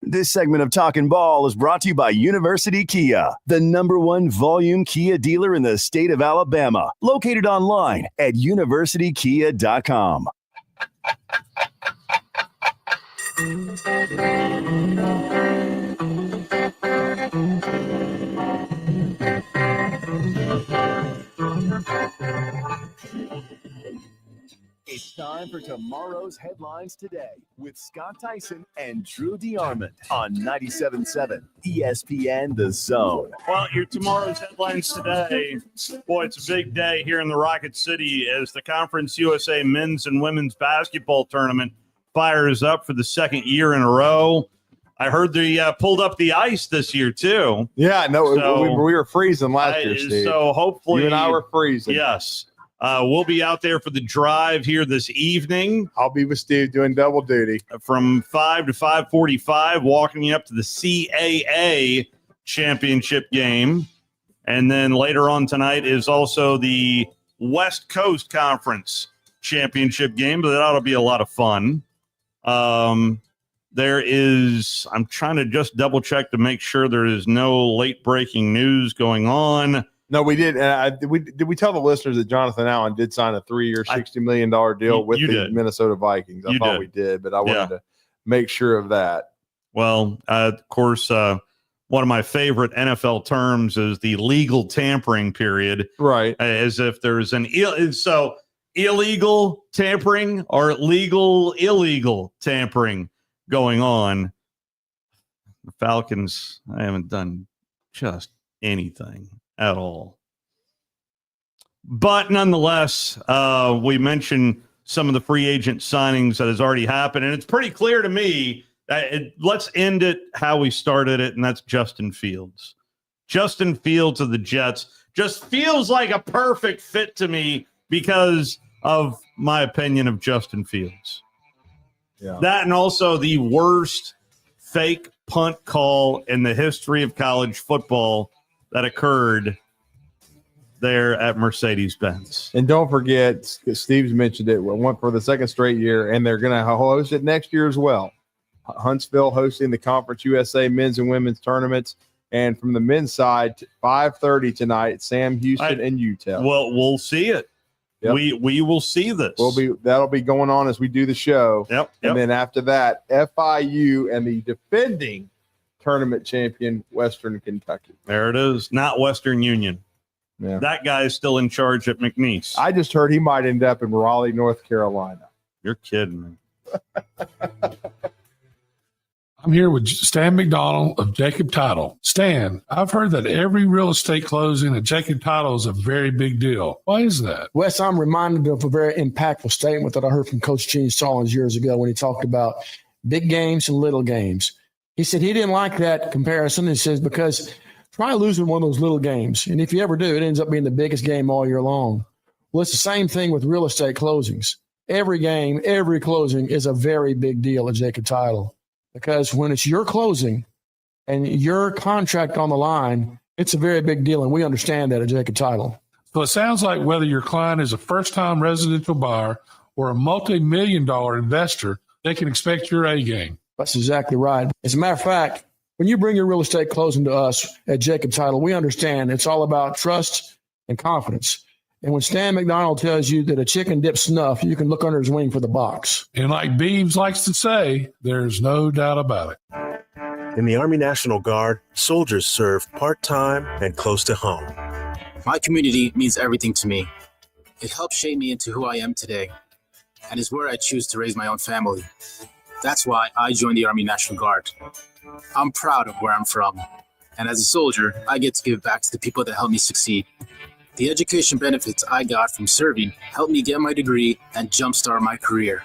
This segment of Talkin' Ball is brought to you by University Kia, the #1 volume Kia dealer in the state of Alabama. Located online at universitykia.com. It's time for tomorrow's headlines today with Scott Tyson and Drew DeArmond on 97.7 ESPN The Zone. Well, your tomorrow's headlines today. Boy, it's a big day here in the Rocket City as the Conference USA men's and women's basketball tournament fires up for the second year in a row. I heard they pulled up the ice this year, too. Yeah, no, so, we were freezing last year, Steve. So hopefully. You and I were freezing. Yes. We'll be out there for the drive here this evening. I'll be with Steve doing double duty. From 5 to 5:45, walking you up to the CAA championship game. And then later on tonight is also the West Coast Conference championship game, but that ought to be a lot of fun. I'm trying to just double check to make sure there is no late breaking news going on. No, we did. Did we tell the listeners that Jonathan Allen did sign a 3-year, $60 million deal with the Minnesota Vikings? I thought we did, but I wanted to make sure of that. Well, of course, one of my favorite NFL terms is the legal tampering period. Right. As if there's illegal tampering or illegal tampering going on. The Falcons, I haven't done just anything at all. But nonetheless, we mentioned some of the free agent signings that has already happened, and it's pretty clear to me that let's end it how we started it, and that's Justin Fields. Justin Fields of the Jets just feels like a perfect fit to me because of my opinion of Justin Fields. Yeah. That and also the worst fake punt call in the history of college football that occurred there at Mercedes-Benz. And don't forget, Steve's mentioned it, went for the second straight year, and they're going to host it next year as well. Huntsville hosting the Conference USA men's and women's tournaments. And from the men's side, 5:30 tonight, Sam Houston and Utah. Well, we'll see it. Yep. We will see this. That'll be going on as we do the show. Yep. And then after that, FIU and the defending tournament champion, Western Kentucky. There it is. Not Western Union. Yeah. That guy is still in charge at McNeese. I just heard he might end up in Raleigh, North Carolina. You're kidding me. I'm here with Stan McDonald of Jacob Title. Stan, I've heard that every real estate closing at Jacob Title is a very big deal. Why is that? Wes, I'm reminded of a very impactful statement that I heard from Coach Gene Stallings years ago when he talked about big games and little games. He said he didn't like that comparison. He says, because try losing one of those little games. And if you ever do, it ends up being the biggest game all year long. Well, it's the same thing with real estate closings. Every game, every closing is a very big deal at Jacob Title. Because when it's your closing and your contract on the line, it's a very big deal. And we understand that at Jacob Title. So it sounds like whether your client is a first-time residential buyer or a multi-million-dollar investor, they can expect your A game. That's exactly right. As a matter of fact, when you bring your real estate closing to us at Jacob Title, we understand it's all about trust and confidence. And when Stan McDonald tells you that a chicken dips snuff, you can look under his wing for the box. And like Beebs likes to say, there's no doubt about it. In the Army National Guard, soldiers serve part-time and close to home. My community means everything to me. It helps shape me into who I am today and is where I choose to raise my own family. That's why I joined the Army National Guard. I'm proud of where I'm from. And as a soldier, I get to give back to the people that helped me succeed. The education benefits I got from serving helped me get my degree and jumpstart my career.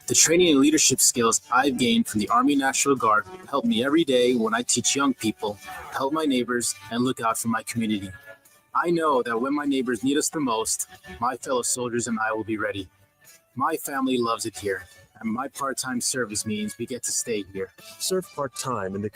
The training and leadership skills I've gained from the Army National Guard help me every day when I teach young people, help my neighbors, and look out for my community. I know that when my neighbors need us the most, my fellow soldiers and I will be ready. My family loves it here, and my part-time service means we get to stay here. Serve part-time in the